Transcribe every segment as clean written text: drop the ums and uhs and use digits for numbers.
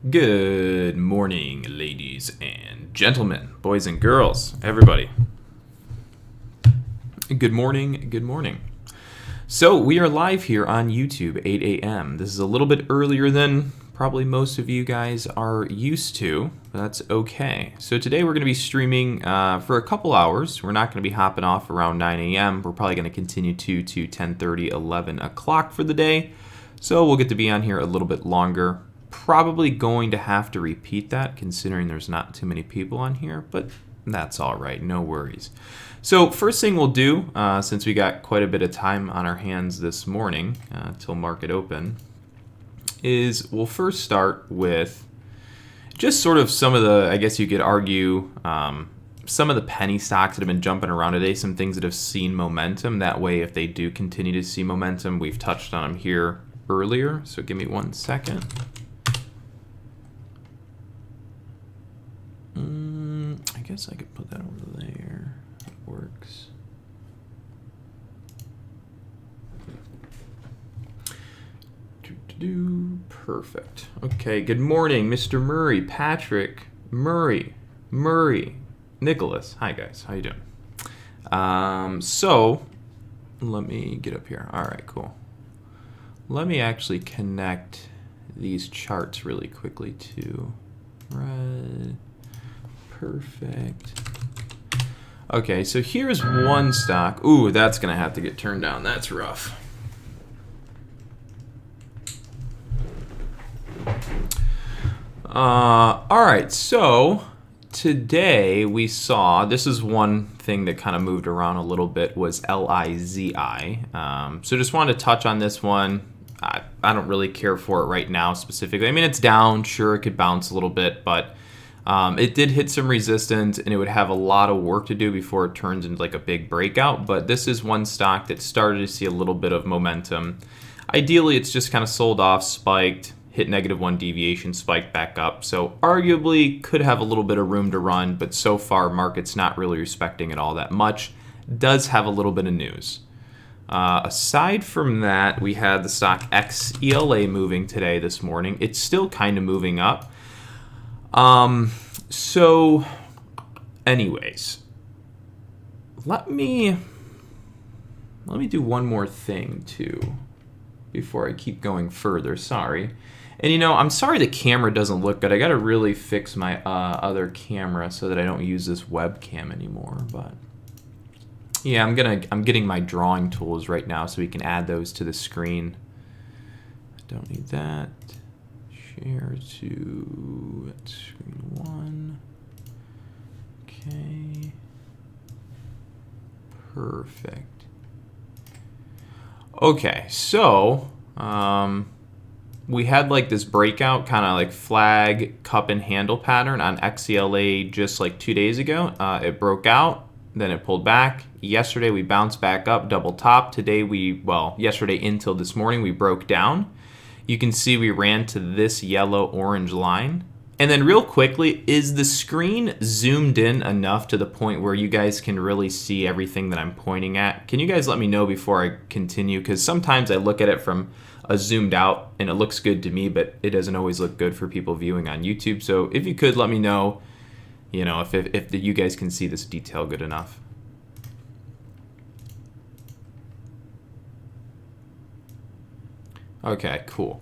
Good morning, ladies and gentlemen, boys and girls, everybody. Good morning, good morning. So we are live here on YouTube, 8 a.m. This is a little bit earlier than probably most of you guys are used to, but that's okay. So today we're going to be streaming for a couple hours. We're not going to be hopping off around 9 a.m. We're probably going to continue to 10:30, 11 o'clock for the day. So we'll get to be on here a little bit longer. Probably going to have to repeat that considering there's not too many people on here, but that's all right, no worries. So first thing we'll do, since we got quite a bit of time on our hands this morning till market open, is we'll first start with just sort of some of the, I guess you could argue, some of the penny stocks that have been jumping around today, some things that have seen momentum. That way, if they do continue to see momentum, we've touched on them here earlier. So give me 1 second. I guess I could put that over there. It works. Perfect. Okay, good morning, Mr. Murray, Patrick, Murray, Nicholas. Hi, guys. How you doing? So, let me get up here. All right, cool. Let me actually connect these charts really quickly to red. Perfect. Okay, so here's one stock. Ooh, that's going to have to get turned down. That's rough. All right, so today we saw, this is one thing that kind of moved around a little bit, was LIZI. So just wanted to touch on this one. I don't really care for it right now specifically. I mean, it's down. Sure, it could bounce a little bit, but it did hit some resistance, and it would have a lot of work to do before it turns into like a big breakout. But this is one stock that started to see a little bit of momentum. Ideally, it's just kind of sold off, spiked, hit -1 deviation, spiked back up. So arguably could have a little bit of room to run, but so far market's not really respecting it all that much. Does have a little bit of news. Aside from that, we had the stock XELA moving today this morning. It's still kind of moving up. So anyways, let me do one more thing too before I keep going further. Sorry. And you know, I'm sorry the camera doesn't look good. I got to really fix my other camera so that I don't use this webcam anymore, but yeah, I'm getting my drawing tools right now so we can add those to the screen. I don't need that. Share to screen 1. Okay. Perfect. Okay, so we had like this breakout kind of like flag, cup, and handle pattern on XELA just like 2 days ago. It broke out, then it pulled back. Yesterday we bounced back up, double top. Today yesterday until this morning we broke down. You can see we ran to this yellow-orange line. And then real quickly, is the screen zoomed in enough to the point where you guys can really see everything that I'm pointing at? Can you guys let me know before I continue? Because sometimes I look at it from a zoomed out and it looks good to me, but it doesn't always look good for people viewing on YouTube. So if you could let me know, you know, if you guys can see this detail good enough. Okay, cool.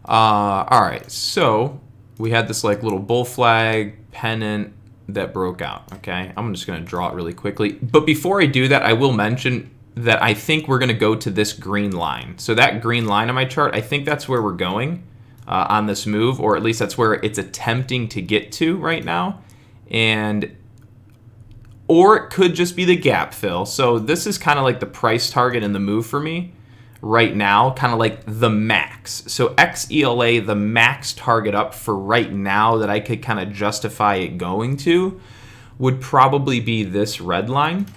All right, so we had this like little bull flag pennant that broke out. Okay, I'm just gonna draw it really quickly. But before I do that, I will mention that I think we're gonna go to this green line. So that green line on my chart, I think that's where we're going on this move, or at least that's where it's attempting to get to right now. Or it could just be the gap fill. So this is kind of like the price target in the move for me right now, kind of like the max. So XELA, the max target up for right now that I could kind of justify it going to would probably be this red line.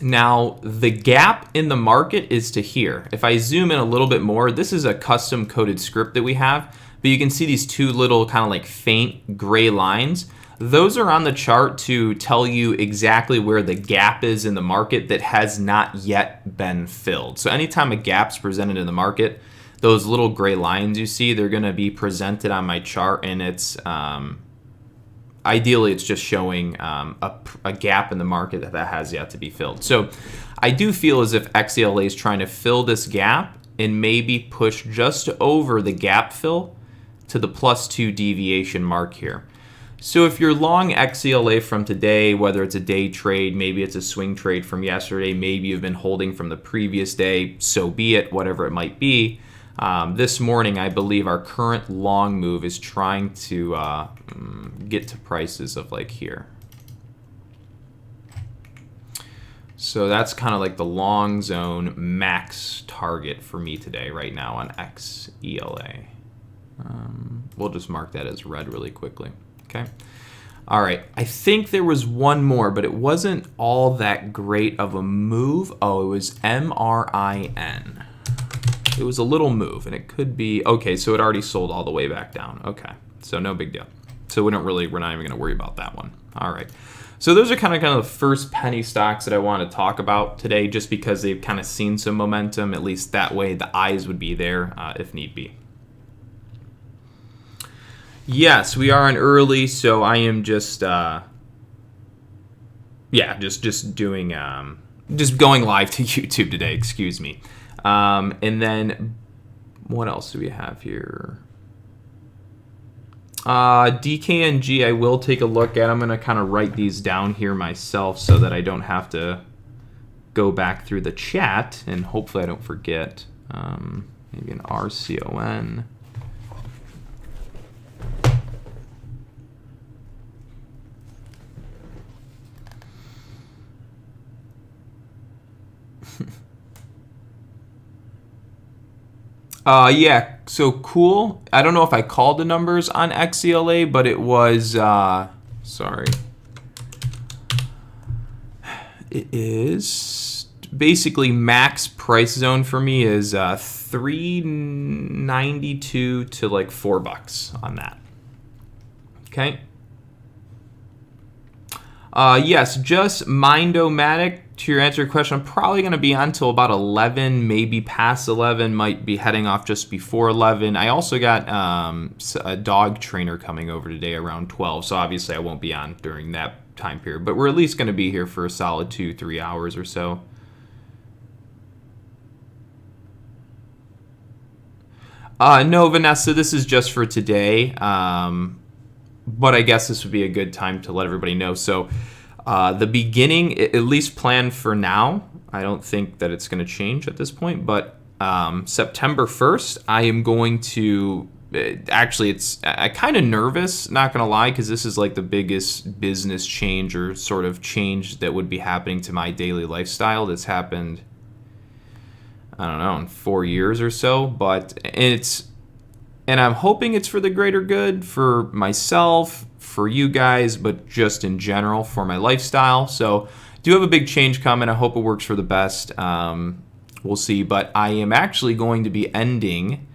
Now, the gap in the market is to here. If I zoom in a little bit more, this is a custom coded script that we have, but you can see these two little kind of like faint gray lines. Those are on the chart to tell you exactly where the gap is in the market that has not yet been filled. So anytime a gap's presented in the market, those little gray lines you see, they're going to be presented on my chart, and it's ideally it's just showing a gap in the market that has yet to be filled. So I do feel as if XELA is trying to fill this gap and maybe push just over the gap fill to the +2 deviation mark here. So if you're long XELA from today, whether it's a day trade, maybe it's a swing trade from yesterday, maybe you've been holding from the previous day, so be it, whatever it might be. This morning, I believe our current long move is trying to get to prices of like here. So that's kind of like the long zone max target for me today right now on XELA. We'll just mark that as red really quickly. Okay. All right. I think there was one more, but it wasn't all that great of a move. Oh, it was MRIN. It was a little move, and it could be, okay, so it already sold all the way back down. Okay, so no big deal. So we're not even going to worry about that one. All right. So those are kind of the first penny stocks that I want to talk about today, just because they've kind of seen some momentum. At least that way the eyes would be there if need be. Yes, we are in early, so I am just doing just going live to YouTube today. Excuse me. And then what else do we have here? DKNG, I will take a look at. I'm going to kind of write these down here myself so that I don't have to go back through the chat, and hopefully I don't forget. Maybe an RCON. Yeah, so cool. I don't know if I called the numbers on XELA, but it was, sorry. It is basically max price zone for me is $3.92 to like $4 on that. Okay. Yes, just Mindomatic. To answer your question, I'm probably going to be on till about 11, maybe past 11, might be heading off just before 11. I also got a dog trainer coming over today around 12, so obviously I won't be on during that time period, but we're at least going to be here for a solid 2-3 hours or so. No, Vanessa, this is just for today, but I guess this would be a good time to let everybody know. So the beginning, at least planned for now, I don't think that it's going to change at this point, but September 1st, I am going to, actually, I'm kind of nervous, not going to lie, because this is like the biggest business change or sort of change that would be happening to my daily lifestyle that's happened, I don't know, in 4 years or so, but and I'm hoping it's for the greater good for myself, for you guys, but just in general for my lifestyle. So do have a big change coming. I hope it works for the best. We'll see. But I am actually going to be ending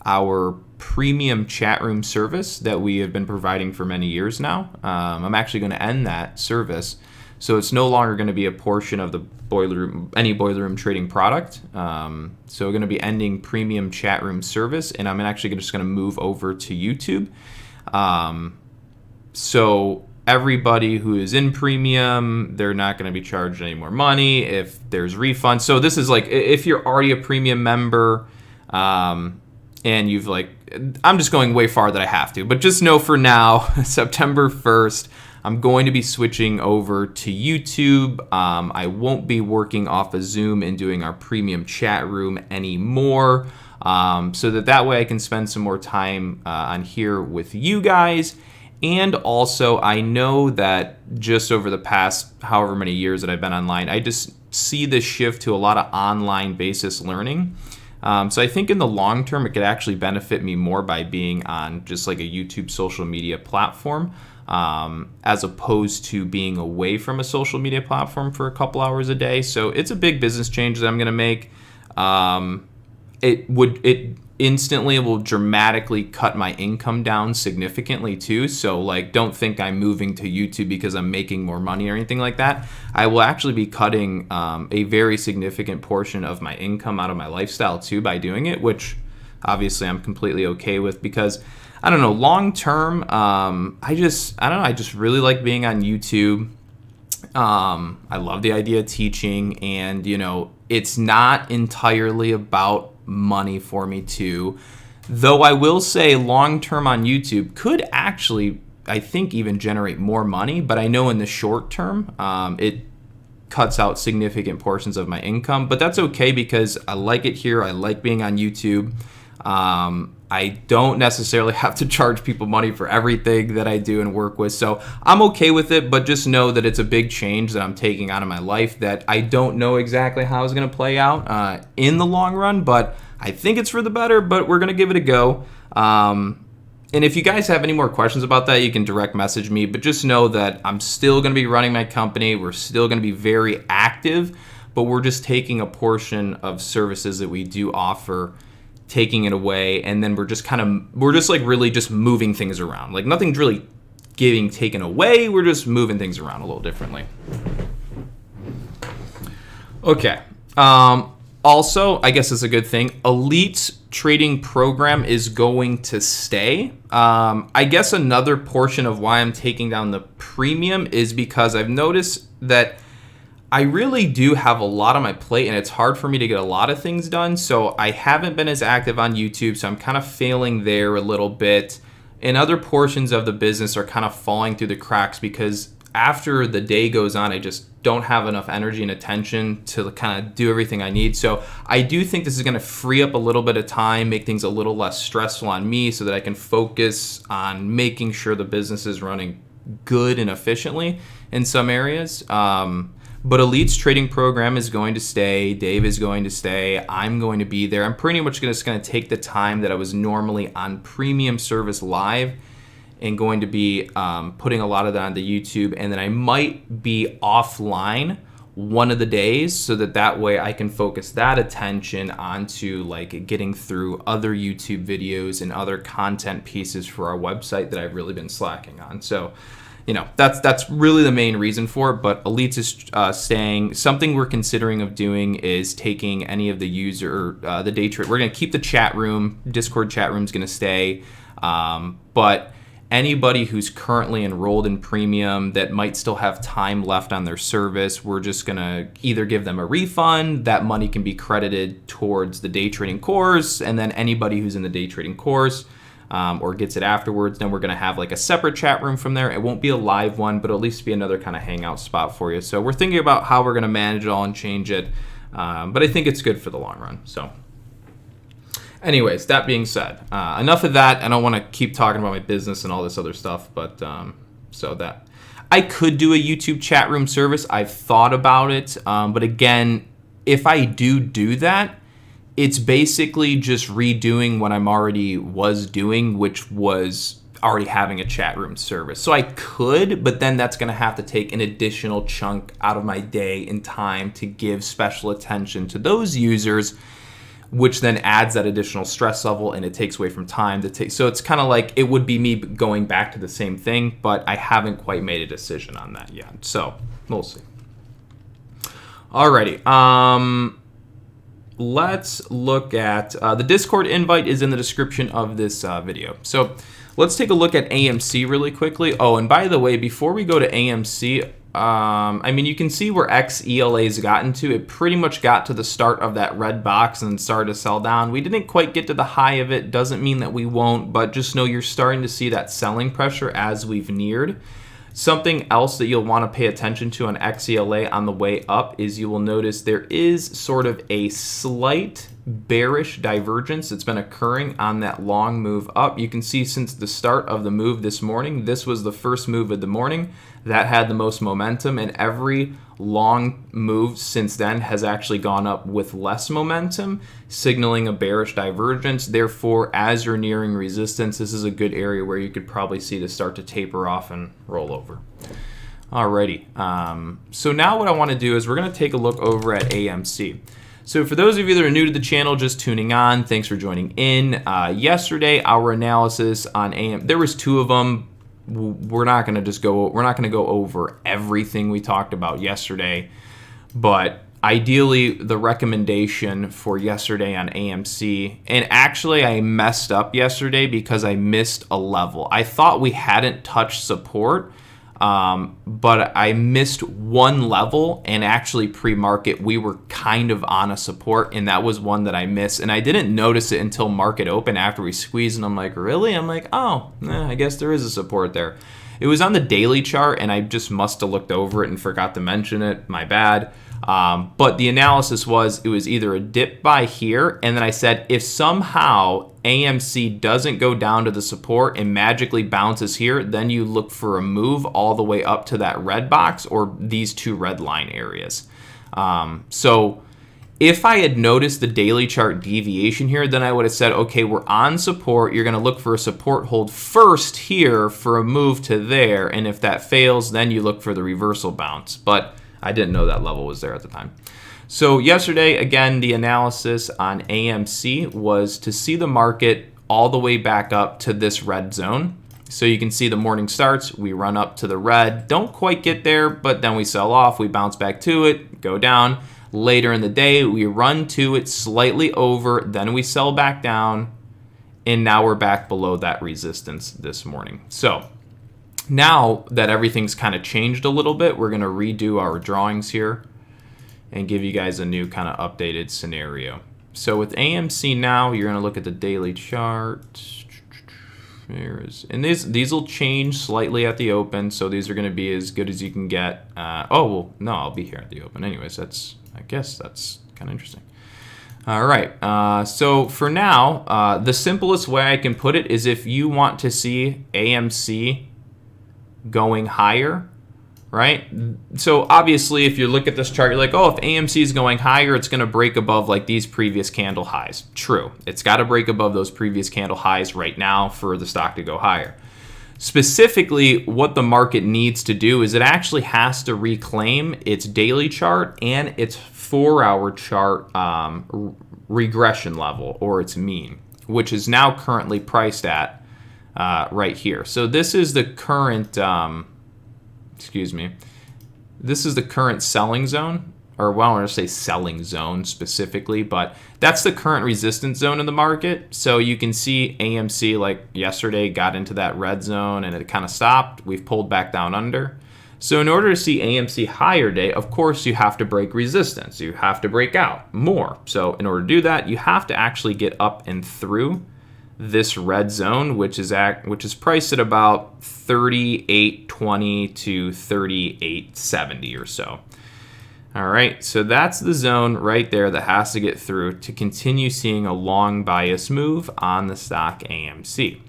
our premium chat room service that we have been providing for many years now. I'm actually going to end that service. So it's no longer going to be a portion of the any boiler room trading product. So we're going to be ending premium chat room service, and I'm actually just going to move over to YouTube. So everybody who is in premium, they're not going to be charged any more money if there's refunds. So this is like, if you're already a premium member, and you've like, I'm just going way far that I have to, but just know for now, September 1st, I'm going to be switching over to YouTube. I won't be working off of Zoom and doing our premium chat room anymore. So that way I can spend some more time on here with you guys. And also, I know that just over the past however many years that I've been online, I just see this shift to a lot of online basis learning. So I think in the long term, it could actually benefit me more by being on just like a YouTube social media platform, as opposed to being away from a social media platform for a couple hours a day. So it's a big business change that I'm going to make. It instantly will dramatically cut my income down significantly too. So like, don't think I'm moving to YouTube because I'm making more money or anything like that. I will actually be cutting a very significant portion of my income out of my lifestyle too by doing it, which obviously I'm completely okay with, because I don't know, long term, I don't know, I just really like being on YouTube. I love the idea of teaching, and you know, it's not entirely about money for me too. Though I will say long term on YouTube could actually, I think, even generate more money, but I know in the short term, it cuts out significant portions of my income, but that's okay because I like it here. I like being on YouTube. I don't necessarily have to charge people money for everything that I do and work with, so I'm okay with it, but just know that it's a big change that I'm taking out of my life that I don't know exactly how it's going to play out in the long run, but I think it's for the better, but we're going to give it a go. And if you guys have any more questions about that, you can direct message me, but just know that I'm still going to be running my company. We're still going to be very active, but we're just taking a portion of services that we do offer, taking it away, and then we're just like really just moving things around. Like nothing's really getting taken away. We're just moving things around a little differently. Okay. Also, I guess it's a good thing, Elite's trading program is going to stay. I guess another portion of why I'm taking down the premium is because I've noticed that I really do have a lot on my plate, and it's hard for me to get a lot of things done. So I haven't been as active on YouTube, so I'm kind of failing there a little bit. And other portions of the business are kind of falling through the cracks because after the day goes on, I just don't have enough energy and attention to kind of do everything I need. So I do think this is going to free up a little bit of time, make things a little less stressful on me so that I can focus on making sure the business is running good and efficiently in some areas. But Elite's trading program is going to stay. Dave is going to stay. I'm going to be there. I'm pretty much just going to take the time that I was normally on premium service live and going to be putting a lot of that onto YouTube. And then I might be offline one of the days so that way I can focus that attention onto like getting through other YouTube videos and other content pieces for our website that I've really been slacking on. So, you know, that's really the main reason for it, but Elite is staying. Something we're considering of doing is taking any of the the day trade. We're going to keep the chat room. Discord chat room is going to stay, but anybody who's currently enrolled in premium that might still have time left on their service, we're just going to either give them a refund. That money can be credited towards the day trading course, and then anybody who's in the day trading course or gets it afterwards, then we're going to have like a separate chat room from there. It won't be a live one, but at least be another kind of hangout spot for you. So we're thinking about how we're going to manage it all and change it, but I think it's good for the long run. So anyways, that being said, enough of that. I don't want to keep talking about my business and all this other stuff, but so that I could do a YouTube chat room service. I've thought about it, but again, if I do that, it's basically just redoing what I'm already was doing, which was already having a chat room service. So I could, but then that's going to have to take an additional chunk out of my day and time to give special attention to those users, which then adds that additional stress level, and it takes away from time to take. So it's kind of like it would be me going back to the same thing, but I haven't quite made a decision on that yet. So we'll see. Alrighty. Let's look at the Discord invite is in the description of this video. So let's take a look at AMC really quickly. Oh, and by the way, before we go to AMC, I mean, you can see where XELA's gotten to. It pretty much got to the start of that red box and started to sell down. We didn't quite get to the high of it. Doesn't mean that we won't, but just know you're starting to see that selling pressure as we've neared. Something else that you'll want to pay attention to on XELA on the way up is you will notice there is sort of a slight bearish divergence that's been occurring on that long move up. You can see since the start of the move this morning, this was the first move of the morning that had the most momentum, and every long move since then has actually gone up with less momentum, signaling a bearish divergence. Therefore, as you're nearing resistance, this is a good area where you could probably see to start to taper off and roll over. Alrighty, so now what I want to do is we're going to take a look over at AMC. So for those of you that are new to the channel, just tuning on, thanks for joining in. Yesterday, our analysis on AM, there was two of them. We're not going to go over everything we talked about yesterday, but ideally, the recommendation for yesterday on AMC, and actually I messed up yesterday because I missed a level. I thought we hadn't touched support, but I missed one level, and actually pre-market we were kind of on a support, and that was one that I missed, and I didn't notice it until market open after we squeezed, and I'm like, really? I'm like, oh, I guess there is a support there. It was on the daily chart, and I just must have looked over it and forgot to mention it. My bad. But the analysis was it was either a dip buy here, and then I said if somehow AMC doesn't go down to the support and magically bounces here, then you look for a move all the way up to that red box or these two red line areas. So if I had noticed the daily chart deviation here, then I would have said, okay, we're on support. You're going to look for a support hold first here for a move to there. And if that fails, then you look for the reversal bounce. But I didn't know that level was there at the time. So yesterday, again, the analysis on AMC was to see the market all the way back up to this red zone. So you can see the morning starts, we run up to the red, don't quite get there, but then we sell off, we bounce back to it, go down. Later in the day, we run to it slightly over, then we sell back down, and now we're back below that resistance this morning. So now that everything's kind of changed a little bit, we're going to redo our drawings here and give you guys a new kind of updated scenario. So with AMC now, you're going to look at the daily chart. And these will change slightly at the open, so these are going to be as good as you can get. Oh, well, no, I'll be here at the open. Anyways, I guess that's kind of interesting. All right, so for now, the simplest way I can put it is if you want to see AMC going higher, right? So obviously, if you look at this chart, you're like, oh, if AMC is going higher, it's going to break above like these previous candle highs. True. It's got to break above those previous candle highs right now for the stock to go higher. Specifically, what the market needs to do is it actually has to reclaim its daily chart and its 4-hour chart regression level, or its mean, which is now currently priced at right here. So this is the current, this is the current selling zone, or well, I want to say selling zone specifically, but that's the current resistance zone in the market. So you can see AMC, like yesterday, got into that red zone and it kind of stopped. We've pulled back down under. So in order to see AMC higher day, of course, you have to break resistance. You have to break out more. So in order to do that, you have to actually get up and through this red zone, which is priced at about 38.20 to 38.70 or so. All right, so that's the zone right there that has to get through to continue seeing a long bias move on the stock AMC.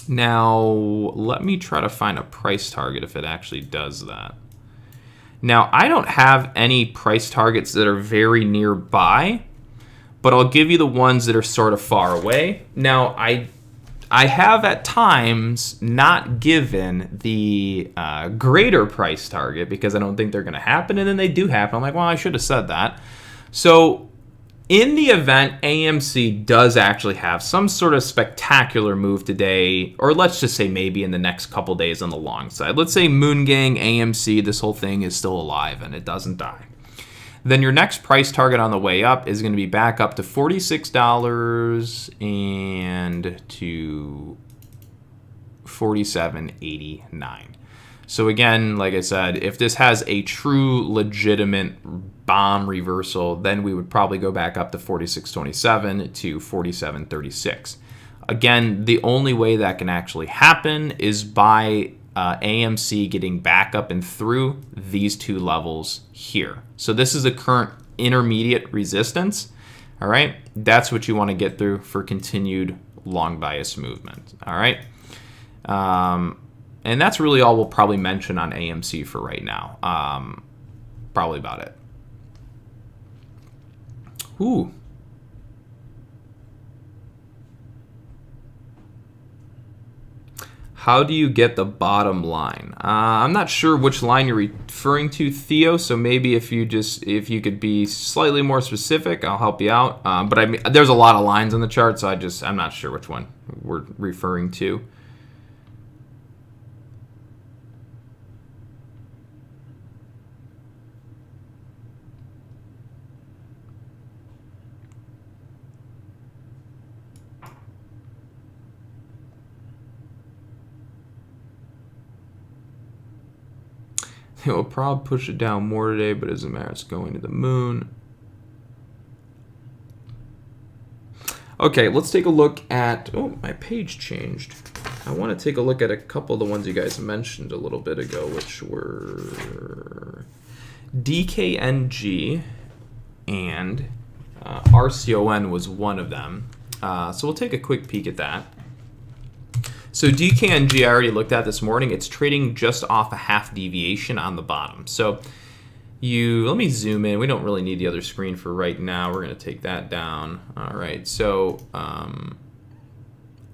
Now, let me try to find a price target if it actually does that. Now, I don't have any price targets that are very nearby, but I'll give you the ones that are sort of far away. Now, I have at times not given the greater price target because I don't think they're going to happen, and then they do happen. I'm like, well, I should have said that. So in the event AMC does actually have some sort of spectacular move today, or let's just say maybe in the next couple days on the long side, let's say Moon Gang, AMC, this whole thing is still alive and it doesn't die, then your next price target on the way up is going to be back up to $46 and to $47.89. So again, like I said, if this has a true legitimate bomb reversal, then we would probably go back up to $46.27 to $47.36. Again, the only way that can actually happen is by AMC getting back up and through these two levels here. So this is the current intermediate resistance. All right, that's what you want to get through for continued long bias movement. All right, and that's really all we'll probably mention on AMC for right now. Probably about it. Ooh. How do you get the bottom line? I'm not sure which line you're referring to, Theo. So maybe if you could be slightly more specific, I'll help you out. But I mean, there's a lot of lines on the chart, so I'm not sure which one we're referring to. It will probably push it down more today, but it doesn't matter. It's going to the moon. Okay, let's take a look at... Oh, my page changed. I want to take a look at a couple of the ones you guys mentioned a little bit ago, which were DKNG and RCON was one of them. So we'll take a quick peek at that. So DKNG I already looked at this morning. It's trading just off a half deviation on the bottom. So let me zoom in. We don't really need the other screen for right now. We're going to take that down. All right. So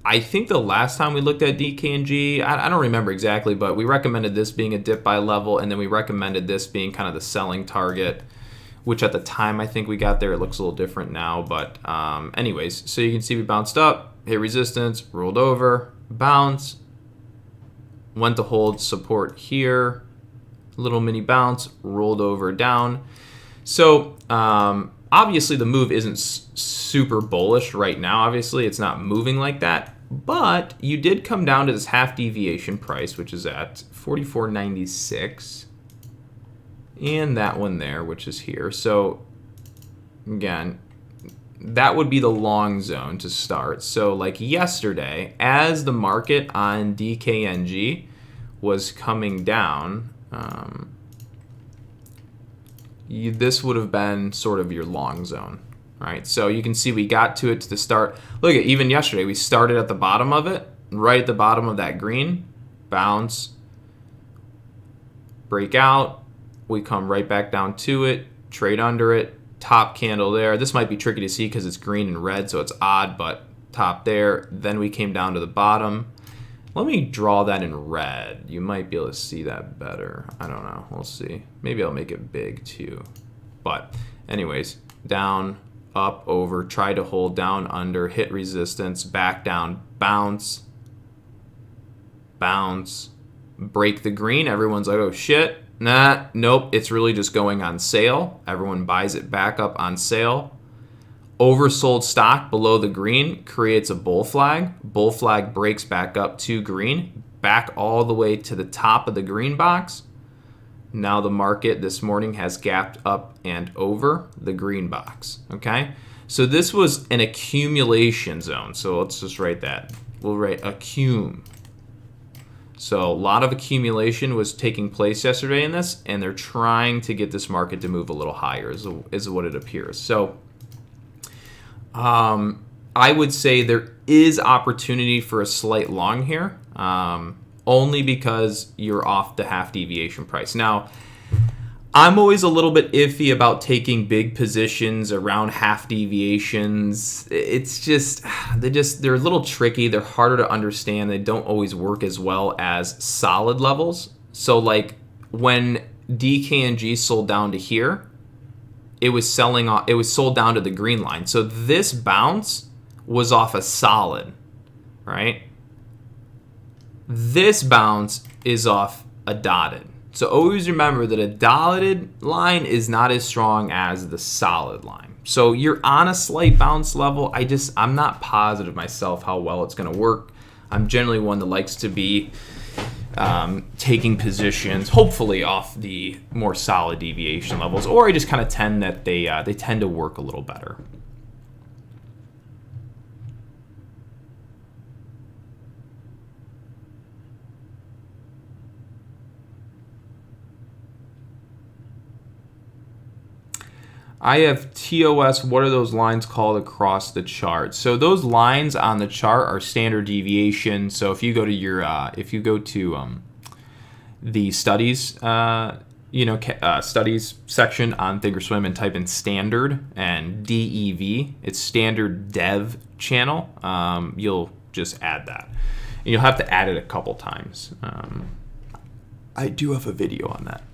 I think the last time we looked at DKNG, I don't remember exactly, but we recommended this being a dip by level, and then we recommended this being kind of the selling target, which at the time I think we got there. It looks a little different now, but anyways, so you can see we bounced up, hit resistance, rolled over, bounce, went to hold support here, little mini bounce, rolled over down. So obviously the move isn't super bullish right now. Obviously it's not moving like that, but you did come down to this half deviation price, which is at 44.96, and that one there, which is here. So again, that would be the long zone to start. So like yesterday, as the market on DKNG was coming down, this would have been sort of your long zone, right? So you can see we got to it to the start. Look at even yesterday, we started at the bottom of it, right at the bottom of that green, bounce, break out, we come right back down to it, trade under it, top candle there. This might be tricky to see because it's green and red, so it's odd, but top there. Then we came down to the bottom. Let me draw that in red. You might be able to see that better. I don't know. We'll see. Maybe I'll make it big too. But anyways, down, up, over, try to hold down, under, hit resistance, back down, bounce, bounce, break the green. Everyone's like, oh shit. Nah, nope, it's really just going on sale. Everyone buys it back up on sale. Oversold stock below the green creates a bull flag. Bull flag breaks back up to green, back all the way to the top of the green box. Now the market this morning has gapped up and over the green box, okay? So this was an accumulation zone. So let's just write that. We'll write accum. So a lot of accumulation was taking place yesterday in this, and they're trying to get this market to move a little higher is what it appears. So I would say there is opportunity for a slight long here, only because you're off the half deviation price. Now, I'm always a little bit iffy about taking big positions around half deviations. It's just they're a little tricky. They're harder to understand. They don't always work as well as solid levels. So like when DKNG sold down to here, it was sold down to the green line. So this bounce was off a solid, right? This bounce is off a dotted. So always remember that a dotted line is not as strong as the solid line. So you're on a slight bounce level. I'm not positive myself how well it's going to work. I'm generally one that likes to be taking positions, hopefully off the more solid deviation levels, or I just kind of tend that they tend to work a little better. I have TOS. What are those lines called across the chart? So those lines on the chart are standard deviation. So if you go to your, the studies, studies section on Thinkorswim and type in standard and DEV, it's standard dev channel. You'll just add that, and you'll have to add it a couple times. I do have a video on that.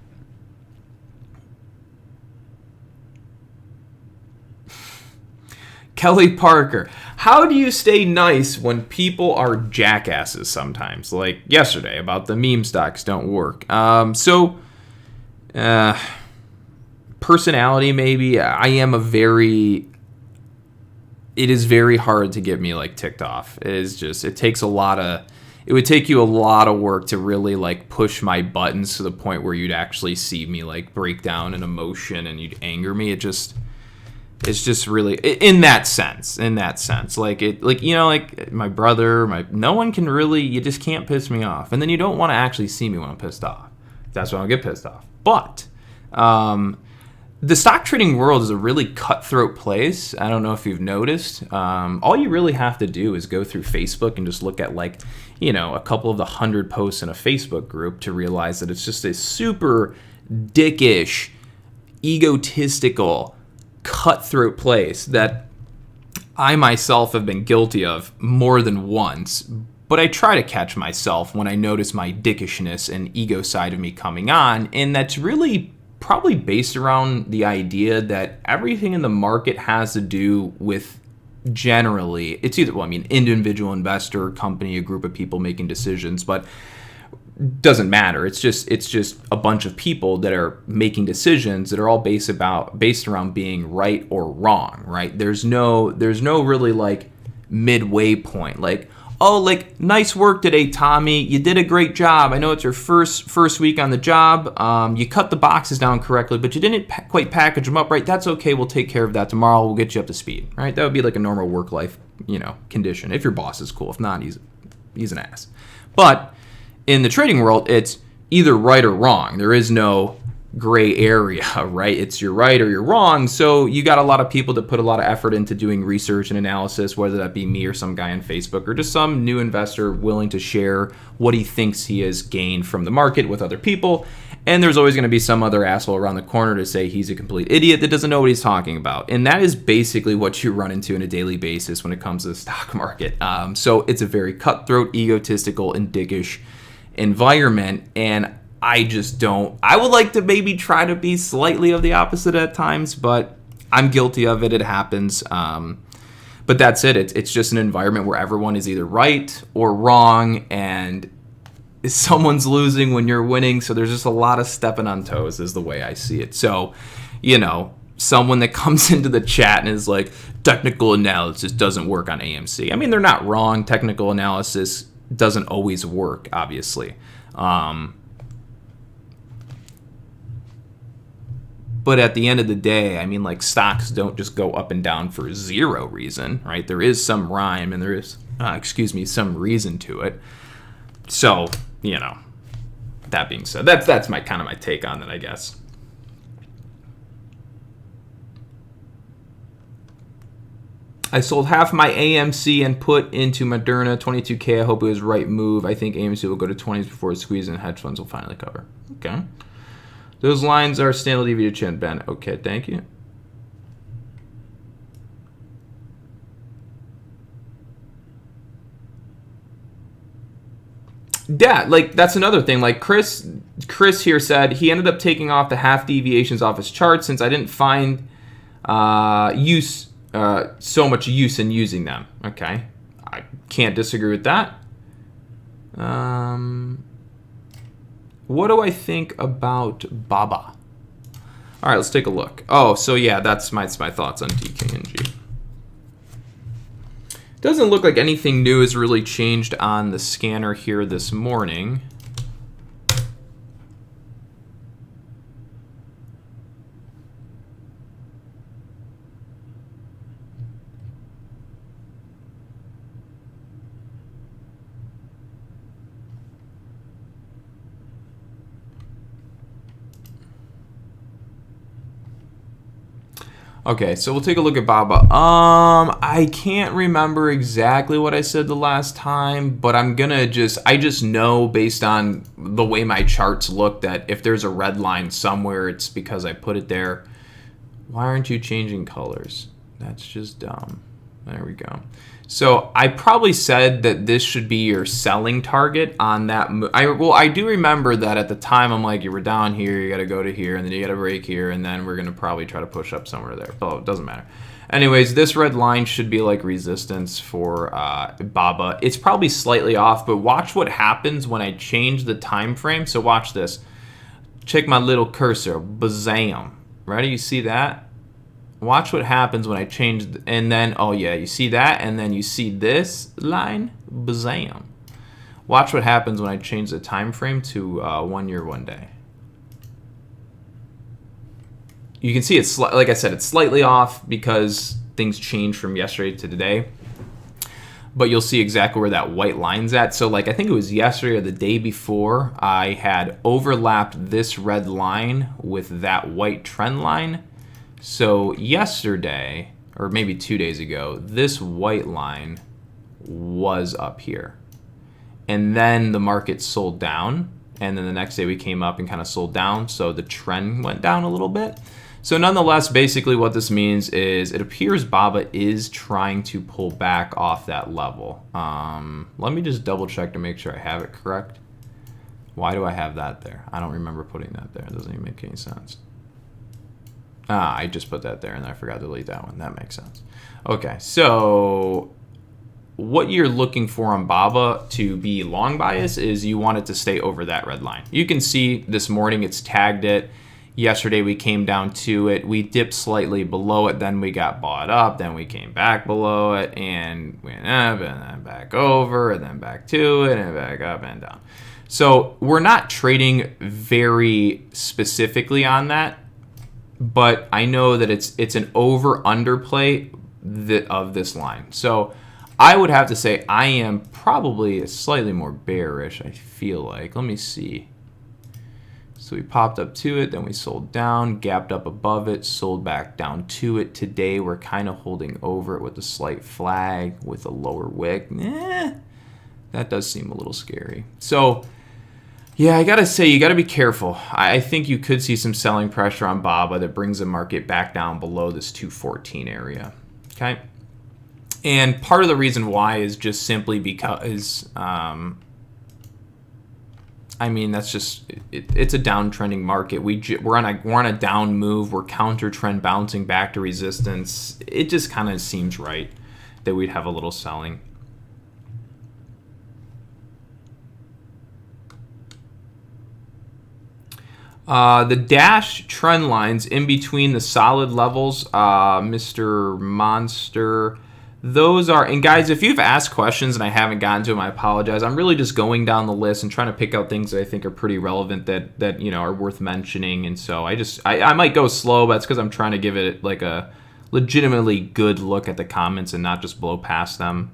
Kelly Parker, how do you stay nice when people are jackasses sometimes? Like yesterday about the meme stocks don't work. Personality maybe. It is very hard to get me like ticked off. It takes a lot of it would take you a lot of work to really like push my buttons to the point where you'd actually see me like break down an emotion and you'd anger me. It's just really in that sense, like my brother, no one can really, you just can't piss me off. And then you don't want to actually see me when I'm pissed off. That's when I get pissed off. But the stock trading world is a really cutthroat place. I don't know if you've noticed. All you really have to do is go through Facebook and just look at like, a couple of the 100 posts in a Facebook group to realize that it's just a super dickish, egotistical, cutthroat place that I myself have been guilty of more than once. But I try to catch myself when I notice my dickishness and ego side of me coming on, and that's really probably based around the idea that everything in the market has to do with, generally, it's either, individual investor, company, a group of people making decisions, but doesn't matter. It's just a bunch of people that are making decisions that are all based around being right or wrong, right? There's no really like midway point, like, oh, like, nice work today, Tommy. You did a great job. I know it's your first week on the job. You cut the boxes down correctly, but you didn't quite package them up right. That's okay. We'll take care of that tomorrow. We'll get you up to speed, right? That would be like a normal work life, condition. If your boss is cool. If not, he's an ass. But in the trading world, it's either right or wrong. There is no gray area, right? It's you're right or you're wrong. So you got a lot of people that put a lot of effort into doing research and analysis, whether that be me or some guy on Facebook or just some new investor willing to share what he thinks he has gained from the market with other people. And there's always going to be some other asshole around the corner to say he's a complete idiot that doesn't know what he's talking about. And that is basically what you run into on a daily basis when it comes to the stock market. So it's a very cutthroat, egotistical, and dickish environment. And I just don't. I would like to maybe try to be slightly of the opposite at times, but I'm guilty of it. It happens. But that's it. It's just an environment where everyone is either right or wrong, and someone's losing when you're winning. So there's just a lot of stepping on toes is the way I see it. So, someone that comes into the chat and is like, technical analysis doesn't work on AMC. I mean, they're not wrong. Technical analysis doesn't always work, obviously. But at the end of the day, I mean, like, stocks don't just go up and down for zero reason, right? There is some rhyme and there is, some reason to it. So, that being said, that's my take on it, I guess. I sold half my AMC and put into Moderna, 22K. I hope it was the right move. I think AMC will go to 20s before it squeezes and hedge funds will finally cover. Okay. Those lines are standard deviated trend, Ben. Okay, thank you. Yeah, like, that's another thing. Like, Chris here said he ended up taking off the half deviations off his chart since I didn't find so much use in using them. Okay, I can't disagree with that. What do I think about Baba? All right, let's take a look. Oh, so yeah, that's my thoughts on DKNG. Doesn't look like anything new has really changed on the scanner here this morning. Okay, so we'll take a look at Baba. I can't remember exactly what I said the last time, but I just know based on the way my charts look that if there's a red line somewhere, it's because I put it there. Why aren't you changing colors? That's just dumb. There we go. So I probably said that this should be your selling target on that. I do remember that at the time I'm like, you were down here, you got to go to here, and then you got to break here, and then we're going to probably try to push up somewhere there. But it doesn't matter. Anyways, this red line should be like resistance for Baba. It's probably slightly off, but watch what happens when I change the time frame. So watch this. Check my little cursor. Bazam. Ready? You see that? Watch what happens when I change, and then, oh yeah, you see that, and then you see this line, bazam. Watch what happens when I change the time frame to 1 year, 1 day. You can see it's, like I said, it's slightly off because things change from yesterday to today. But you'll see exactly where that white line's at. So like I think it was yesterday or the day before, I had overlapped this red line with that white trend line. So yesterday, or maybe 2 days ago, this white line was up here. And then the market sold down. And then the next day we came up and kind of sold down. So the trend went down a little bit. So nonetheless, basically what this means is it appears BABA is trying to pull back off that level. Let me just double check to make sure I have it correct. Why do I have that there? I don't remember putting that there. It doesn't even make any sense. I just put that there and I forgot to delete that one. That makes sense. Okay, so what you're looking for on BABA to be long bias is you want it to stay over that red line. You can see this morning it's tagged it. Yesterday we came down to it. We dipped slightly below it. Then we got bought up. Then we came back below it and went up and then back over and then back to it and back up and down. So we're not trading very specifically on that, but I know that it's an over-under play of this line. So I would have to say I am probably slightly more bearish, I feel like. Let me see. So we popped up to it, then we sold down, gapped up above it, sold back down to it. Today we're kind of holding over it with a slight flag with a lower wick. That does seem a little scary. So yeah, I gotta say, you gotta be careful. I think you could see some selling pressure on BABA that brings the market back down below this 214 area, okay? And part of the reason why is just simply because, I mean, that's just, it's a downtrending market. We're on a down move. We're counter trend bouncing back to resistance. It just kind of seems right that we'd have a little selling. The dash trend lines in between the solid levels, Mr. Monster, those are, and guys, if you've asked questions and I haven't gotten to them, I apologize. I'm really just going down the list and trying to pick out things that I think are pretty relevant that you know are worth mentioning. And so I might go slow, but that's because I'm trying to give it like a legitimately good look at the comments and not just blow past them.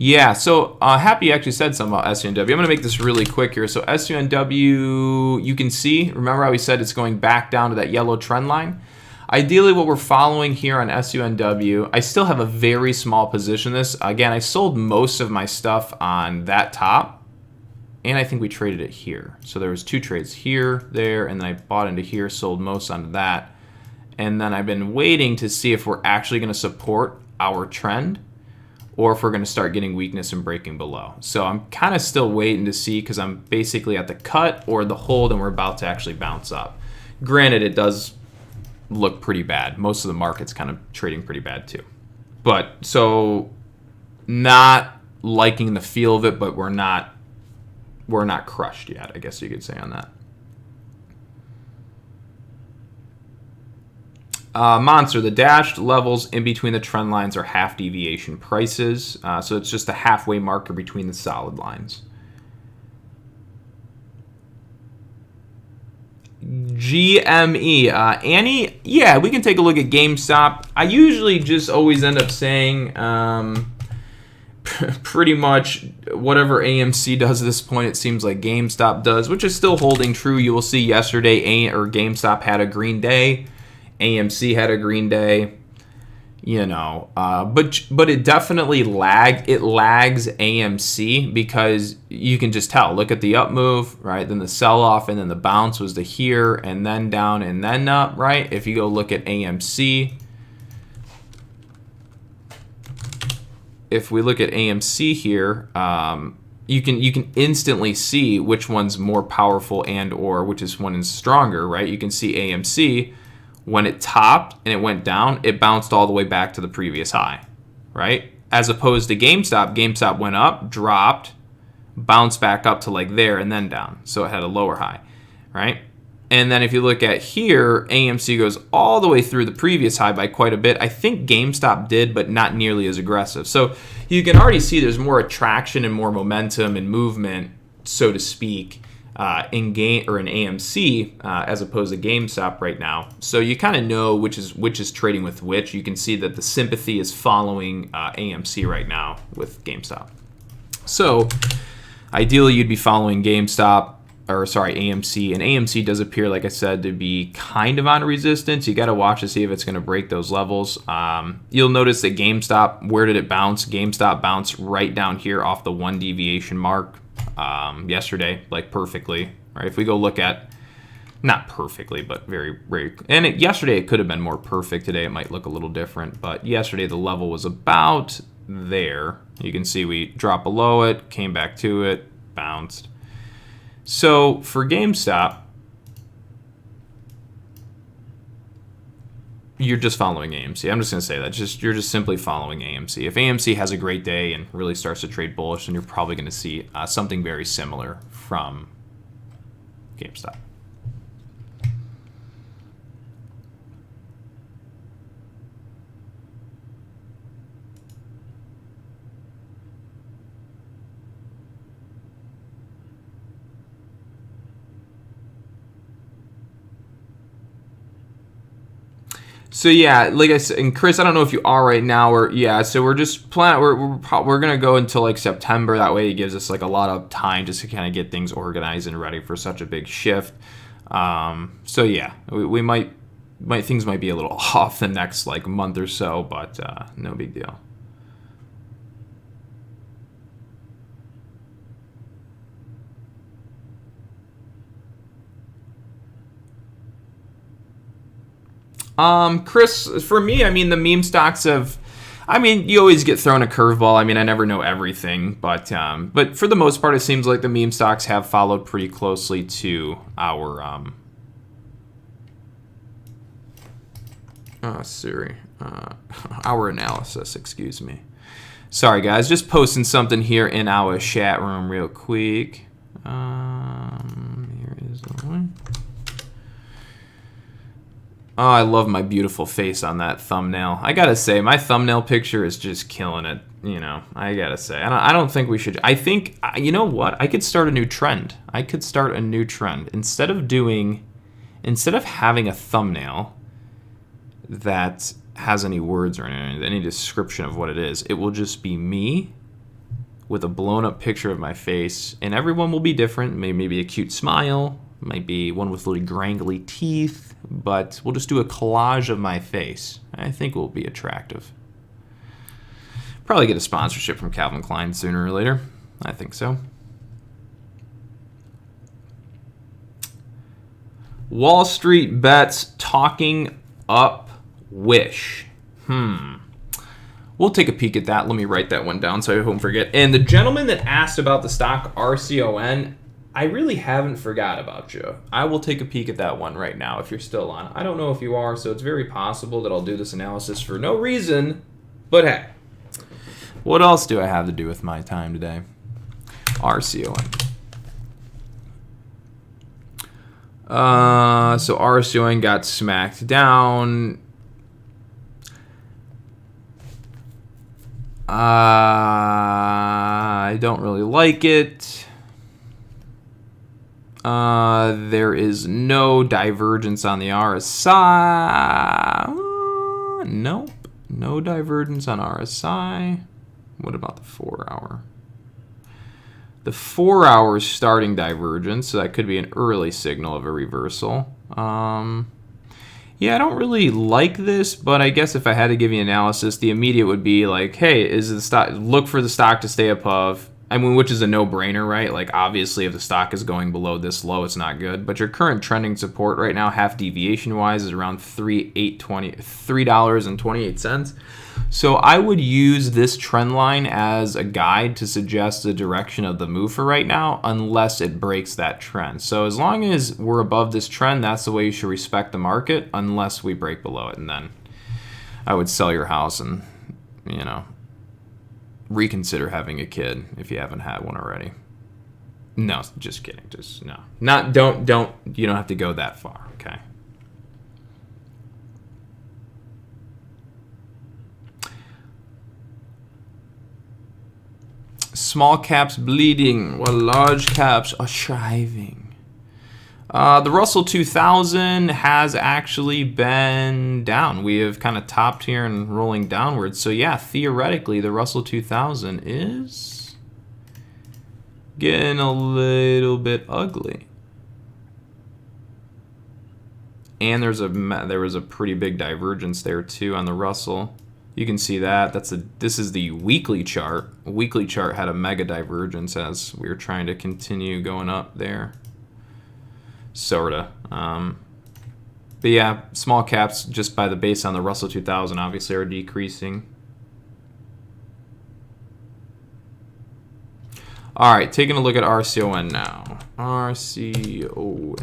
Yeah, so Happy actually said something about SUNW. I'm going to make this really quick here. So SUNW, you can see, remember how we said it's going back down to that yellow trend line? Ideally, what we're following here on SUNW, I still have a very small position this. Again, I sold most of my stuff on that top, and I think we traded it here. So there was 2 trades here, there, and then I bought into here, sold most onto that. And then I've been waiting to see if we're actually going to support our trend, or if we're going to start getting weakness and breaking below. So I'm kind of still waiting to see because I'm basically at the cut or the hold and we're about to actually bounce up. Granted, it does look pretty bad. Most of the market's kind of trading pretty bad too. But so not liking the feel of it, but we're not crushed yet, I guess you could say on that. Monster, the dashed levels in between the trend lines are half deviation prices. So it's just a halfway marker between the solid lines. GME. Annie, yeah, we can take a look at GameStop. I usually just always end up saying pretty much whatever AMC does at this point, it seems like GameStop does, which is still holding true. You will see yesterday GameStop had a green day. AMC had a green day, you know, but it definitely lags AMC because you can just tell. Look at the up move, right? Then the sell off, and then the bounce was to here, and then down, and then up, right? If you go look at AMC, if we look at AMC here, you can instantly see which one's more powerful and or which is one is stronger, right? You can see AMC. When it topped and it went down, it bounced all the way back to the previous high, right? As opposed to GameStop, GameStop went up, dropped, bounced back up to like there and then down. So it had a lower high, right? And then if you look at here, AMC goes all the way through the previous high by quite a bit. I think GameStop did, but not nearly as aggressive. So you can already see there's more attraction and more momentum and movement, so to speak, in AMC as opposed to GameStop right now. So you kind of know which is trading with which. You can see that the sympathy is following AMC right now with GameStop. So ideally, you'd be following AMC, and AMC does appear, like I said, to be kind of on resistance. You got to watch to see if it's going to break those levels. You'll notice that GameStop, where did it bounce? GameStop bounced right down here off the 1 deviation mark yesterday, like perfectly. Right? If we go look at, not perfectly, but very, very, and yesterday it could have been more perfect. Today it might look a little different, but yesterday the level was about there. You can see we dropped below it, came back to it, bounced. So for GameStop, you're just following AMC. I'm just going to say that. You're just simply following AMC. If AMC has a great day and really starts to trade bullish, then you're probably going to see something very similar from GameStop. So yeah, like I said, and Chris, I don't know if you are right now, or yeah. So we're just we're gonna go until like September. That way, it gives us like a lot of time just to kind of get things organized and ready for such a big shift. So yeah, we might things might be a little off the next like month or so, but no big deal. Chris, for me, I mean, the meme stocks have, I mean, you always get thrown a curveball. I mean, I never know everything, but for the most part, it seems like the meme stocks have followed pretty closely to our, our analysis, excuse me. Sorry, guys, just posting something here in our chat room real quick. Here is the one. Oh, I love my beautiful face on that thumbnail. I gotta say, my thumbnail picture is just killing it. You know, I gotta say. I don't think we should. I think, you know what? I could start a new trend. Instead of having a thumbnail that has any words or any description of what it is, it will just be me with a blown up picture of my face, and everyone will be different. Maybe a cute smile, might be one with little grangly teeth, but we'll just do a collage of my face. I think it will be attractive. Probably get a sponsorship from Calvin Klein sooner or later. I think so. Wall Street bets talking up Wish. We'll take a peek at that. Let me write that one down so I won't forget. And the gentleman that asked about the stock RCON, I really haven't forgot about you. I will take a peek at that one right now if you're still on. I don't know if you are, so it's very possible that I'll do this analysis for no reason. But hey, what else do I have to do with my time today? RCON. So RCON got smacked down. I don't really like it. There is no divergence on the RSI. Nope. No divergence on RSI. What about the 4 hour? The 4 hour starting divergence, so that could be an early signal of a reversal. Yeah, I don't really like this, but I guess if I had to give you analysis, the immediate would be like, hey, is the stock, look for the stock to stay above. I mean, which is a no-brainer, right? Like, obviously, if the stock is going below this low, it's not good. But your current trending support right now, half deviation-wise, is around $3.28. So I would use this trend line as a guide to suggest the direction of the move for right now, unless it breaks that trend. So as long as we're above this trend, that's the way you should respect the market, unless we break below it. And then I would sell your house and, you know, reconsider having a kid if you haven't had one already. No, just kidding. Just no. Not don't you don't have to go that far, okay? Small caps bleeding while large caps are thriving. The Russell 2000 has actually been down. We have kind of topped here and rolling downwards. So yeah, theoretically, the Russell 2000 is getting a little bit ugly. And there was a pretty big divergence there too on the Russell. You can see that. This is the weekly chart. A weekly chart had a mega divergence as we were trying to continue going up there. Sorta. But yeah, small caps just by the base on the Russell 2000 obviously are decreasing. All right, taking a look at RCON now. RCON.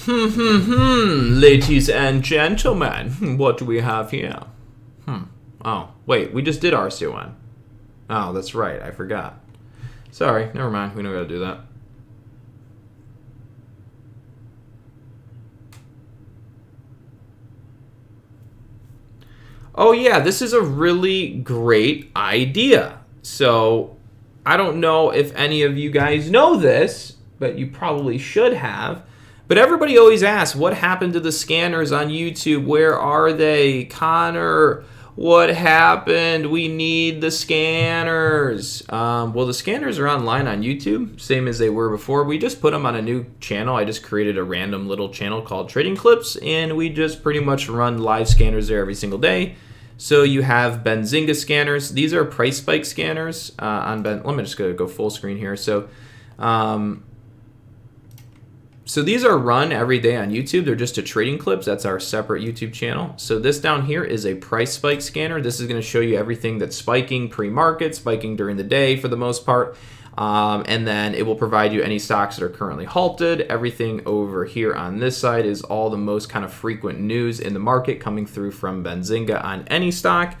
Ladies and gentlemen, what do we have here? Oh, wait, we just did RCON. Oh, that's right, I forgot. Sorry, never mind, we don't gotta do that. Oh yeah, this is a really great idea. So, I don't know if any of you guys know this, but you probably should have. But everybody always asks, what happened to the scanners on YouTube? Where are they? Connor, what happened? We need the scanners. Well, the scanners are online on YouTube, same as they were before. We just put them on a new channel. I just created a random little channel called Trading Clips, and we just pretty much run live scanners there every single day. So you have Benzinga scanners. These are price spike scanners on Ben. Let me just go full screen here. So these are run every day on YouTube. They're just a Trading Clips. That's our separate YouTube channel. So this down here is a price spike scanner. This is going to show you everything that's spiking pre-market, spiking during the day for the most part. And then it will provide you any stocks that are currently halted. Everything over here on this side is all the most kind of frequent news in the market coming through from Benzinga on any stock.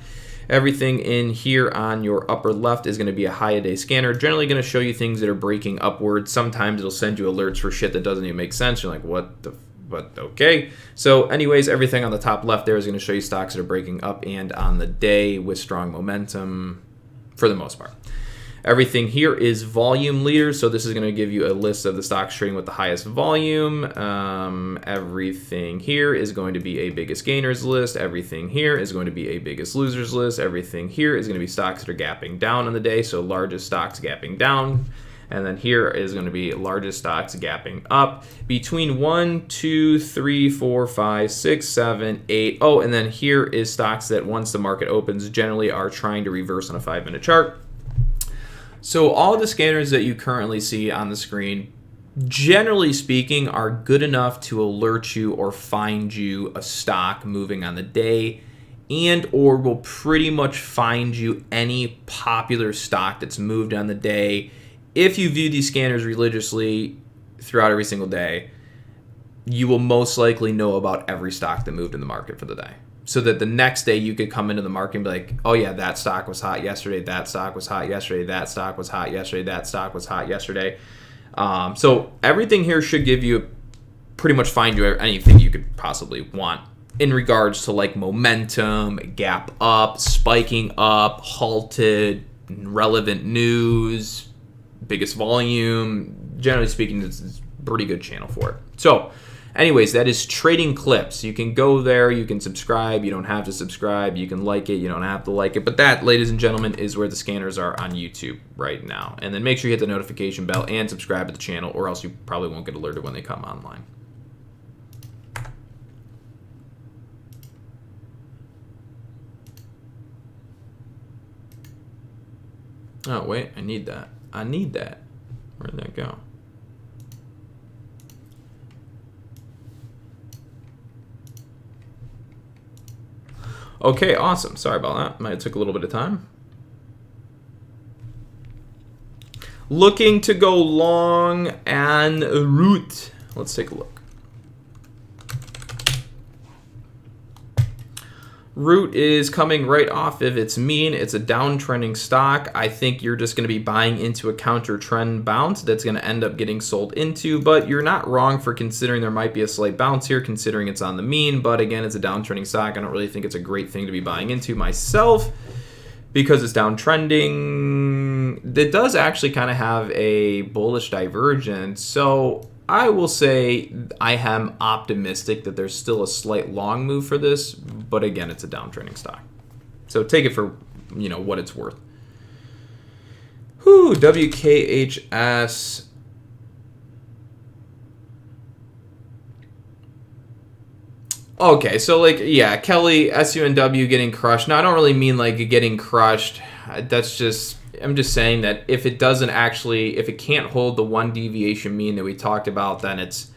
Everything in here on your upper left is going to be a high-a-day scanner. Generally going to show you things that are breaking upwards. Sometimes it'll send you alerts for shit that doesn't even make sense. You're like, what the... But okay. So anyways, everything on the top left there is going to show you stocks that are breaking up and on the day with strong momentum for the most part. Everything here is volume leaders, so this is going to give you a list of the stocks trading with the highest volume. Everything here is going to be a biggest gainers list. Everything here is going to be a biggest losers list. Everything here is going to be stocks that are gapping down on the day, so largest stocks gapping down. And then here is going to be largest stocks gapping up between 1, 2, 3, 4, 5, 6, 7, 8. Oh, and then here is stocks that once the market opens generally are trying to reverse on a 5-minute chart. So all the scanners that you currently see on the screen, generally speaking, are good enough to alert you or find you a stock moving on the day, and or will pretty much find you any popular stock that's moved on the day. If you view these scanners religiously throughout every single day, you will most likely know about every stock that moved in the market for the day. So that the next day you could come into the market and be like, oh yeah, that stock was hot yesterday, that stock was hot yesterday, that stock was hot yesterday, that stock was hot yesterday. So everything here should give you, pretty much find you anything you could possibly want in regards to like momentum, gap up, spiking up, halted, relevant news, biggest volume. Generally speaking, it's a pretty good channel for it. So anyways, that is Trading Clips. You can go there, you can subscribe, you don't have to subscribe, you can like it, you don't have to like it. But that, ladies and gentlemen, is where the scanners are on YouTube right now. And then make sure you hit the notification bell and subscribe to the channel, or else you probably won't get alerted when they come online. Oh, wait, I need that. I need that. Where'd that go? Okay, awesome. Sorry about that. Might have took a little bit of time. Looking to go long en route. Let's take a look. Root is coming right off of its mean. It's a downtrending stock. I think you're just going to be buying into a counter trend bounce that's going to end up getting sold into, but you're not wrong for considering there might be a slight bounce here considering it's on the mean. But again, it's a downtrending stock. I don't really think it's a great thing to be buying into myself because it's downtrending. It does actually kind of have a bullish divergence. So I will say I am optimistic that there's still a slight long move for this, but again, it's a downtrending stock. So take it for, what it's worth. Whew, WKHS. Okay, so Kelly, SUNW getting crushed. Now, I don't really mean getting crushed. I'm just saying that if it can't hold the one deviation mean that we talked about, then it's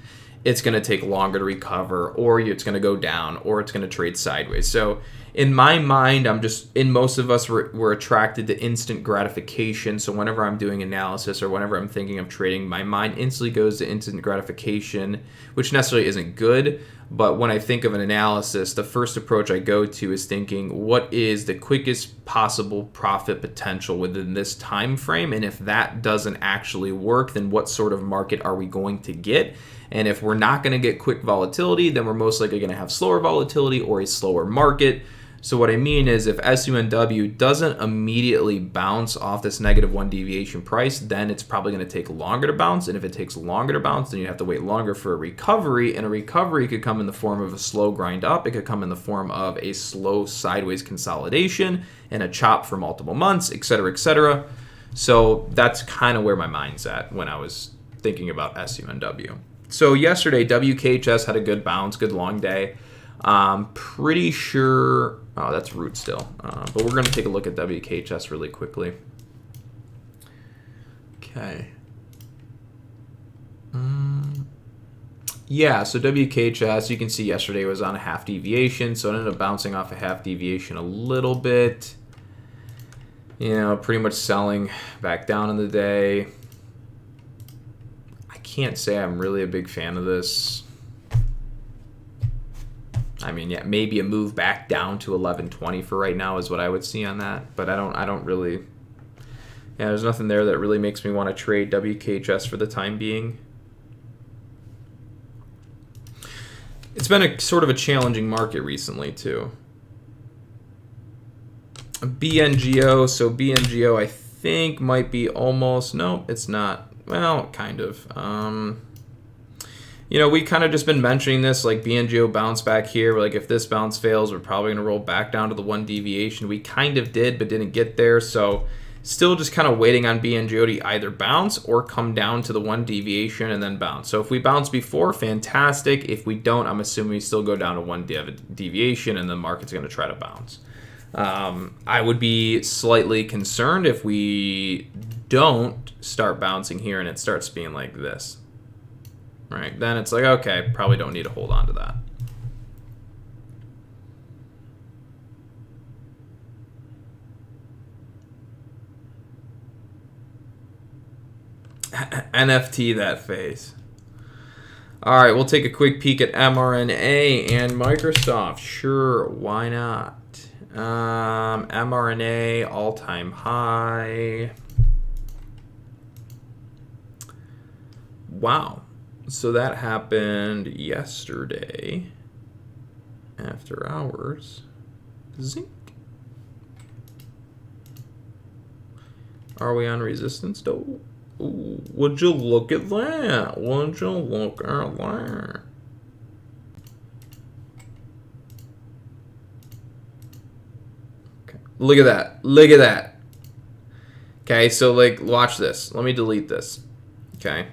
going to take longer to recover, or it's going to go down, or it's going to trade sideways. So in my mind, most of us we're attracted to instant gratification. So whenever I'm doing analysis or whenever I'm thinking of trading, my mind instantly goes to instant gratification, which necessarily isn't good. But when I think of an analysis, the first approach I go to is thinking, what is the quickest possible profit potential within this time frame? And if that doesn't actually work, then what sort of market are we going to get? And if we're not going to get quick volatility, then we're most likely going to have slower volatility or a slower market. So what I mean is if SUNW doesn't immediately bounce off this -1 deviation price, then it's probably going to take longer to bounce. And if it takes longer to bounce, then you have to wait longer for a recovery. And a recovery could come in the form of a slow grind up. It could come in the form of a slow sideways consolidation and a chop for multiple months, et cetera, et cetera. So that's kind of where my mind's at when I was thinking about SUNW. So yesterday, WKHS had a good bounce, good long day. Pretty sure, oh, that's Root still. But we're going to take a look at WKHS really quickly. Okay. Yeah, so WKHS, you can see yesterday was on a half deviation, so it ended up bouncing off a half deviation a little bit. Pretty much selling back down in the day. I can't say I'm really a big fan of this. I mean, yeah, maybe a move back down to 1120 for right now is what I would see on that. But I don't really, there's nothing there that really makes me want to trade WKHS for the time being. It's been a sort of a challenging market recently too. BNGO, so BNGO I think might be almost, no, it's not. Well, kind of. We kind of just been mentioning this, BNGO bounce back here. If this bounce fails, we're probably going to roll back down to the one deviation. We kind of did, but didn't get there. So still just kind of waiting on BNGO to either bounce or come down to the one deviation and then bounce. So if we bounce before, fantastic. If we don't, I'm assuming we still go down to one deviation and the market's going to try to bounce. I would be slightly concerned if we don't start bouncing here and it starts being like this. Right, then it's okay, probably don't need to hold on to that. NFT that phase. All right, we'll take a quick peek at MRNA and Microsoft. Sure, why not? MRNA all-time high. Wow. So that happened yesterday after hours. Zink. Are we on resistance though? Ooh, would you look at that? Would you look at that? Okay. Look at that. Look at that. Okay, so watch this. Let me delete this. Okay.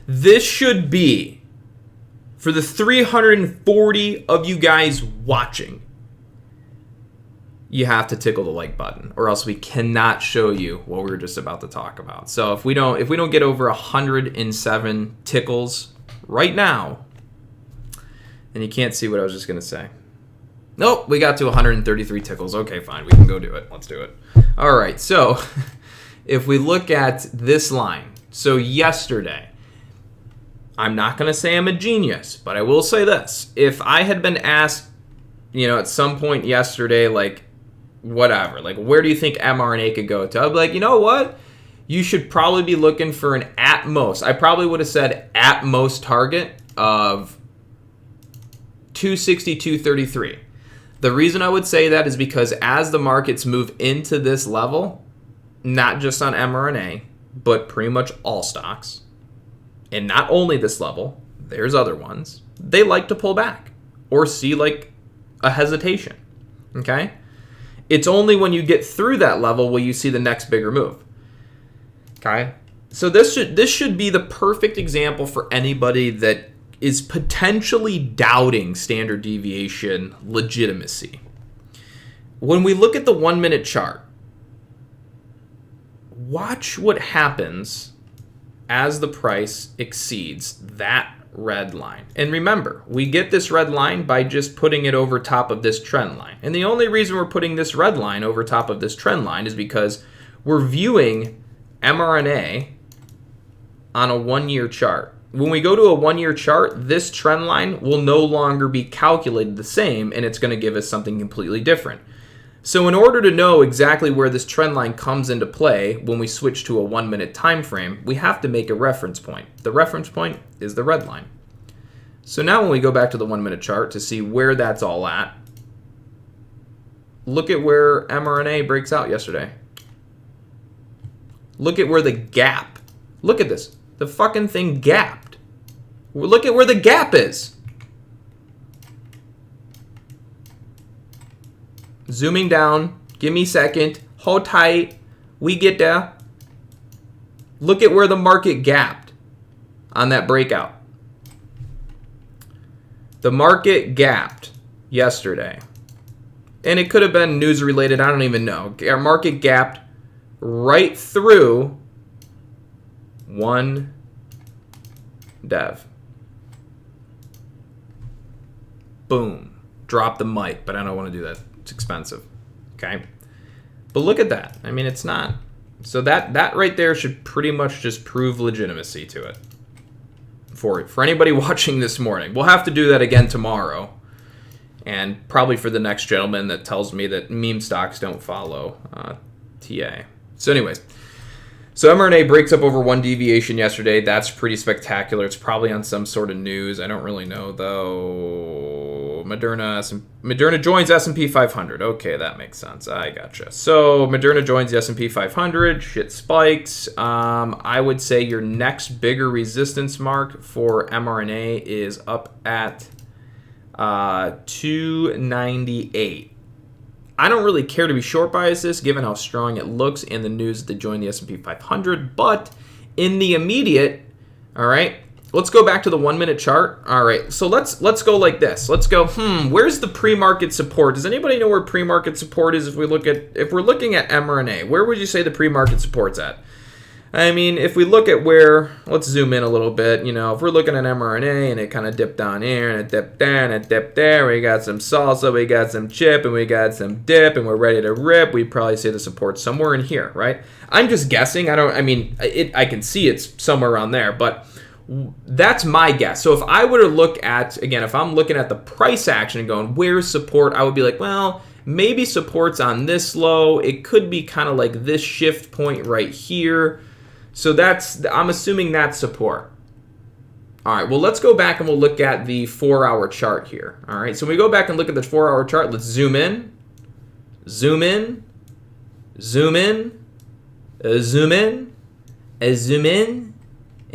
This should be, for the 340 of you guys watching, you have to tickle the like button, or else we cannot show you what we were just about to talk about. So if we don't get over 107 tickles right now, then you can't see what I was just gonna say. Nope, we got to 133 tickles. Okay, fine, we can go do it. Let's do it. All right, so if we look at this line, so yesterday, I'm not going to say I'm a genius, but I will say this. If I had been asked you know, at some point yesterday, like, whatever, like, where do you think MRNA could go to? I'd be like, you know what? You should probably be looking for an at most. I probably would have said at most target of 260, 233. The reason I would say that is because as the markets move into this level, not just on mRNA, but pretty much all stocks, and not only this level, there's other ones, they like to pull back or see like a hesitation, okay? It's only when you get through that level will you see the next bigger move, okay? So this should be the perfect example for anybody that is potentially doubting standard deviation legitimacy. When we look at the 1 minute chart, watch what happens as the price exceeds that red line. And remember, we get this red line by just putting it over top of this trend line. And the only reason we're putting this red line over top of this trend line is because we're viewing mRNA on a 1 year chart. When we go to a 1 year chart, this trend line will no longer be calculated the same, and it's going to give us something completely different. So in order to know exactly where this trend line comes into play when we switch to a 1 minute time frame, we have to make a reference point. The reference point is the red line. So now when we go back to the 1 minute chart to see where that's all at, look at where mRNA breaks out yesterday. Look at where the gap. Look at this. The fucking thing gapped. Look at where the gap is. Zooming down. Give me a second. Hold tight. We get there. Look at where the market gapped on that breakout. The market gapped yesterday. And it could have been news related. I don't even know. Our market gapped right through one dev. Boom. Drop the mic, but I don't want to do that. It's expensive. Okay. But look at that. I mean, it's not. So that right there should pretty much just prove legitimacy to it. For anybody watching this morning. We'll have to do that again tomorrow. And probably for the next gentleman that tells me that meme stocks don't follow TA. So anyways. So mRNA breaks up over one deviation yesterday. That's pretty spectacular. It's probably on some sort of news. I don't really know, though. Moderna joins S&P 500. Okay, that makes sense. I gotcha. So Moderna joins the S&P 500. Shit spikes. I would say your next bigger resistance mark for mRNA is up at 298. I don't really care to be short bias this, given how strong it looks in the news that they joined the S&P 500. But in the immediate, all right, let's go back to the 1 minute chart. All right, so let's go like this. Let's go. Where's the pre-market support? Does anybody know where pre-market support is? If we're looking at mRNA, where would you say the pre-market support's at? I mean, if we look at where, let's zoom in a little bit, you know, if we're looking at mRNA and it kind of dipped down here and it dipped there and it dipped there, we got some salsa, we got some chip, and we got some dip, and we're ready to rip, we'd probably say the support's somewhere in here, right? I'm just guessing. I can see it's somewhere around there, but that's my guess. So if I were to look at, again, if I'm looking at the price action and going, where's support? I would be like, well, maybe support's on this low. It could be kind of like this shift point right here. So I'm assuming that's support. All right, well, let's go back and we'll look at the 4-hour chart here. All right, so when we go back and look at the 4-hour chart, let's zoom in, zoom in, zoom in, zoom in, zoom in,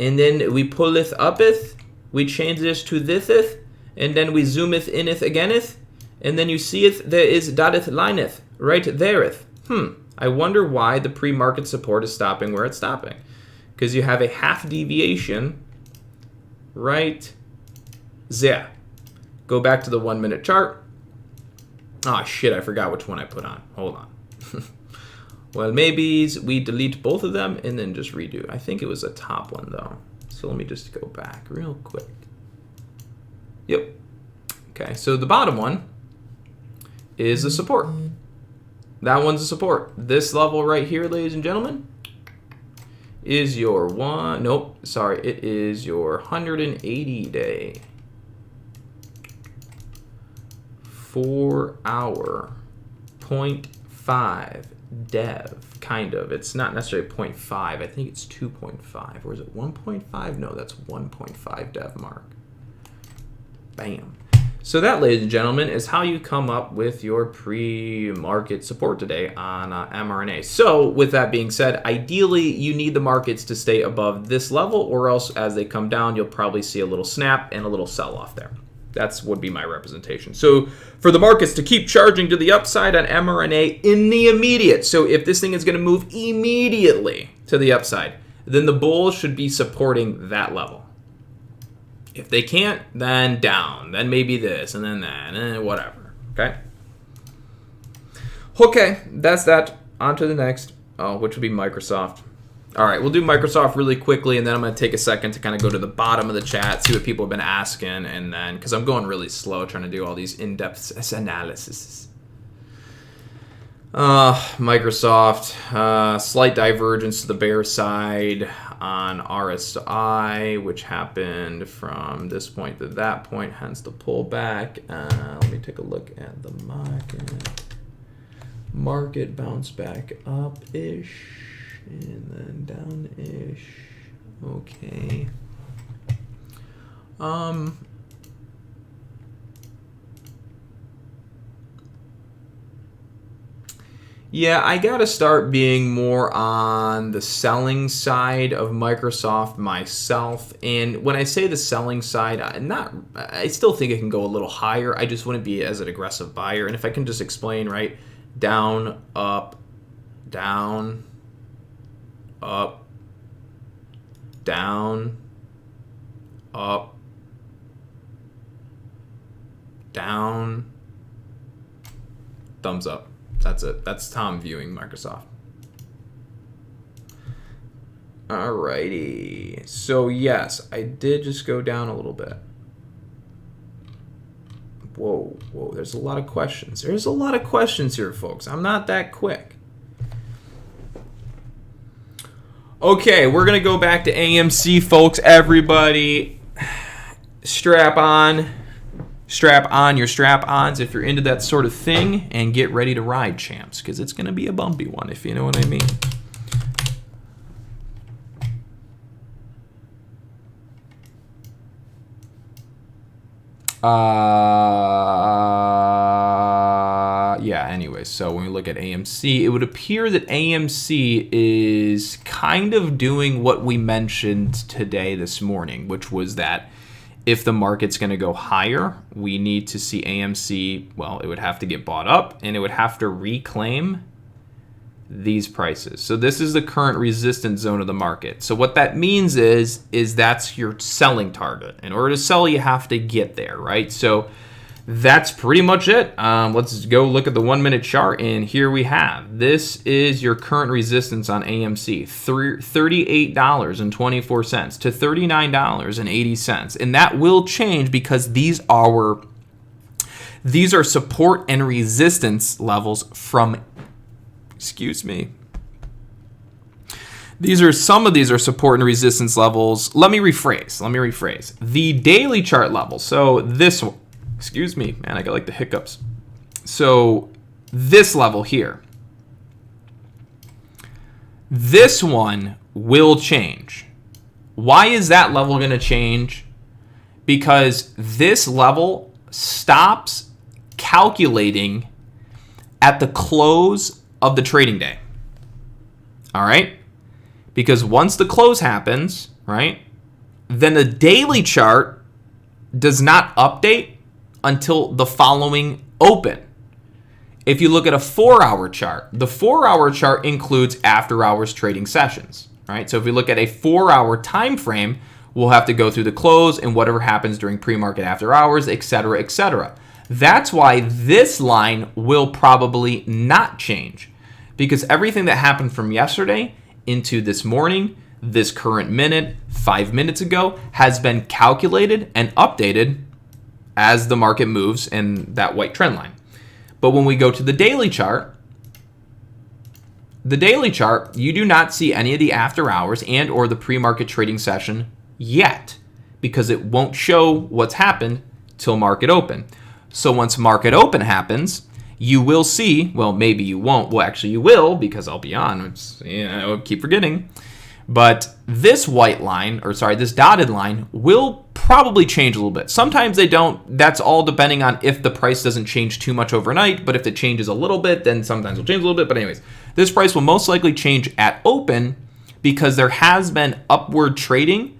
and then we pulleth uppeth, we change this to thitheth, and then we zoometh ineth againeth, and then you seeth there is dotteth lineth, right thereth. I wonder why the pre-market support is stopping where it's stopping. Because you have a half deviation right there. Go back to the 1 minute chart. Ah, shit, I forgot which one I put on. Hold on. Well, maybe we delete both of them and then just redo. I think it was a top one, though. So let me just go back real quick. Yep. Okay, so the bottom one is a support. That one's a support. This level right here, ladies and gentlemen, is your it is your 180 day 4-hour 0.5 dev, kind of. It's not necessarily 0.5. I think it's 2.5. Or is it 1.5? No, that's 1.5 dev mark. Bam. So that, ladies and gentlemen, is how you come up with your pre-market support today on MRNA. So with that being said, ideally you need the markets to stay above this level, or else as they come down, you'll probably see a little snap and a little sell-off there. That's would be my representation. So for the markets to keep charging to the upside on MRNA in the immediate, so if this thing is going to move immediately to the upside, then the bulls should be supporting that level. If they can't, then down, then maybe this, and then that, and whatever, okay? Okay, that's that. On to the next, which would be Microsoft. All right, we'll do Microsoft really quickly, and then I'm going to take a second to kind of go to the bottom of the chat, see what people have been asking, and then, because I'm going really slow trying to do all these in-depth analysis. Microsoft, slight divergence to the bear side on RSI, which happened from this point to that point, hence the pullback. Let me take a look at the market. Market bounced back up-ish and then down-ish. Okay. Yeah, I gotta start being more on the selling side of Microsoft myself. And when I say the selling side, I still think it can go a little higher. I just wouldn't be as an aggressive buyer. And if I can just explain, right? Down, up, down, up, down, up, down, thumbs up. That's it. That's how I'm viewing Microsoft. Alrighty. So yes, I did just go down a little bit. Whoa. There's a lot of questions. There's a lot of questions here, folks. I'm not that quick. Okay, we're going to go back to AMC, folks. Everybody, strap on your strap-ons if you're into that sort of thing, and get ready to ride, champs, because it's going to be a bumpy one, if you know what I mean. Yeah, anyway, so when we look at AMC, it would appear that AMC is kind of doing what we mentioned today, this morning, which was that if the market's going to go higher, we need to see AMC, well, it would have to get bought up, and it would have to reclaim these prices. So this is the current resistance zone of the market. So what that means is that's your selling target. In order to sell, you have to get there, right? So that's pretty much it. Let's go look at the 1-minute chart, and here we have. This is your current resistance on AMC, $38.24 to $39.80, and that will change because these are support and resistance levels from. Excuse me. Some of these are support and resistance levels. Let me rephrase. The daily chart level. So this one. Excuse me, man, I got like the hiccups. So this level here, this one will change. Why is that level going to change? Because this level stops calculating at the close of the trading day. All right? Because once the close happens, right, then the daily chart does not update until the following open. If you look at a 4-hour chart, the 4-hour chart includes after-hours trading sessions, right? So if we look at a 4-hour time frame, we'll have to go through the close and whatever happens during pre-market after hours, etc., etc. That's why this line will probably not change, because everything that happened from yesterday into this morning, this current minute, 5 minutes ago, has been calculated and updated as the market moves in that white trend line. But when we go to the daily chart, you do not see any of the after hours and or the pre-market trading session yet, because it won't show what's happened till market open. So once market open happens, you will see, well, maybe you won't. Well, actually you will, because I'll be on. It's, I keep forgetting. But this white line, or sorry, this dotted line will probably change a little bit. Sometimes they don't. That's all depending on if the price doesn't change too much overnight. But if it changes a little bit, then sometimes it'll change a little bit. But anyways, this price will most likely change at open because there has been upward trading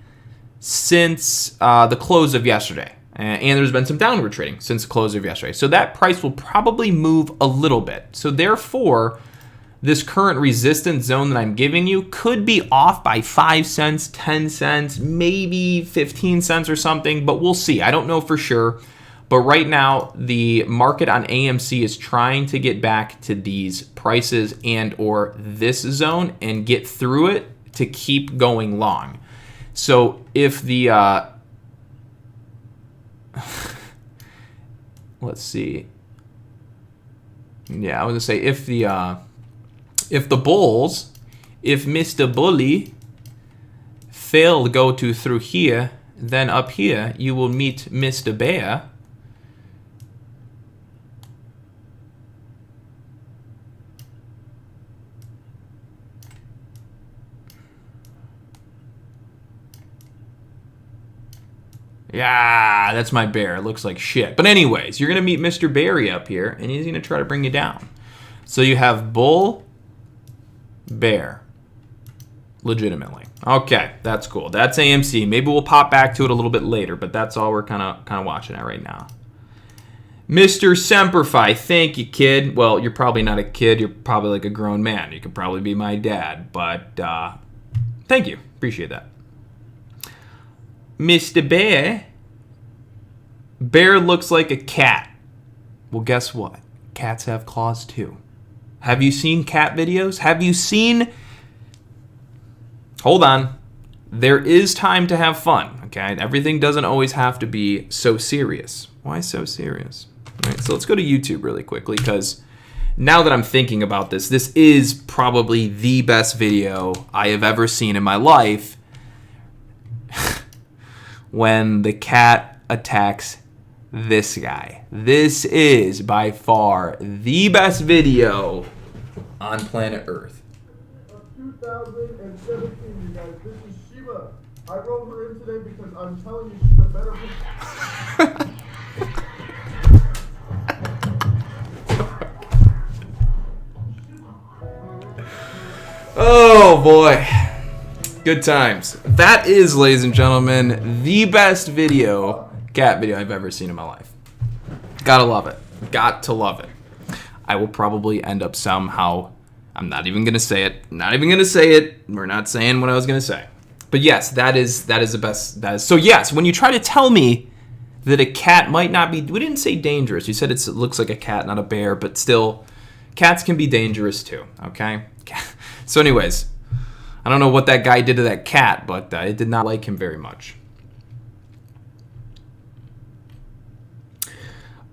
since the close of yesterday. And there's been some downward trading since the close of yesterday. So that price will probably move a little bit. So therefore, this current resistance zone that I'm giving you could be off by 5 cents, 10 cents, maybe 15 cents or something, but we'll see. I don't know for sure. But right now, the market on AMC is trying to get back to these prices and or this zone and get through it to keep going long. So if the... let's see. Yeah, I was gonna say if the bulls, if Mr. Bully fail to go through here, then up here you will meet Mr. Bear. Yeah, that's my bear. It looks like shit. But anyways, you're going to meet Mr. Barry up here, and he's going to try to bring you down. So you have bull, bear. Legitimately. Okay, that's cool. That's AMC. Maybe we'll pop back to it a little bit later, but that's all we're kind of watching at right now. Mr. Semperfi, thank you, kid. Well, you're probably not a kid. You're probably like a grown man. You could probably be my dad, but thank you. Appreciate that. Mr. Bear. Bear looks like a cat. Well, guess what? Cats have claws too. Have you seen cat videos? Have you seen... Hold on. There is time to have fun, okay? Everything doesn't always have to be so serious. Why so serious? All right, so let's go to YouTube really quickly, because now that I'm thinking about this, this is probably the best video I have ever seen in my life. When the cat attacks this guy. This is by far the best video on planet Earth. 2017, you guys. This is Shiva. I rolled her in today because I'm telling you she's a better Oh boy. Good times. That is, ladies and gentlemen, the best cat video I've ever seen in my life. Gotta love it. Got to love it. I will probably end up somehow... I'm not even gonna say it. Not even gonna say it. We're not saying what I was gonna say. But yes, that is the best. So yes, when you try to tell me that a cat might not be... We didn't say dangerous. You said it looks like a cat, not a bear. But still, cats can be dangerous too, okay? So anyways... I don't know what that guy did to that cat, but I did not like him very much.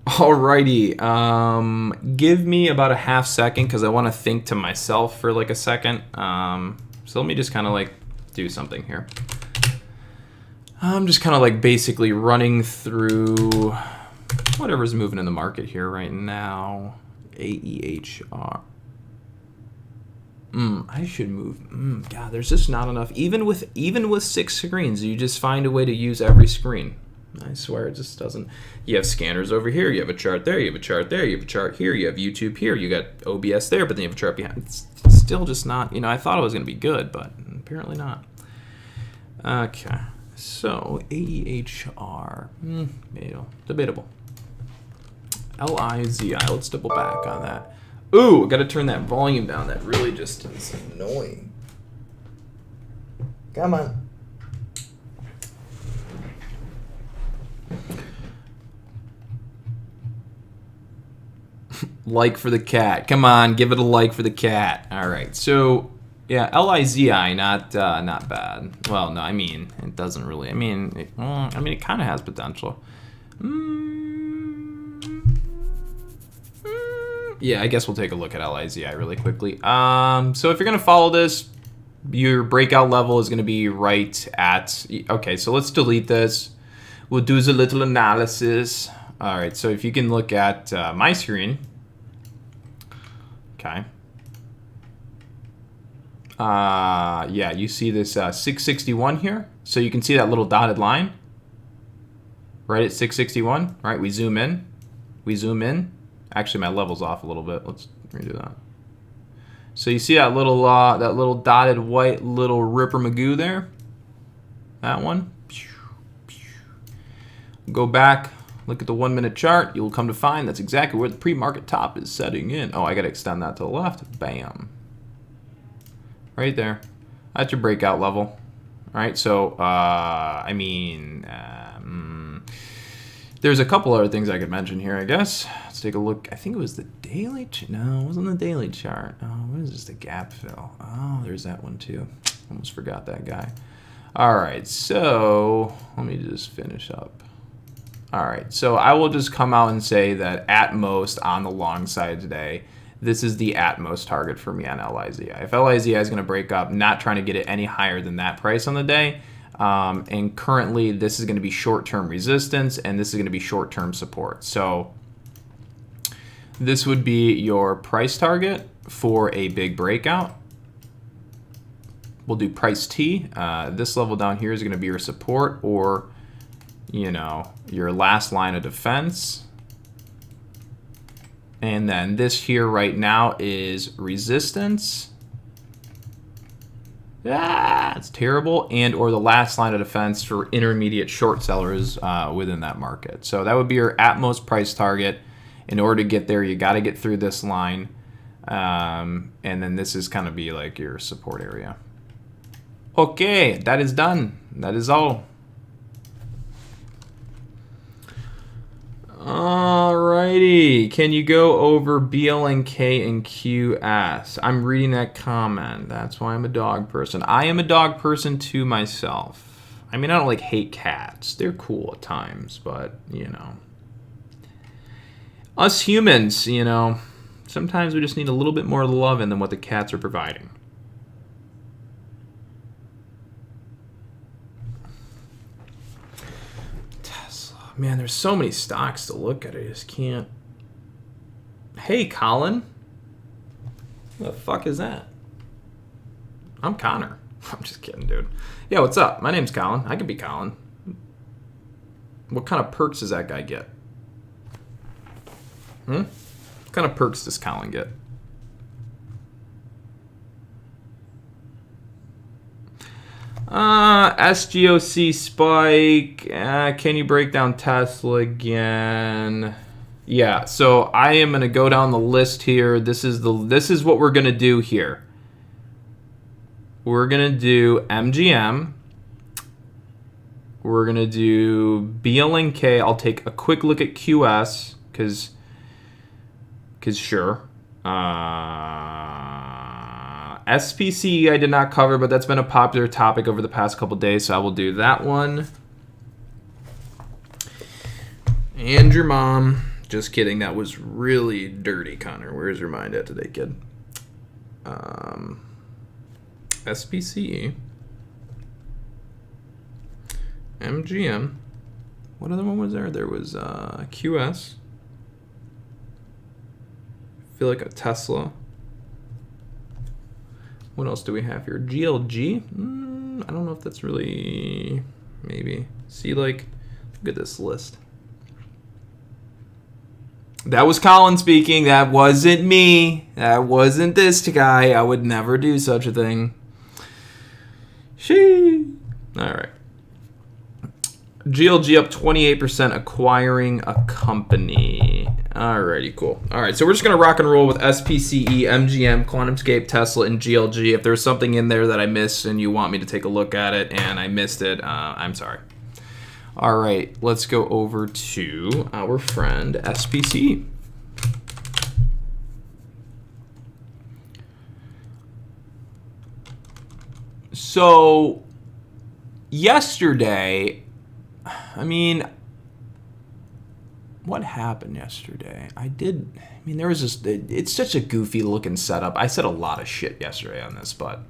Alrighty, give me about a half second because I want to think to myself for like a second. So let me just kind of like do something here. I'm just kind of like basically running through whatever's moving in the market here right now. AEHR. I should move. God, there's just not enough. Even with 6 screens, you just find a way to use every screen. I swear it just doesn't. You have scanners over here. You have a chart there. You have a chart there. You have a chart here. You have YouTube here. You got OBS there, but then you have a chart behind. It's still just not. I thought it was going to be good, but apparently not. Okay. So AEHR. Debatable. LIZI. Let's double back on that. Ooh, I gotta turn that volume down. That really just is annoying. Come on. Like for the cat. Come on, give it a like for the cat. All right. So, yeah, LIZI, not bad. Well, no, I mean, it doesn't really. It kind of has potential. Yeah, I guess we'll take a look at LIZI really quickly. So if you're going to follow this, your breakout level is going to be right at... Okay, so let's delete this. We'll do the little analysis. All right, so if you can look at my screen. Okay. Yeah, you see this 661 here. So you can see that little dotted line right at 661. All right, we zoom in. We zoom in. Actually, my level's off a little bit. Let's redo that. So you see that little dotted white little ripper magoo there? That one. Go back, look at the 1 minute chart. You'll come to find that's exactly where the pre-market top is setting in. Oh, I got to extend that to the left. Bam. Right there. That's your breakout level. All right, so, there's a couple other things I could mention here, I guess. Let's take a look. I think it was the daily. No, it wasn't the daily chart. Oh, what is this? The gap fill. Oh, there's that one too. Almost forgot that guy. All right, so let me just finish up. All right, so I will just come out and say that at most on the long side today, this is the at most target for me on LIZI. If LIZI is going to break up, not trying to get it any higher than that price on the day. And currently, this is going to be short-term resistance, and this is going to be short-term support. So this would be your price target for a big breakout. We'll do price T. This level down here is going to be your support, or your last line of defense. And then this here right now is resistance. It's terrible. And or the last line of defense for intermediate short sellers within that market. So that would be your at most price target. In order to get there, you got to get through this line. And then this is kind of be like your support area. Okay, that is done. That is all. Alrighty, can you go over BLNK and QS? I'm reading that comment. That's why I'm a dog person. I am a dog person to myself. I mean, I don't hate cats. They're cool at times, but us humans, sometimes we just need a little bit more loving than what the cats are providing. Man, there's so many stocks to look at. I just can't. Hey, Colin. What the fuck is that? I'm Connor. I'm just kidding, dude. Yeah, what's up? My name's Colin. I could be Colin. What kind of perks does that guy get? What kind of perks does Colin get? SGOC spike. Can you break down Tesla again? Yeah, so I am gonna go down the list here. This is what we're gonna do here. We're gonna do MGM. We're gonna do BLNK. I'll take a quick look at QS because sure. SPCE I did not cover, but that's been a popular topic over the past couple days, so I will do that one. And your mom. Just kidding, that was really dirty, Connor. Where's your mind at today, kid? SPCE. MGM. What other one was there? There was QS. I feel like a Tesla. What else do we have here? GLG? I don't know if that's really... Maybe. See, look at this list. That was Colin speaking. That wasn't me. That wasn't this guy. I would never do such a thing. Shee. All right. GLG up 28%, acquiring a company. Alrighty, cool. All right, so we're just going to rock and roll with SPCE, MGM, QuantumScape, Tesla, and GLG. If there's something in there that I missed and you want me to take a look at it and I missed it, I'm sorry. All right, let's go over to our friend SPCE. So, yesterday... what happened yesterday? There was just, it's such a goofy looking setup. I said a lot of shit yesterday on this, but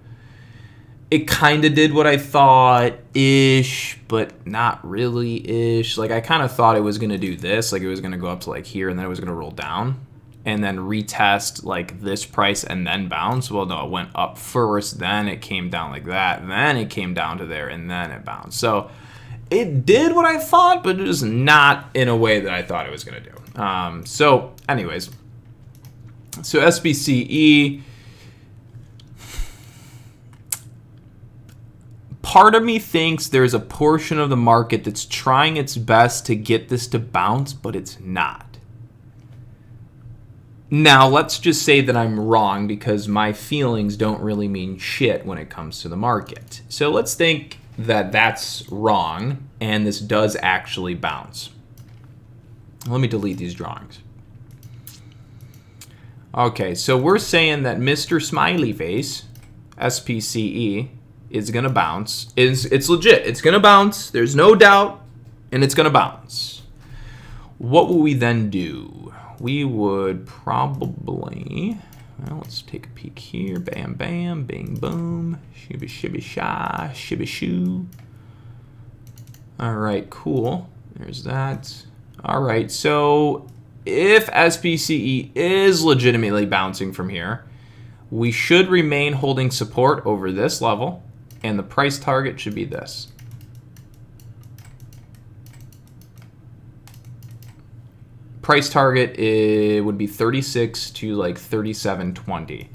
it kind of did what I thought-ish, but not really-ish. Like, I kind of thought it was going to do this. Like, it was going to go up to, like, here, and then it was going to roll down. And then retest, like, this price and then bounce. Well, no, it went up first, then it came down like that, then it came down to there, and then it bounced. So it did what I thought, but it is not in a way that I thought it was going to do. So, anyways. So, SPCE... part of me thinks there's a portion of the market that's trying its best to get this to bounce, but it's not. Now, let's just say that I'm wrong because my feelings don't really mean shit when it comes to the market. So let's think that that's wrong and this does actually bounce. Let me delete these drawings. Okay, so we're saying that Mr. Smiley Face, SPCE, is going to bounce. It's legit. It's going to bounce. There's no doubt. And it's going to bounce. What will we then do? We would probably... Well, let's take a peek here. Bam, bam, bing, boom. Shibby, shibby, sha, shibby, shoo. All right, cool. There's that. All right, so if SPCE is legitimately bouncing from here, we should remain holding support over this level. And the price target should be this. Price target would be 36 to like 37.20.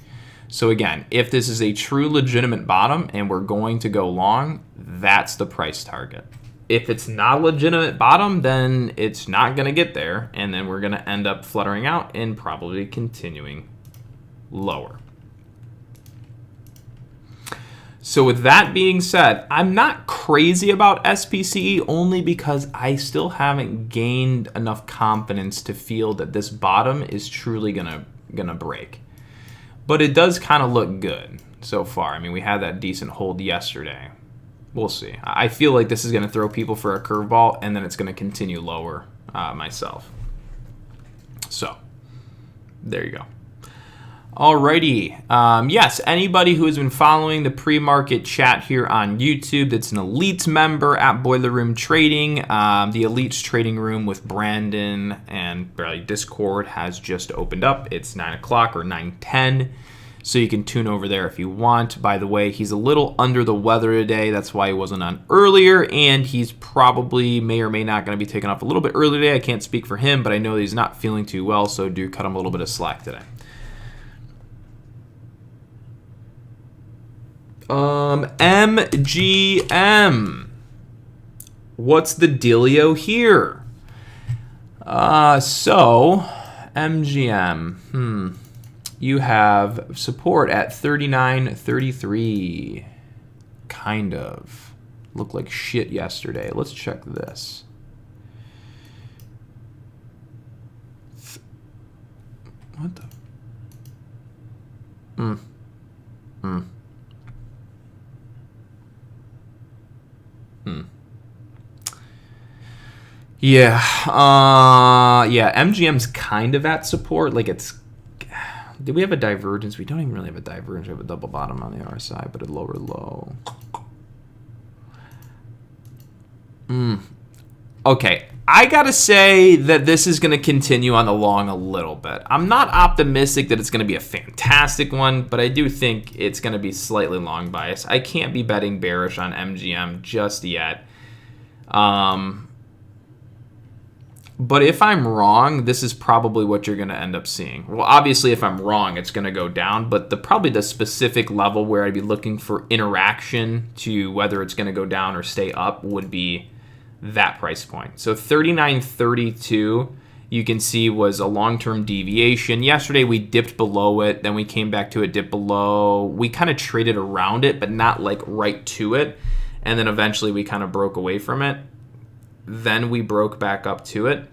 So again, if this is a true legitimate bottom and we're going to go long, that's the price target. If it's not a legitimate bottom, then it's not going to get there. And then we're going to end up fluttering out and probably continuing lower. So with that being said, I'm not crazy about SPCE only because I still haven't gained enough confidence to feel that this bottom is truly gonna break. But it does kind of look good so far. I mean, we had that decent hold yesterday. We'll see. I feel like this is going to throw people for a curveball, and then it's going to continue lower myself. So, there you go. Alrighty. Yes, anybody who has been following the pre-market chat here on YouTube that's an Elites member at Boiler Room Trading, the Elites Trading Room with Brandon and Discord has just opened up. It's 9 o'clock or 9:10, so you can tune over there if you want. By the way, he's a little under the weather today. That's why he wasn't on earlier, and he's probably may or may not going to be taken off a little bit early today. I can't speak for him, but I know that he's not feeling too well, so do cut him a little bit of slack today. MGM. What's the dealio here? So, MGM. You have support at 39.33. Kind of. Looked like shit yesterday. Let's check this. What the? Yeah, MGM's kind of at support. Like it's, do we have a divergence? We don't even really have a divergence. We have a double bottom on the RSI, but a lower low. Okay, I gotta say that this is gonna continue on the long a little bit. I'm not optimistic that it's gonna be a fantastic one, but I do think it's gonna be slightly long bias. I can't be betting bearish on MGM just yet. But if I'm wrong, this is probably what you're going to end up seeing. Well, obviously, if I'm wrong, it's going to go down. But probably the specific level where I'd be looking for interaction to whether it's going to go down or stay up would be that price point. So 39.32, you can see, was a long-term deviation. Yesterday, we dipped below it. Then we came back to a dip below. We kind of traded around it, but not like right to it. And then eventually, we kind of broke away from it. Then we broke back up to it.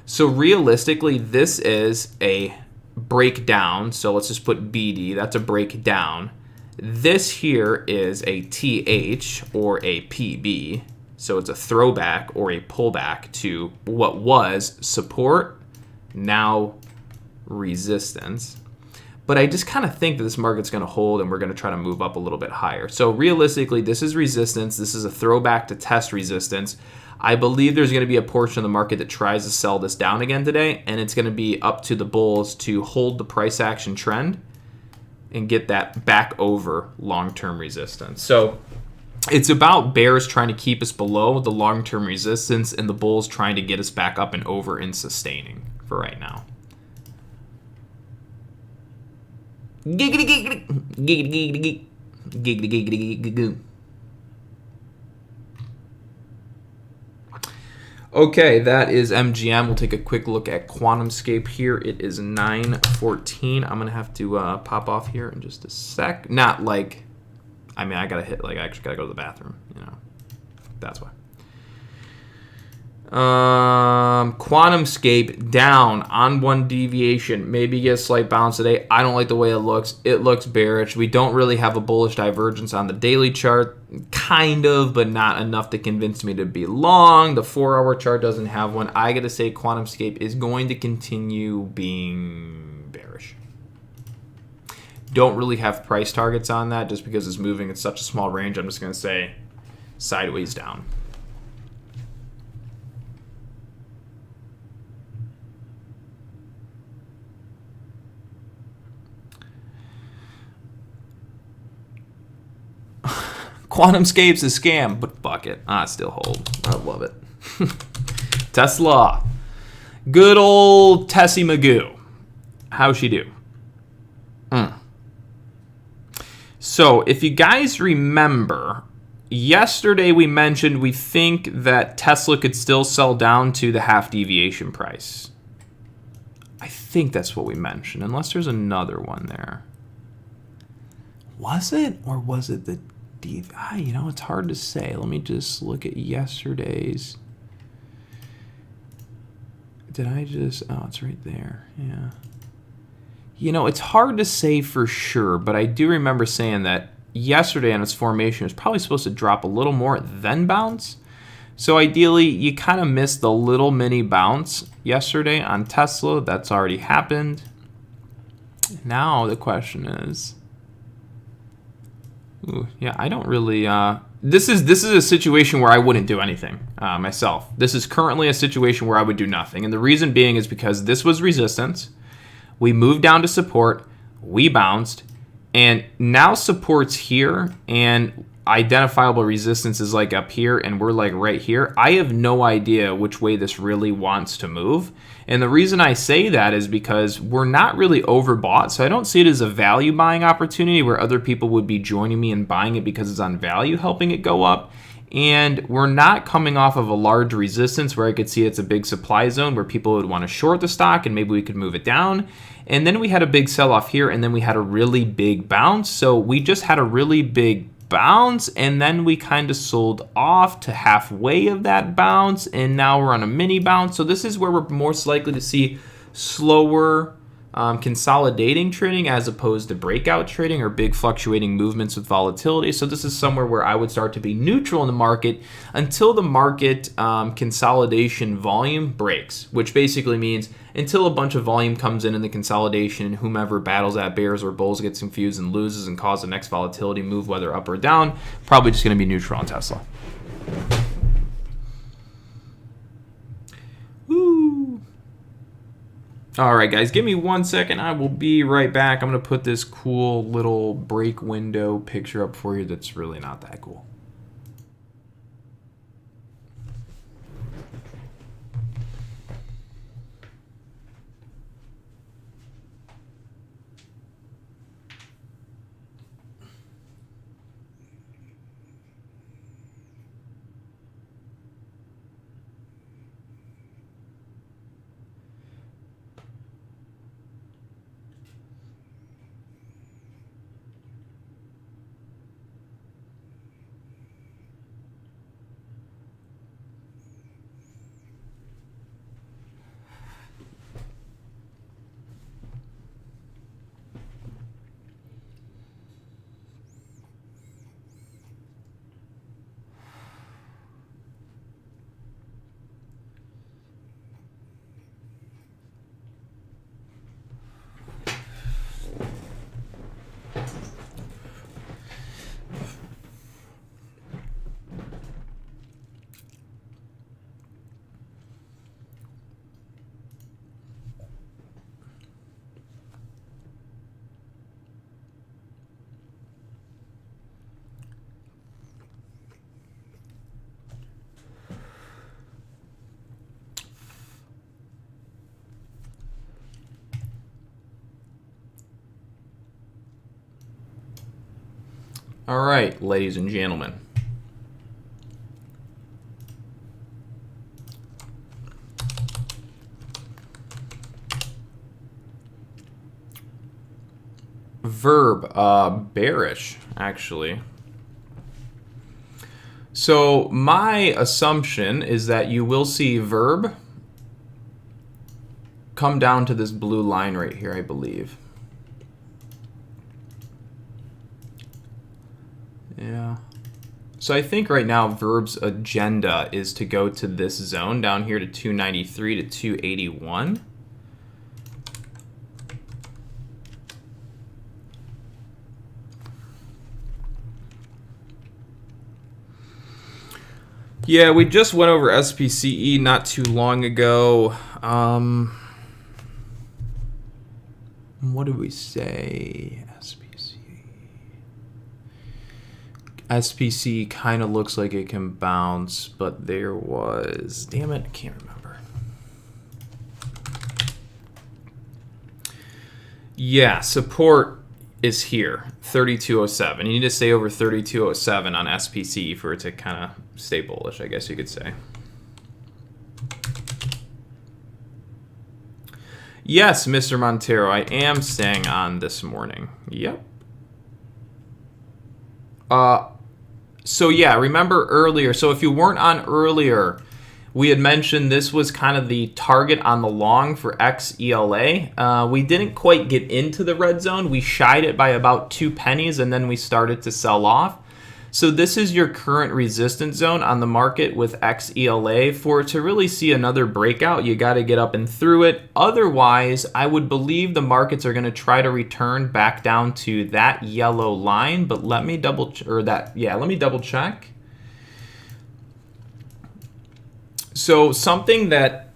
So realistically, this is a breakdown. So let's just put BD. That's a breakdown. This here is a TH or a PB. So it's a throwback or a pullback to what was support, now resistance. But I just kind of think that this market's going to hold and we're going to try to move up a little bit higher. So realistically, this is resistance. This is a throwback to test resistance. I believe there's going to be a portion of the market that tries to sell this down again today, and it's going to be up to the bulls to hold the price action trend and get that back over long-term resistance. So it's about bears trying to keep us below the long-term resistance and the bulls trying to get us back up and over and sustaining for right now. Giggity giggity giggity giggity giggity giggity giggity. Okay, that is MGM. We'll take a quick look at QuantumScape here. It is 9:14. I'm gonna have to pop off here in just a sec. Not like, I mean, I actually gotta go to the bathroom. You know, that's why. QuantumScape down on one deviation. Maybe get a slight bounce today. I don't like the way it looks. It looks bearish. We don't really have a bullish divergence on the daily chart. Kind of, but not enough to convince me to be long. The 4-hour chart doesn't have one. I gotta say QuantumScape is going to continue being bearish. Don't really have price targets on that just because it's moving in such a small range. I'm just gonna say sideways down. QuantumScape's a scam, but fuck it. I still hold. I love it. Tesla. Good old Tessie Magoo. How's she do? So, if you guys remember, yesterday we mentioned we think that Tesla could still sell down to the half deviation price. I think that's what we mentioned, unless there's another one there. Was it? Or was it the you know, it's hard to say. Let me just look at yesterday's. Did I just... Oh, it's right there. Yeah. You know, it's hard to say for sure, but I do remember saying that yesterday on its formation, it was probably supposed to drop a little more then bounce. So ideally, you kind of missed the little mini bounce yesterday on Tesla. That's already happened. Now the question is... Ooh, yeah, I don't really... This is a situation where I wouldn't do anything myself. This is currently a situation where I would do nothing. And the reason being is because this was resistance. We moved down to support. We bounced. And now support's here. And identifiable resistance is like up here. And we're like right here. I have no idea which way this really wants to move. And the reason I say that is because we're not really overbought. So I don't see it as a value buying opportunity where other people would be joining me and buying it because it's on value, helping it go up. And we're not coming off of a large resistance where I could see it's a big supply zone where people would want to short the stock and maybe we could move it down. And then we had a big sell off here and then we had a really big bounce. So we just had a really big bounce and then we kind of sold off to halfway of that bounce and now we're on a mini bounce. So this is where we're most likely to see slower consolidating trading as opposed to breakout trading or big fluctuating movements with volatility. So this is somewhere where I would start to be neutral in the market until the market consolidation volume breaks, which basically means until a bunch of volume comes in the consolidation and whomever battles at bears or bulls gets confused and loses and cause the next volatility move, whether up or down, probably just going to be neutral on Tesla. Woo. All right, guys, give me 1 second. I will be right back. I'm going to put this cool little break window picture up for you that's really not that cool. All right, ladies and gentlemen. Verb, bearish, actually. So my assumption is that you will see Verb come down to this blue line right here, I believe. Yeah. So I think right now Verb's agenda is to go to this zone down here to 293 to 281. Yeah, we just went over SPCE not too long ago. What did we say? SPC kind of looks like it can bounce, but there was... Damn it, I can't remember. Yeah, support is here, 3207. You need to stay over 3207 on SPC for it to kind of stay bullish, I guess you could say. Yes, Mr. Montero, I am staying on this morning. Yep. So yeah, remember earlier, so if you weren't on earlier, we had mentioned this was kind of the target on the long for XELA. We didn't quite get into the red zone. We shied it by about 2 pennies and then we started to sell off. So this is your current resistance zone on the market with XELA. For it to really see another breakout, you got to get up and through it. Otherwise, I would believe the markets are going to try to return back down to that yellow line. But let me double check. So something that,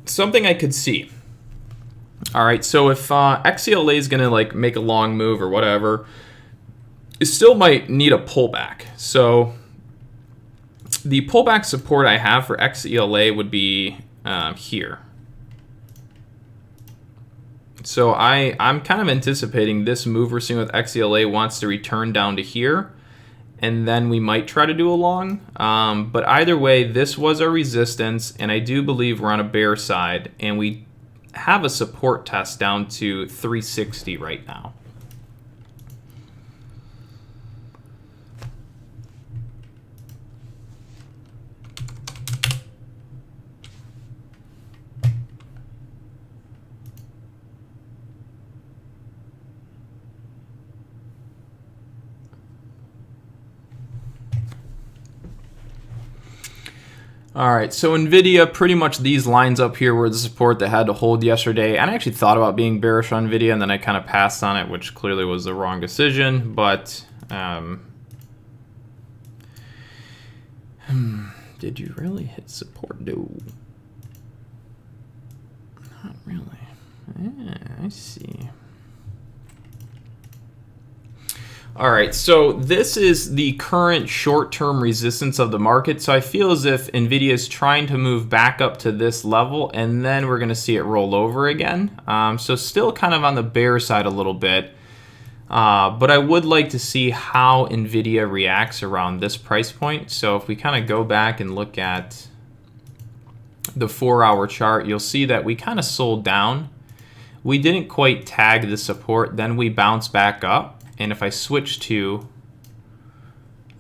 something I could see. All right, so if XELA is going to like make a long move or whatever, it still might need a pullback. So the pullback support I have for XELA would be here. So I'm kind of anticipating this move we're seeing with XELA wants to return down to here, and then we might try to do a long. But either way, this was our resistance, and I do believe we're on a bear side, and we have a support test down to 360 right now. All right, so NVIDIA, pretty much these lines up here were the support that had to hold yesterday. And I actually thought about being bearish on NVIDIA, and then I kind of passed on it, which clearly was the wrong decision. But did you really hit support? No. Not really. Yeah, I see. All right, so this is the current short-term resistance of the market. So I feel as if NVIDIA is trying to move back up to this level, and then we're going to see it roll over again. So still kind of on the bear side a little bit. But I would like to see how NVIDIA reacts around this price point. So if we kind of go back and look at the 4-hour chart, you'll see that we kind of sold down. We didn't quite tag the support, then we bounced back up. And if I switch to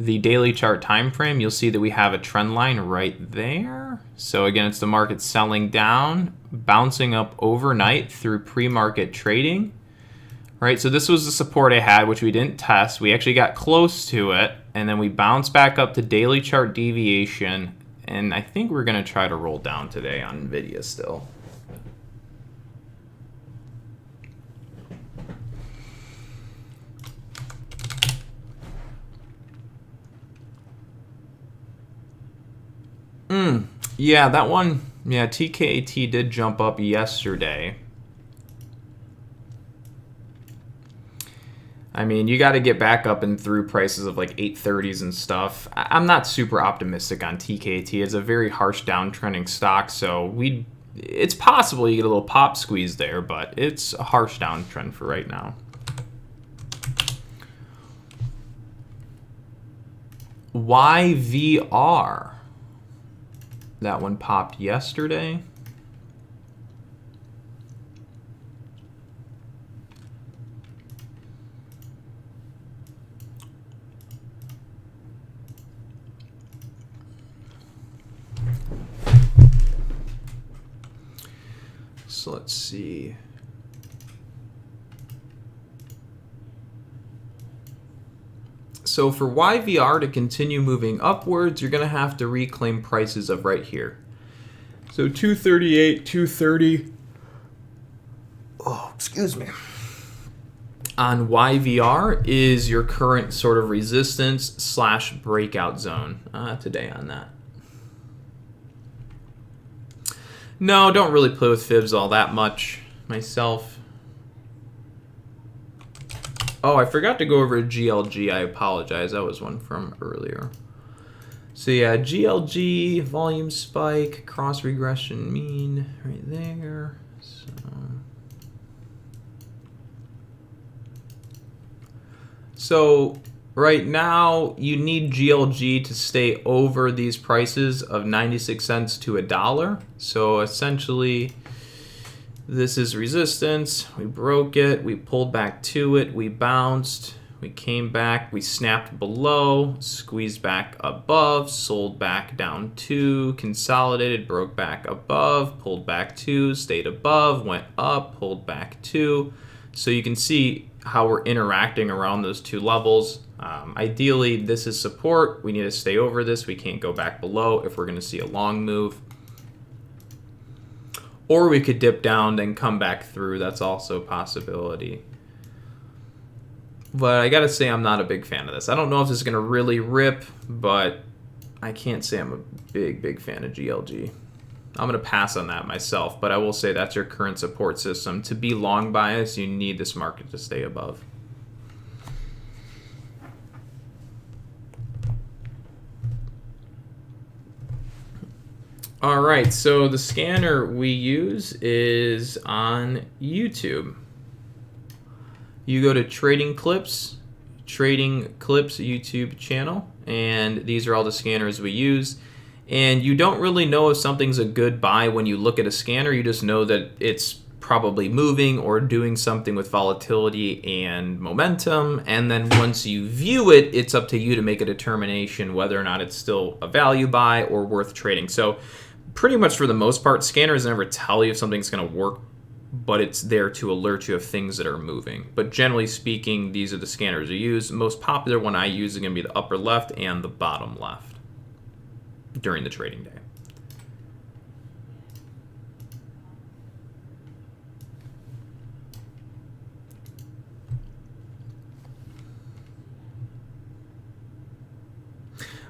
the daily chart time frame, you'll see that we have a trend line right there. So again, it's the market selling down, bouncing up overnight through pre-market trading. Right, so this was the support I had, which we didn't test. We actually got close to it, and then we bounced back up to daily chart deviation. And I think we're going to try to roll down today on NVIDIA still. Yeah, that one, yeah, TKAT did jump up yesterday. I mean, you got to get back up and through prices of like 830s and stuff. I'm not super optimistic on TKAT. It's a very harsh downtrending stock, so it's possible you get a little pop squeeze there, but it's a harsh downtrend for right now. YVR. That one popped yesterday. So let's see. So for YVR to continue moving upwards, you're going to have to reclaim prices of right here. So 238, 230. Oh, excuse me. On YVR is your current sort of resistance / breakout zone today on that. No, don't really play with fibs all that much myself. Oh, I forgot to go over GLG. I apologize. That was one from earlier. So yeah, GLG, volume spike, cross regression mean right there. So right now, you need GLG to stay over these prices of 96 cents to $1. So essentially, this is resistance. We broke it. We pulled back to it. We bounced. We came back. We snapped below, squeezed back above, sold back down to, consolidated, broke back above, pulled back to, stayed above, went up, pulled back to. So you can see how we're interacting around those two levels. Ideally, this is support. We need to stay over this. We can't go back below if we're going to see a long move. Or we could dip down, then come back through. That's also a possibility. But I got to say, I'm not a big fan of this. I don't know if this is going to really rip, but I can't say I'm a big fan of GLG. I'm going to pass on that myself, but I will say that's your current support system. To be long bias, you need this market to stay above. All right, so the scanner we use is on YouTube. You go to Trading Clips YouTube channel, and these are all the scanners we use. And you don't really know if something's a good buy when you look at a scanner. You just know that it's probably moving or doing something with volatility and momentum. And then once you view it, it's up to you to make a determination whether or not it's still a value buy or worth trading. So pretty much for the most part, scanners never tell you if something's going to work, but it's there to alert you of things that are moving. But generally speaking, these are the scanners you use. The most popular one I use is going to be the upper left and the bottom left during the trading day.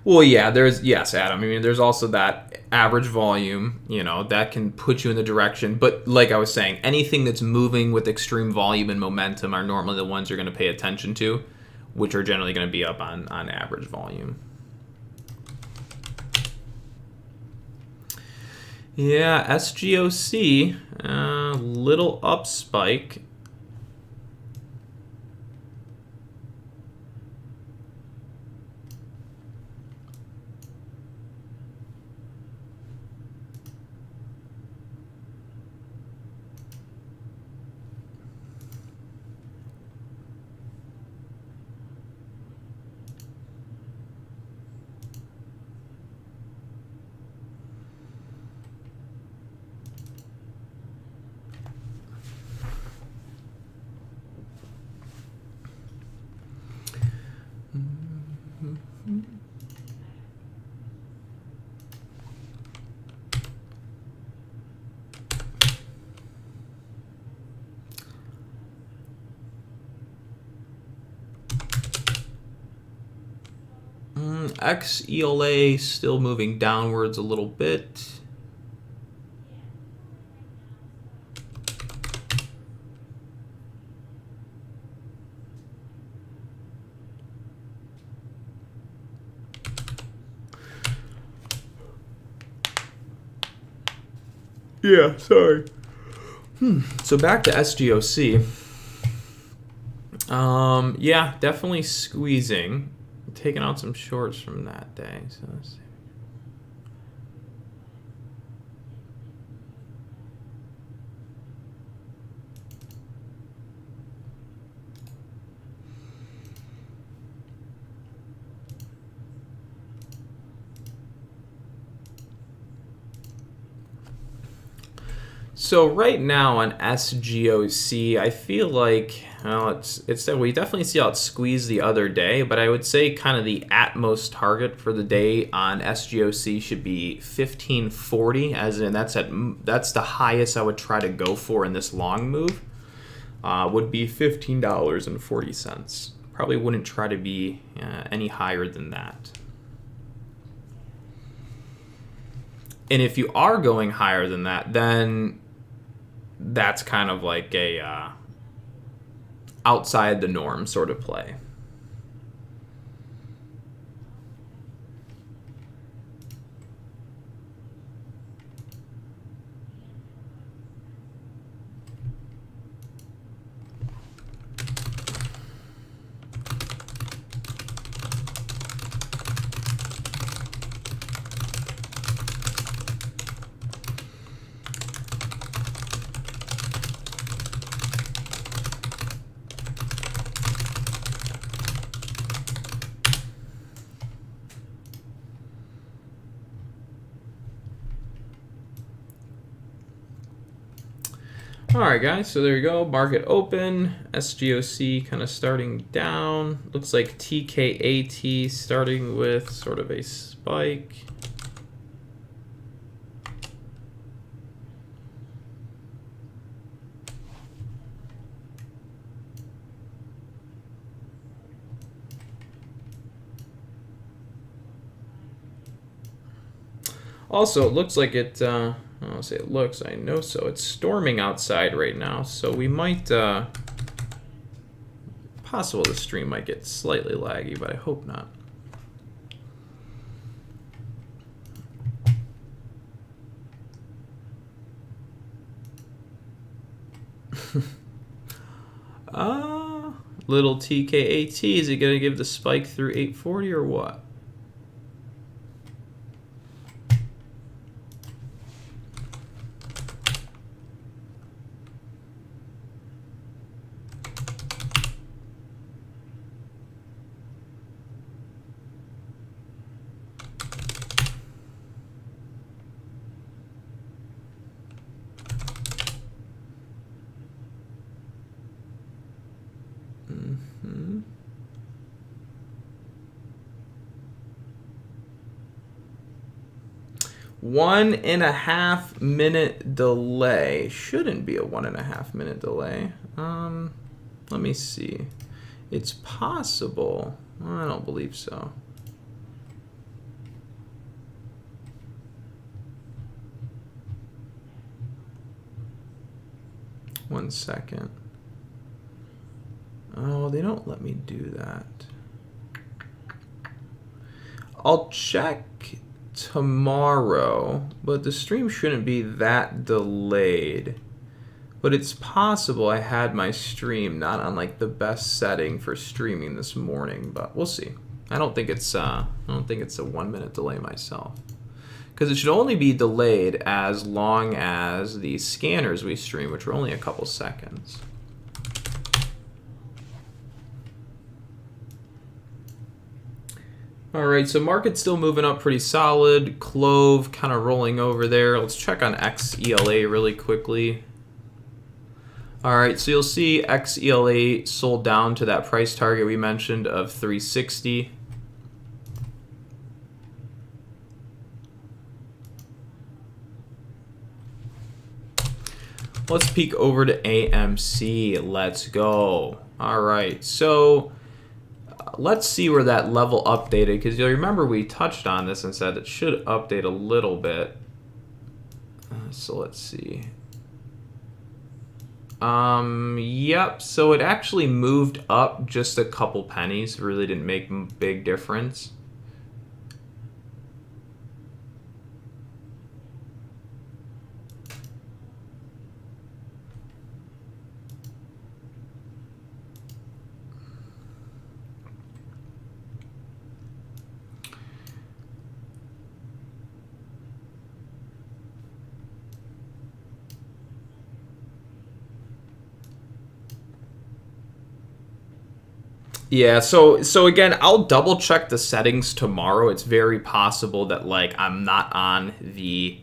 Well, yeah, yes, Adam. I mean, there's also that average volume, that can put you in the direction. But like I was saying, anything that's moving with extreme volume and momentum are normally the ones you're going to pay attention to, which are generally going to be up on average volume. Yeah, SGOC, little up spike. XELA still moving downwards a little bit. Yeah, sorry. So back to SGOC. Yeah, definitely squeezing. taking out some shorts from that day. So let's see. So right now on SGOC, I feel like, well, we definitely see how it squeezed the other day, but I would say kind of the at-most target for the day on SGOC should be 1540, as in that's the highest I would try to go for in this long move. Would be $15.40. Probably wouldn't try to be any higher than that. And if you are going higher than that, then that's kind of like a outside the norm sort of play. Alright guys, so there you go, market open, SGOC kind of starting down, looks like TKAT starting with sort of a spike. Also, it looks like it, I don't say it looks, I know so. It's storming outside right now, so we might, possible the stream might get slightly laggy, but I hope not. Little TKAT, is it going to give the spike through 840 or what? One and a half minute delay. Shouldn't be a 1.5 minute delay. Let me see. It's possible. I don't believe so. One second. Oh, they don't let me do that. I'll check tomorrow, but the stream shouldn't be that delayed. But it's possible I had my stream not on like the best setting for streaming this morning, but we'll see. I don't think it's a 1 minute delay myself, because it should only be delayed as long as the scanners we stream, which are only a couple seconds. All right, so market's still moving up pretty solid. Clove kind of rolling over there. Let's check on XELA really quickly. All right, so you'll see XELA sold down to that price target we mentioned of 360. Let's peek over to AMC. Let's go. All right, so let's see where that level updated, because you'll remember we touched on this and said it should update a little bit. So let's see. Yep, so it actually moved up just a couple pennies. Really didn't make a big difference. Yeah, so again, I'll double check the settings tomorrow. It's very possible that like I'm not on the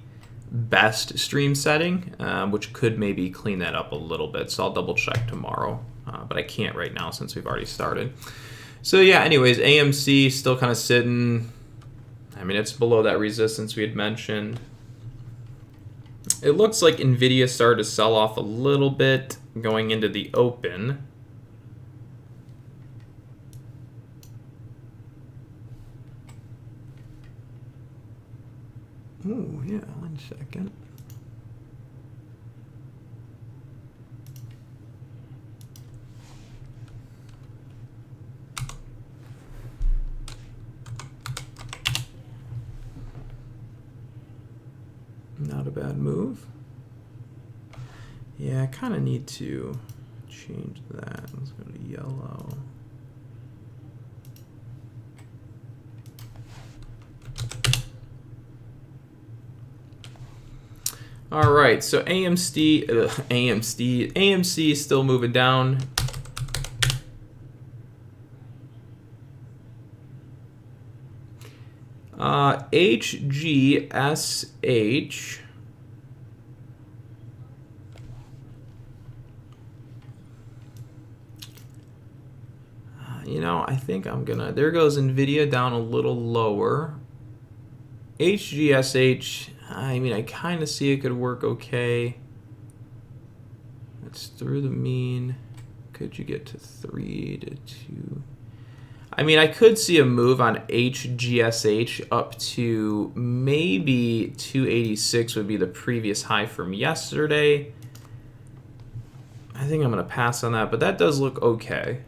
best stream setting, which could maybe clean that up a little bit. So I'll double check tomorrow, but I can't right now since we've already started. So yeah, anyways, AMC still kind of sitting. I mean, it's below that resistance we had mentioned. It looks like NVIDIA started to sell off a little bit going into the open. Oh, yeah, 1 second. Not a bad move. Yeah, I kind of need to change that. Let's go to yellow. All right, so AMC is still moving down. HGSH. You know, I think I'm gonna. There goes NVIDIA down a little lower. HGSH. I mean, I kind of see it could work okay. It's through the mean. Could you get to 3 to 2? I mean, I could see a move on HGSH up to maybe 286 would be the previous high from yesterday. I think I'm going to pass on that, but that does look okay.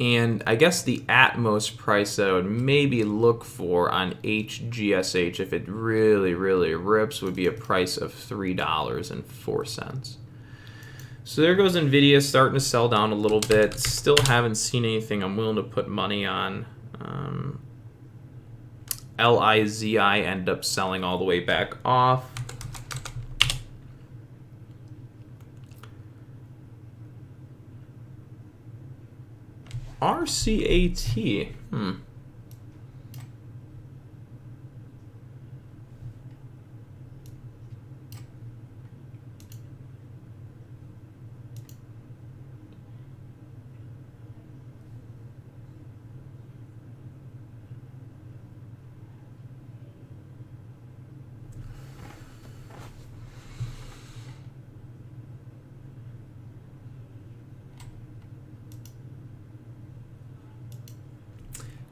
And I guess the at-most price that I would maybe look for on HGSH, if it really, really rips, would be a price of $3.04. So there goes NVIDIA starting to sell down a little bit. Still haven't seen anything I'm willing to put money on. LIZI ended up selling all the way back off. RCAT.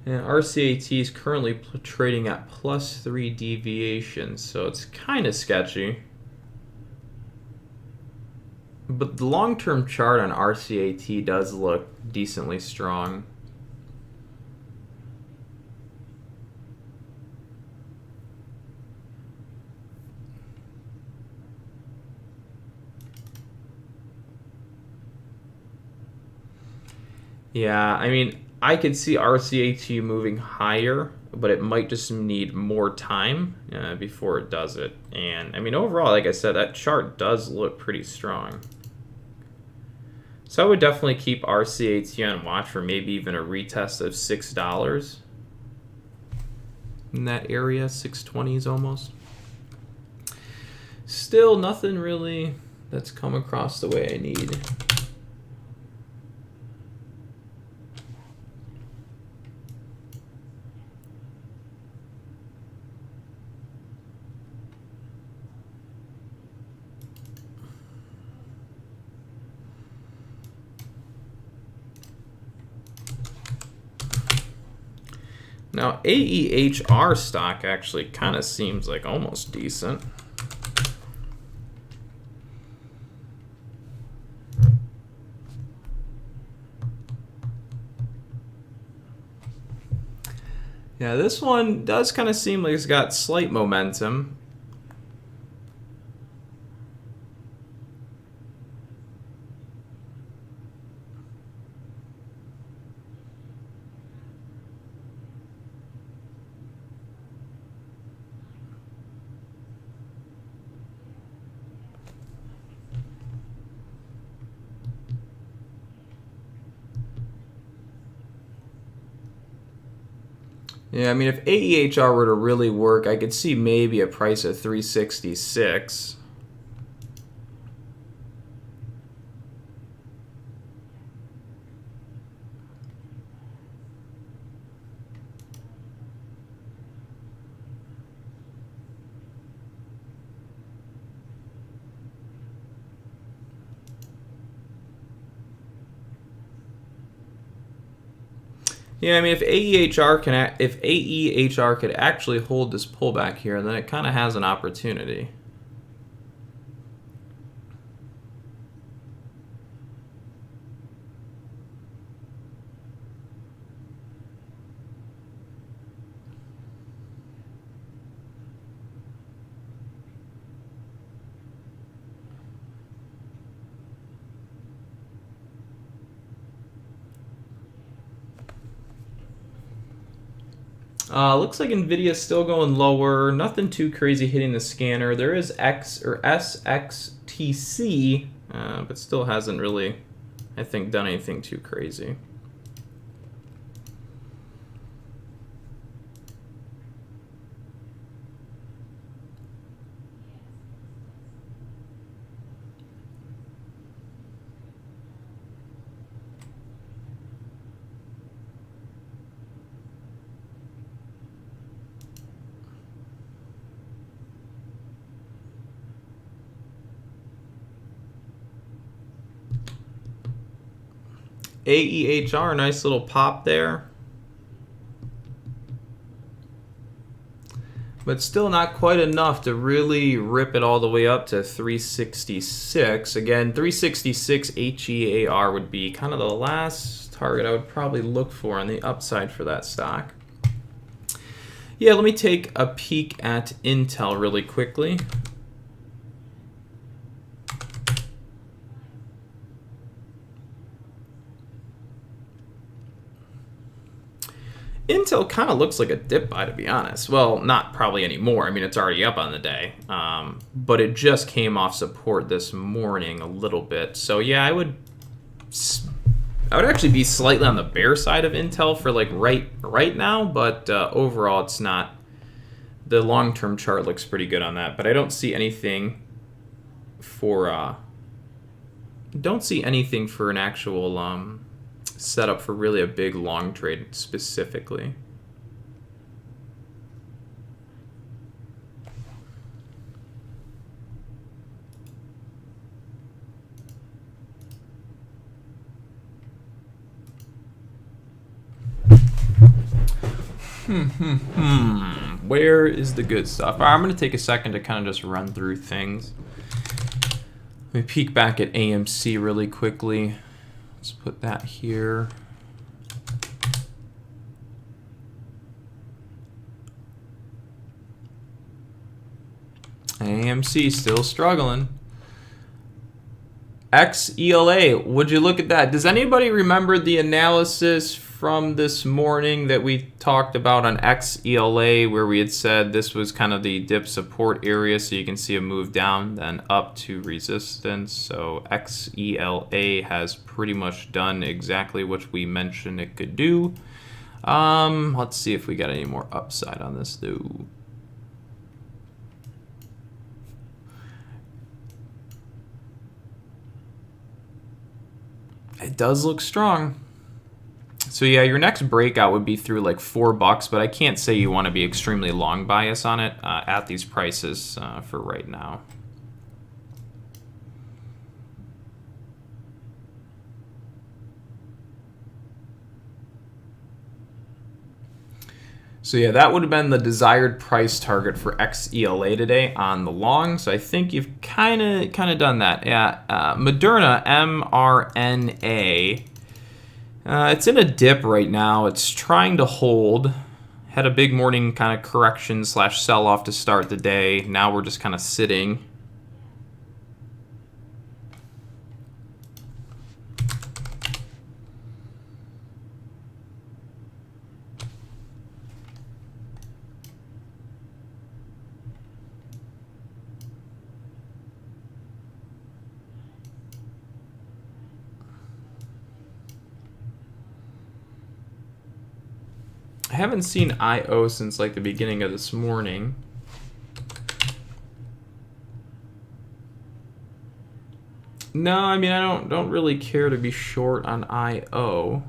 And RCAT is currently trading at +3 deviations, so it's kind of sketchy. But the long-term chart on RCAT does look decently strong. Yeah, I mean, I could see RCAT moving higher, but it might just need more time before it does it. And I mean, overall, like I said, that chart does look pretty strong. So I would definitely keep RCAT on watch for maybe even a retest of $6 in that area, 620s almost. Still nothing really that's come across the way I need. Now, AEHR stock actually kind of seems like almost decent. Yeah, this one does kind of seem like it's got slight momentum. Yeah, I mean, if AEHR were to really work, I could see maybe a price of 366. Yeah, I mean, if AEHR could actually hold this pullback here, then it kind of has an opportunity. Looks like NVIDIA's still going lower. Nothing too crazy hitting the scanner. There is SXTC, but still hasn't really, I think, done anything too crazy. AEHR, nice little pop there. But still not quite enough to really rip it all the way up to 366. Again, 366 HEAR would be kind of the last target I would probably look for on the upside for that stock. Yeah, let me take a peek at Intel really quickly. Intel kind of looks like a dip buy, to be honest. Well, not probably anymore. I mean, it's already up on the day. But it just came off support this morning a little bit. So yeah, I would actually be slightly on the bear side of Intel for like right now, but overall it's not. The long-term chart looks pretty good on that, but I don't see anything for an actual setup for really a big long trade specifically. Where is the good stuff? All right, I'm going to take a second to kind of just run through things. Let me peek back at AMC really quickly. Let's put that here. AMC still struggling. XELA, would you look at that? Does anybody remember the analysis from this morning that we talked about on XELA, where we had said this was kind of the dip support area, so you can see a move down, then up to resistance. So XELA has pretty much done exactly what we mentioned it could do. Let's see if we got any more upside on this, though. It does look strong. So yeah, your next breakout would be through like $4, but I can't say you want to be extremely long bias on it at these prices for right now. So yeah, that would have been the desired price target for XELA today on the long. So I think you've kind of done that. Yeah, Moderna, MRNA. It's in a dip right now. It's trying to hold. Had a big morning kind of correction / sell-off to start the day. Now we're just kind of sitting. I haven't seen IO since like the beginning of this morning. No, I mean, I don't really care to be short on IO.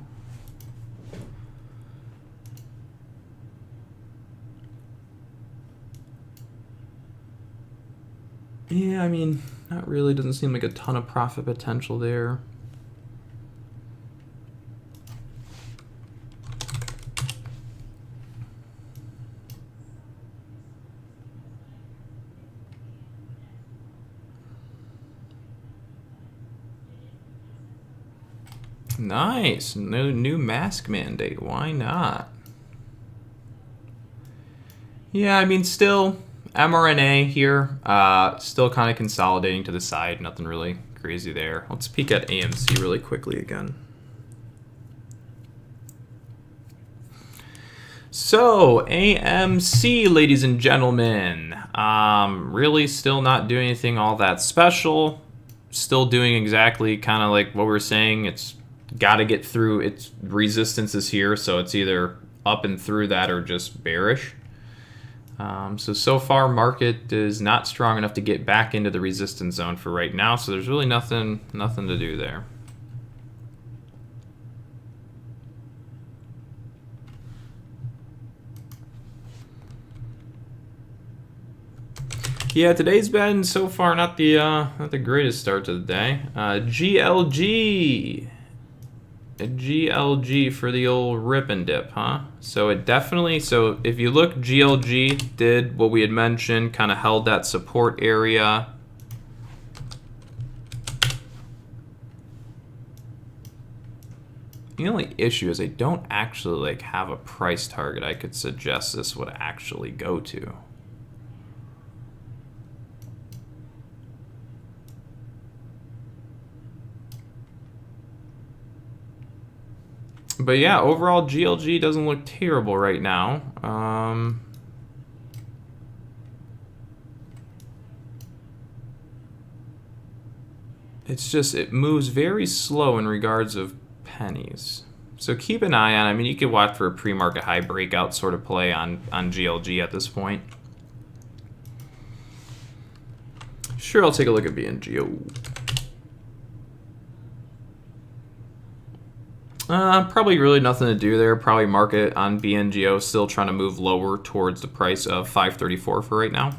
Yeah, I mean, not really. Doesn't seem like a ton of profit potential there. Nice. No new mask mandate. Why not? Yeah, I mean, still MRNA here. Still kind of consolidating to the side. Nothing really crazy there. Let's peek at AMC really quickly again. So, AMC, ladies and gentlemen. Really still not doing anything all that special. Still doing exactly kind of like what we were saying. It's got to get through its resistances here, so it's either up and through that or just bearish. So far, market is not strong enough to get back into the resistance zone for right now, so there's really nothing to do there. Yeah, today's been so far not the greatest start to the day. GLG. A GLG for the old rip and dip, huh? So it definitely, so if you look, GLG did what we had mentioned, kind of held that support area. The only issue is I don't actually like have a price target I could suggest this would actually go to. But yeah, overall GLG doesn't look terrible right now. It's just, it moves very slow in regards of pennies. So keep an eye on, I mean, you could watch for a pre-market high breakout sort of play on GLG at this point. Sure, I'll take a look at BNGO. Probably really nothing to do there. Probably market on BNGO still trying to move lower towards the price of 534 for right now.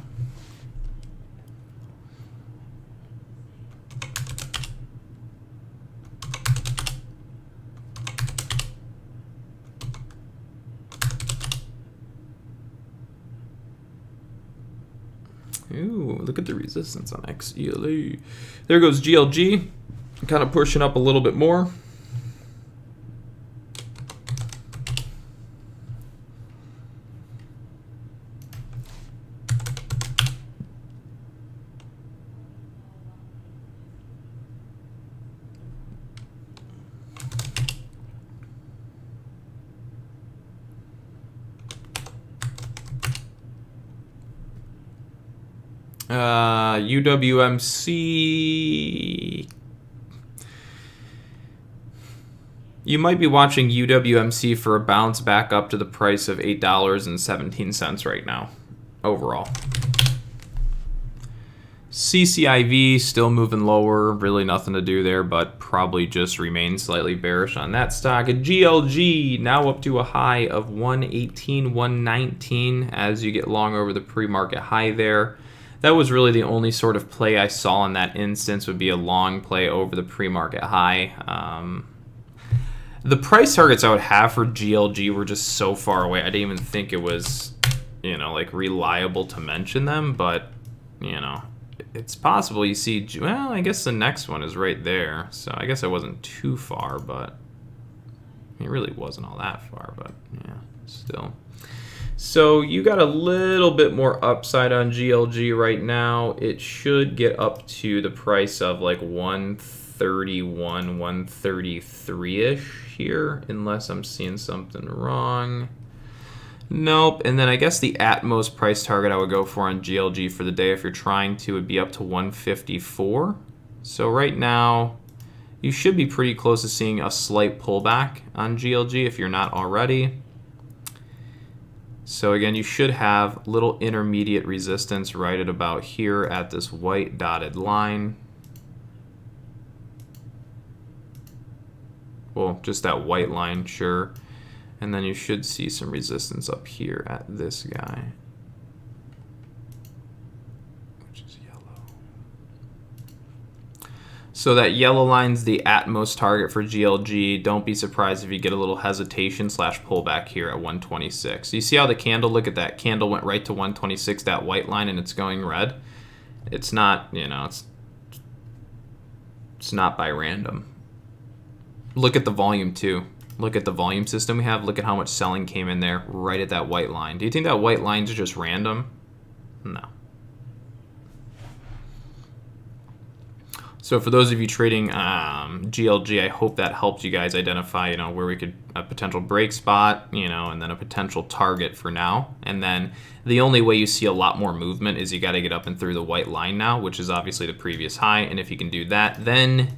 Ooh, look at the resistance on XELA. There goes GLG, kind of pushing up a little bit more. UWMC. You might be watching UWMC for a bounce back up to the price of $8.17 right now, overall. CCIV still moving lower, really nothing to do there, but probably just remain slightly bearish on that stock. A GLG now up to a high of 118, 119 as you get long over the pre-market high there. That was really the only sort of play I saw in that instance, would be a long play over the pre-market high. The price targets I would have for GLG were just so far away. I didn't even think it was, you know, like reliable to mention them, but, you know, it's possible you see, well, I guess the next one is right there. So I guess I wasn't too far, but it really wasn't all that far, but yeah, still. So you got a little bit more upside on GLG right now. It should get up to the price of like 131, 133-ish here, unless I'm seeing something wrong. Nope. And then I guess the at-most price target I would go for on GLG for the day, if you're trying to, would be up to 154. So right now, you should be pretty close to seeing a slight pullback on GLG if you're not already. So again, you should have little intermediate resistance right at about here at this white dotted line. Well, just that white line, sure. And then you should see some resistance up here at this guy, which is yellow. So that yellow line's the at-most target for GLG. Don't be surprised if you get a little hesitation / pullback here at 126. You see how the candle, look at that, candle went right to 126, that white line, and it's going red. It's not, you know, it's not by random. Look at the volume too. Look at the volume system we have. Look at how much selling came in there right at that white line. Do you think that white line's just random? No. So for those of you trading GLG, I hope that helped you guys identify, you know, where we could, a potential break spot, you know, and then a potential target for now. And then the only way you see a lot more movement is you got to get up and through the white line now, which is obviously the previous high. And if you can do that, then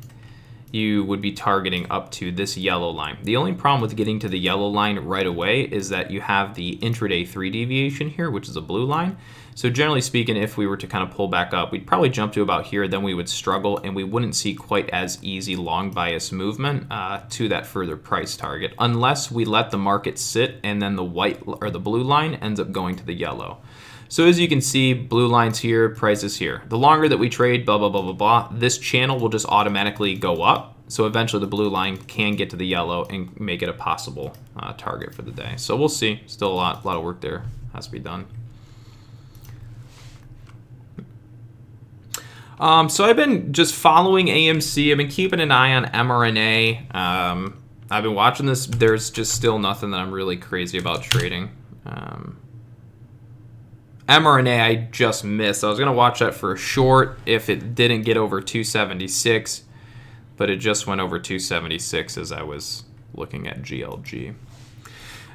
you would be targeting up to this yellow line. The only problem with getting to the yellow line right away is that you have the intraday 3 deviation here, which is a blue line. So generally speaking, if we were to kind of pull back up, we'd probably jump to about here, then we would struggle and we wouldn't see quite as easy long bias movement to that further price target, unless we let the market sit and then the white or the blue line ends up going to the yellow. So as you can see, blue lines here, prices here. The longer that we trade, blah, blah, blah, blah, blah, this channel will just automatically go up. So eventually the blue line can get to the yellow and make it a possible target for the day. So we'll see. Still a lot of work there has to be done. So I've been just following AMC. I've been keeping an eye on MRNA. I've been watching this. There's just still nothing that I'm really crazy about trading. MRNA I just missed. I was going to watch that for a short if it didn't get over 276, but it just went over 276 as I was looking at GLG.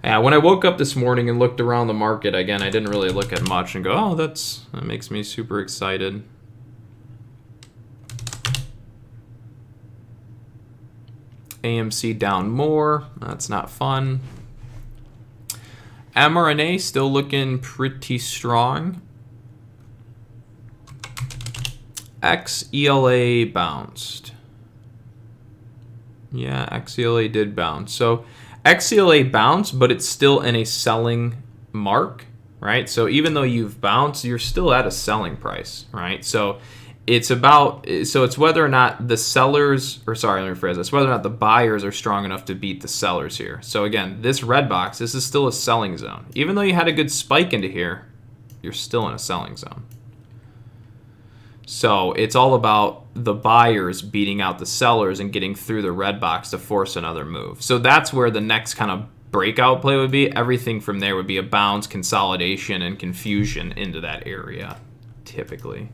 When I woke up this morning and looked around the market, again, I didn't really look at much and go, oh, that makes me super excited. AMC down more. That's not fun. MRNA still looking pretty strong. XELA bounced. Yeah, XELA did bounce. So XELA bounced, but it's still in a selling mark, right? So even though you've bounced, you're still at a selling price, right? So it's whether or not the sellers, or sorry, let me rephrase this, whether or not the buyers are strong enough to beat the sellers here. So again, this red box, this is still a selling zone. Even though you had a good spike into here, you're still in a selling zone. So it's all about the buyers beating out the sellers and getting through the red box to force another move. So that's where the next kind of breakout play would be. Everything from there would be a bounce, consolidation, and confusion into that area, typically.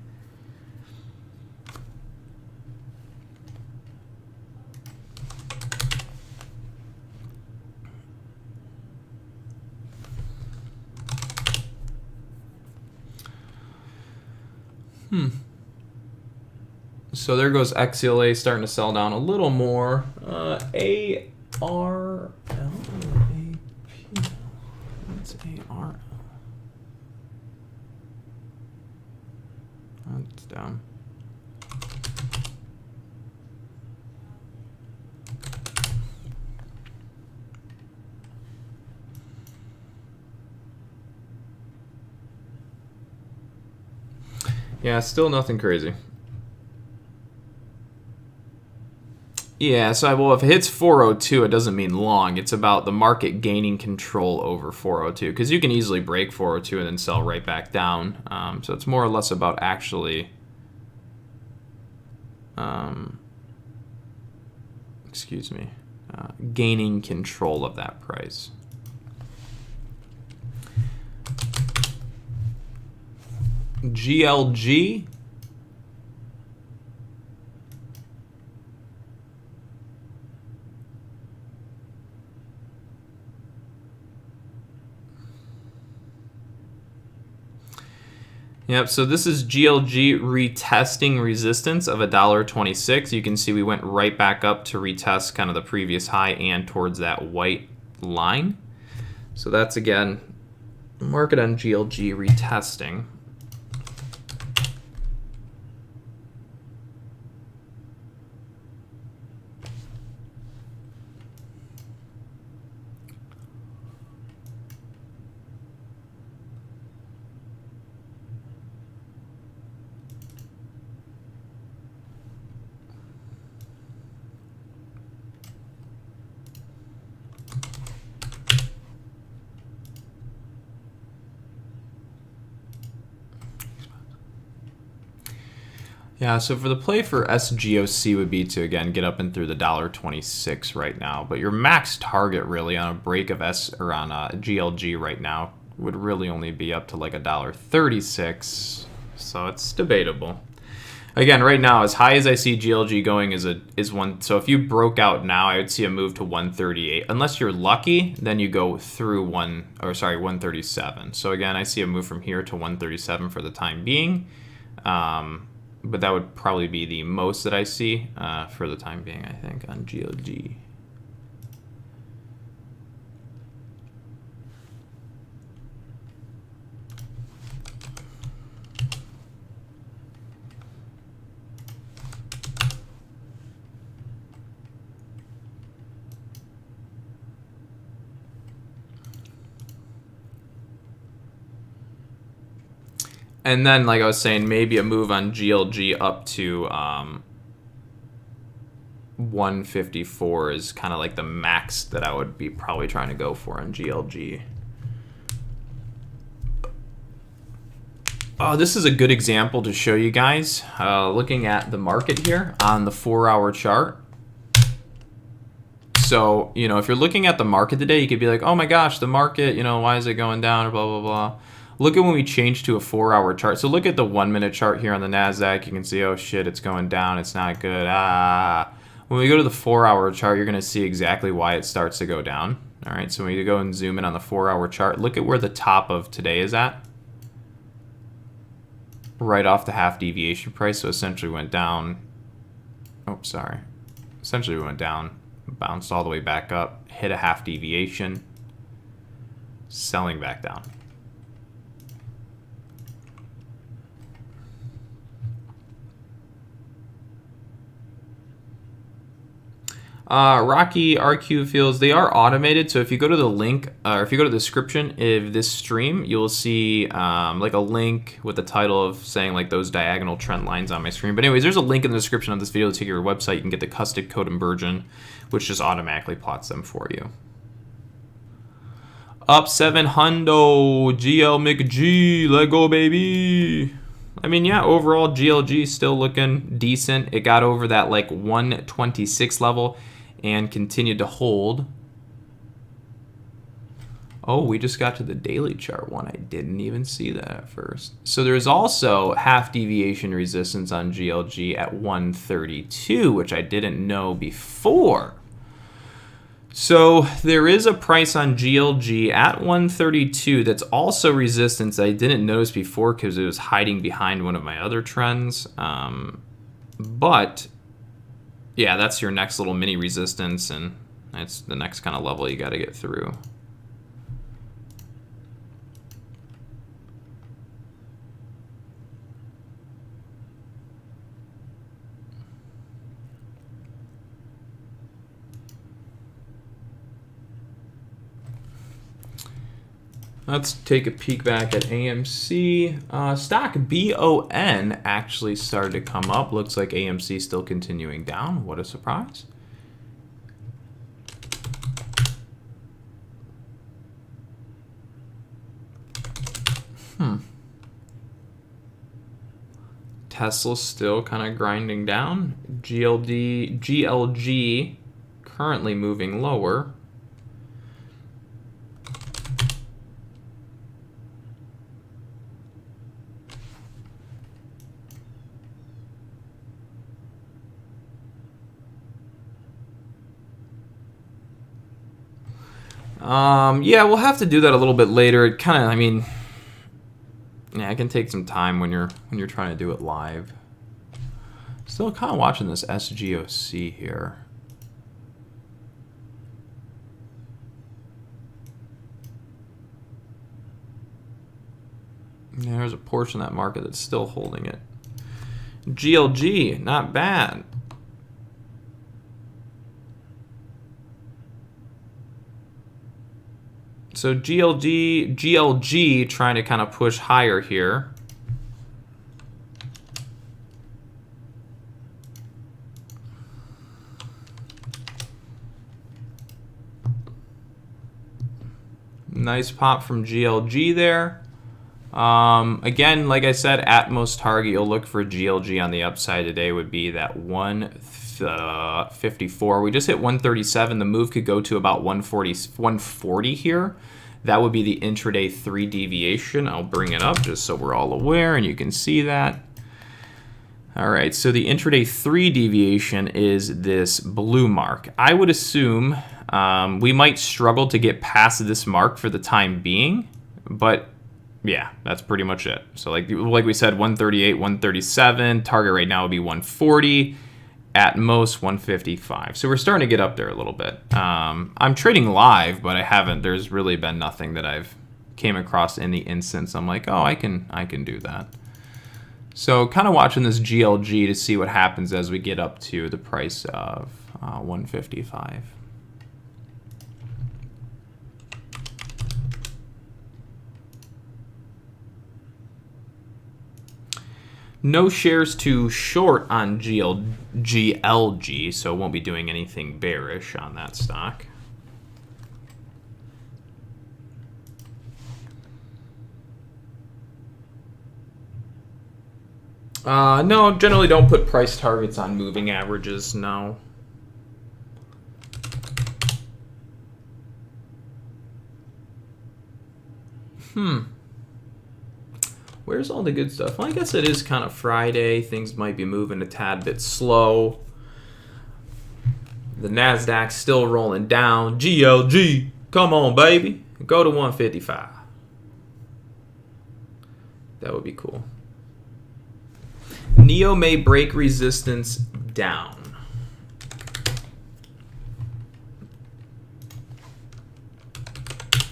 So there goes XELA starting to sell down a little more. ARL. What's ARL? That's down. Yeah, still nothing crazy. Yeah, so well, if it hits 402, it doesn't mean long. It's about the market gaining control over 402, because you can easily break 402 and then sell right back down. So it's more or less about actually, gaining control of that price. GLG. Yep, so this is GLG retesting resistance of $1.26. You can see we went right back up to retest kind of the previous high and towards that white line. So that's, again, Market on GLG retesting. Yeah, so for the play for SGOC would be to, again, get up and through the $1.26 right now. But your max target really on a break of GLG right now would really only be up to like $1.36. So it's debatable. Again, right now, as high as I see GLG going is one. So if you broke out now, I would see a move to 138. Unless you're lucky, then you go through 137. So again, I see a move from here to 137 for the time being. But that would probably be the most that I see for the time being, I think, on GLG. And then, like I was saying, maybe a move on GLG up to 154 is kind of like the max that I would be probably trying to go for on GLG. Oh, this is a good example to show you guys. Looking at the market here on the 4-hour chart. So, you know, if you're looking at the market today, you could be like, oh my gosh, the market, you know, why is it going down or blah, blah, blah. Look at when we change to a 4-hour chart. So look at the 1-minute chart here on the NASDAQ. You can see, oh shit, it's going down. It's not good. When we go to the 4-hour chart, you're going to see exactly why it starts to go down. All right, so when you go and zoom in on the 4-hour chart, look at where the top of today is at. Right off the half deviation price. So essentially went down. Oh, sorry. Essentially went down, bounced all the way back up, hit a half deviation, selling back down. Rocky RQ feels they are automated. So if you go to the link, or if you go to the description of this stream, you'll see like a link with the title of saying like those diagonal trend lines on my screen. But anyways, there's a link in the description of this video to take your website. You can get the custom code inversion, which just automatically plots them for you. Up 7 hundo, GL McG, let go baby. I mean, yeah, overall GLG still looking decent. It got over that like 126 level and continued to hold. Oh, we just got to the daily chart one. I didn't even see that at first. So there's also half deviation resistance on GLG at 132, which I didn't know before. So there is a price on GLG at 132 that's also resistance that I didn't notice before because it was hiding behind one of my other trends. But yeah, that's your next little mini resistance, and that's the next kind of level you got to get through. Let's take a peek back at AMC. Stock BON actually started to come up. Looks like AMC still continuing down. What a surprise. Tesla's still kind of grinding down. GLG currently moving lower. Yeah, we'll have to do that a little bit later. It kind of, I mean, yeah, it can take some time when you're trying to do it live. Still kind of watching this SGOC here. There's a portion of that market that's still holding it. GLG, not bad. So GLG trying to kind of push higher here. Nice pop from GLG there. Again, like I said, at most target you'll look for GLG on the upside today would be that 154. We just hit 137. The move could go to about 140 here. That would be the intraday 3 deviation. I'll bring it up just so we're all aware and you can see that. All right, so the intraday 3 deviation is this blue mark. I would assume we might struggle to get past this mark for the time being, but yeah, that's pretty much it. So like we said, 138, 137. Target right now would be 140. At most 155. So we're starting to get up there a little bit. I'm trading live, but I haven't. There's really been nothing that I've came across in the instance. I'm like, oh, I can do that. So kind of watching this GLG to see what happens as we get up to the price of 155. No shares to short on GLG, so won't be doing anything bearish on that stock. No, generally don't put price targets on moving averages, no. Where's all the good stuff? Well, I guess it is kind of Friday. Things might be moving a tad bit slow. The NASDAQ still rolling down. GLG, come on, baby. Go to 155. That would be cool. NEO may break resistance down.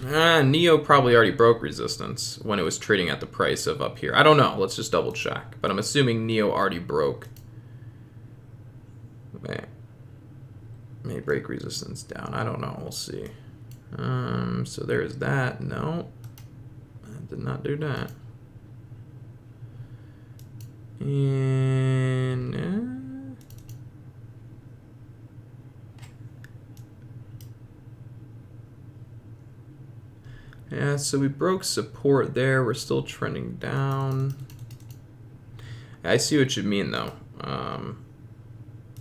NEO probably already broke resistance when it was trading at the price of up here. I don't know. Let's just double check. But I'm assuming NEO already broke. May break resistance down. I don't know. We'll see. So there's that. No. I did not do that. And... yeah, so we broke support there. We're still trending down. I see what you mean, though.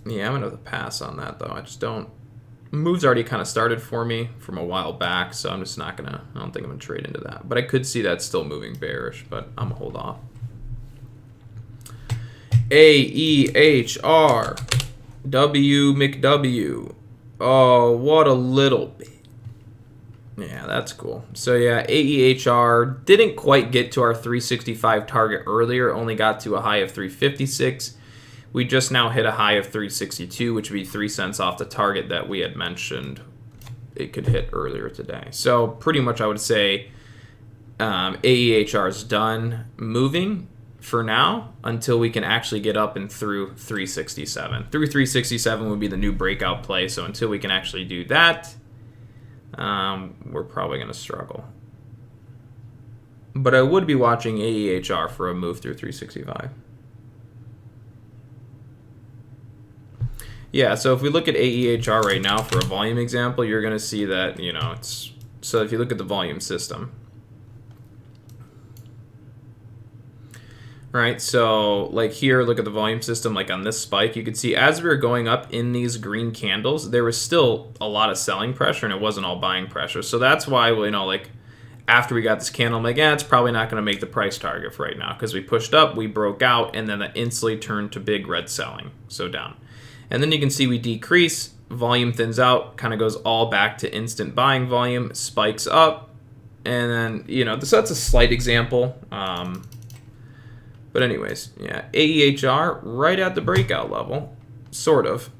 Yeah, I'm going to pass on that, though. I just don't... move's already kind of started for me from a while back, so I'm just not going to... I don't think I'm going to trade into that. But I could see that still moving bearish, but I'm going to hold off. AEHR. W McW. Oh, what a little bit. Yeah, that's cool. So yeah, AEHR didn't quite get to our 365 target earlier, only got to a high of 356. We just now hit a high of 362, which would be 3 cents off the target that we had mentioned it could hit earlier today. So pretty much I would say AEHR is done moving for now until we can actually get up and through 367. Through 367 would be the new breakout play, so until we can actually do that, we're probably going to struggle. But I would be watching AEHR for a move through 365. Yeah, so if we look at AEHR right now for a volume example, you're going to see that, you know, it's... so if you look at the volume system. Right, so like here, look at the volume system, like on this spike, you could see as we were going up in these green candles, there was still a lot of selling pressure and it wasn't all buying pressure. So that's why, you know, like after we got this candle, I'm like, yeah, it's probably not going to make the price target for right now because we pushed up, we broke out, and then that instantly turned to big red selling, so down. And then you can see we decrease, volume thins out, kind of goes all back to instant buying volume, spikes up, and then, you know, so that's a slight example. But anyways, yeah, AEHR right at the breakout level, sort of.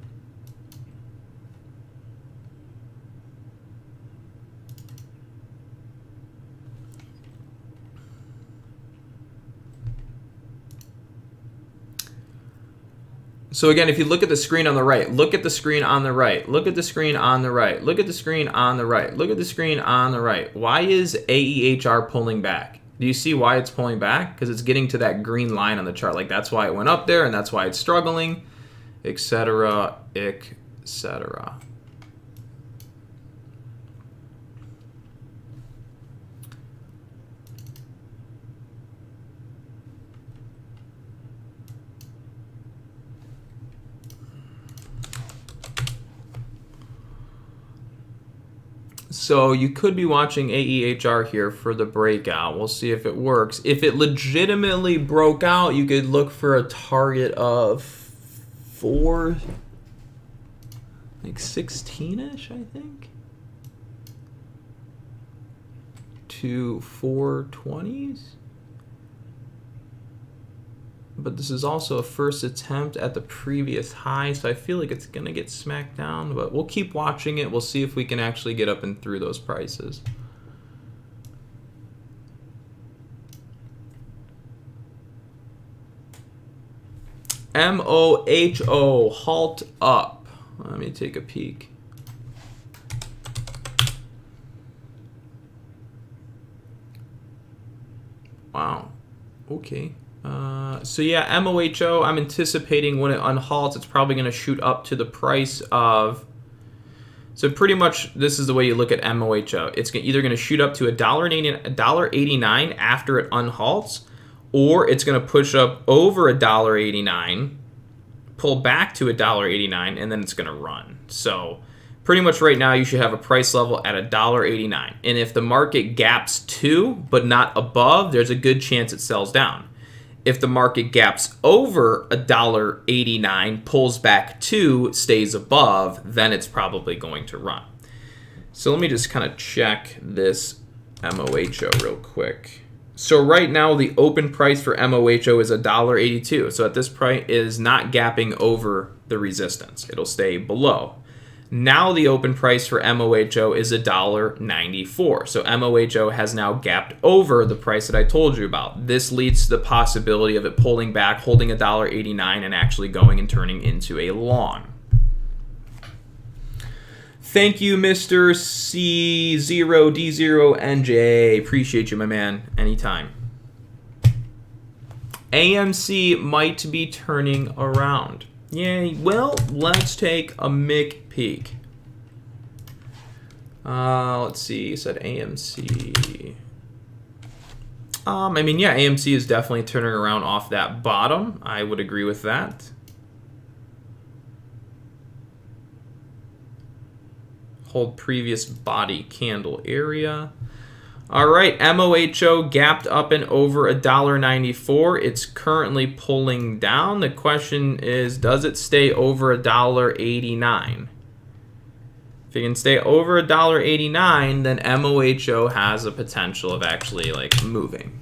So again, if you look at the screen on the right, look at the screen on the right, look at the screen on the right, look at the screen on the right, look at the screen on the right. Why is AEHR pulling back? Do you see why it's pulling back? Because it's getting to that green line on the chart. Like that's why it went up there and that's why it's struggling, etc., etc. So you could be watching AEHR here for the breakout. We'll see if it works. If it legitimately broke out, you could look for a target of 16-ish, I think, to 420s. But this is also a first attempt at the previous high, so I feel like it's going to get smacked down. But we'll keep watching it. We'll see if we can actually get up and through those prices. MOHO, halt up. Let me take a peek. Wow. Okay. So yeah, MOHO, I'm anticipating when it unhalts, it's probably going to shoot up to the price of... So pretty much this is the way you look at MOHO. It's either going to shoot up to $1.89 after it unhalts, or it's going to push up over $1.89, pull back to $1.89, and then it's going to run. So pretty much right now you should have a price level at $1.89. And if the market gaps to, but not above, there's a good chance it sells down. If the market gaps over $1.89, pulls back to, stays above, then it's probably going to run. So let me just kind of check this MOHO real quick. So right now the open price for MOHO is $1.82. So at this price is not gapping over the resistance. It'll stay below. Now the open price for MOHO is $1.94. So MOHO has now gapped over the price that I told you about. This leads to the possibility of it pulling back, holding $1.89, and actually going and turning into a long. Thank you, Mr. C0D0NJ. Appreciate you, my man. Anytime. AMC might be turning around. Yay. Well, let's take a peek. Let's see. You said AMC. I mean, yeah, AMC is definitely turning around off that bottom. I would agree with that. Hold previous body candle area. All right, MOHO gapped up and over $1.94. It's currently pulling down. The question is, does it stay over $1.89? If it can stay over $1.89, then MOHO has a potential of actually like moving.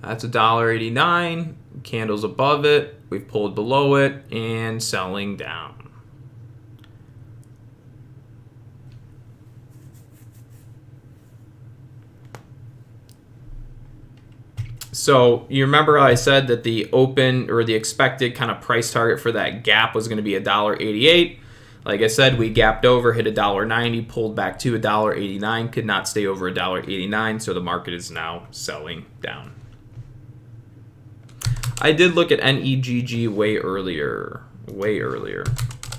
That's $1.89. Candles above it. We've pulled below it and selling down. So you remember how I said that the open or the expected kind of price target for that gap was going to be $1.88. Like I said, we gapped over, hit $1.90, pulled back to $1.89, could not stay over $1.89, so the market is now selling down. I did look at NEGG way earlier,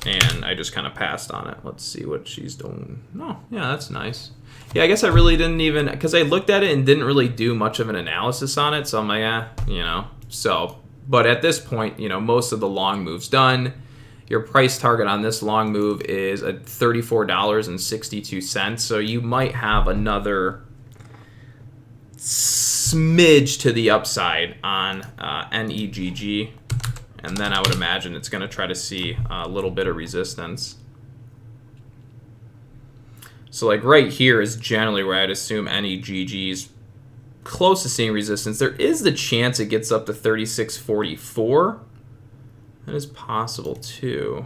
and I just kind of passed on it. Let's see what she's doing. Oh, yeah, that's nice. Yeah, I guess I really didn't even, because I looked at it and didn't really do much of an analysis on it, so I'm like, so, but at this point, most of the long move's done. Your price target on this long move is at $34.62, so you might have another smidge to the upside on NEGG, and then I would imagine it's going to try to see a little bit of resistance. So like right here is generally where I'd assume NEGG is close to seeing resistance. There is the chance it gets up to 36.44. That is possible too.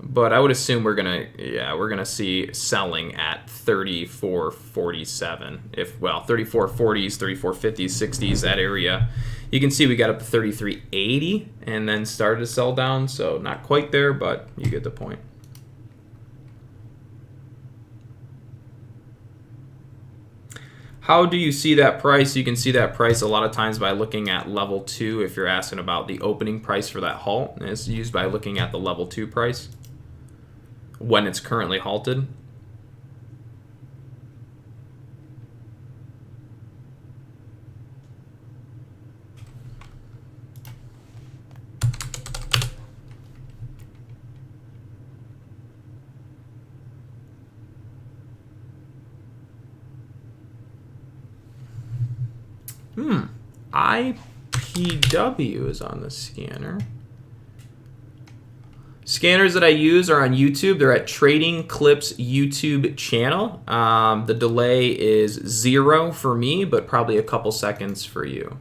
But I would assume we're gonna see selling at 34.47. If, well, 34.40s, 34.50s, 60s, that area. You can see we got up to 33.80 and then started to sell down. So not quite there, but you get the point. How do you see that price? You can see that price a lot of times by looking at level 2. If you're asking about the opening price for that halt, and it's used by looking at the level 2 price when it's currently halted. IPW is on the scanner. Scanners that I use are on YouTube. They're at Trading Clips YouTube channel. The delay is 0 for me, but probably a couple seconds for you.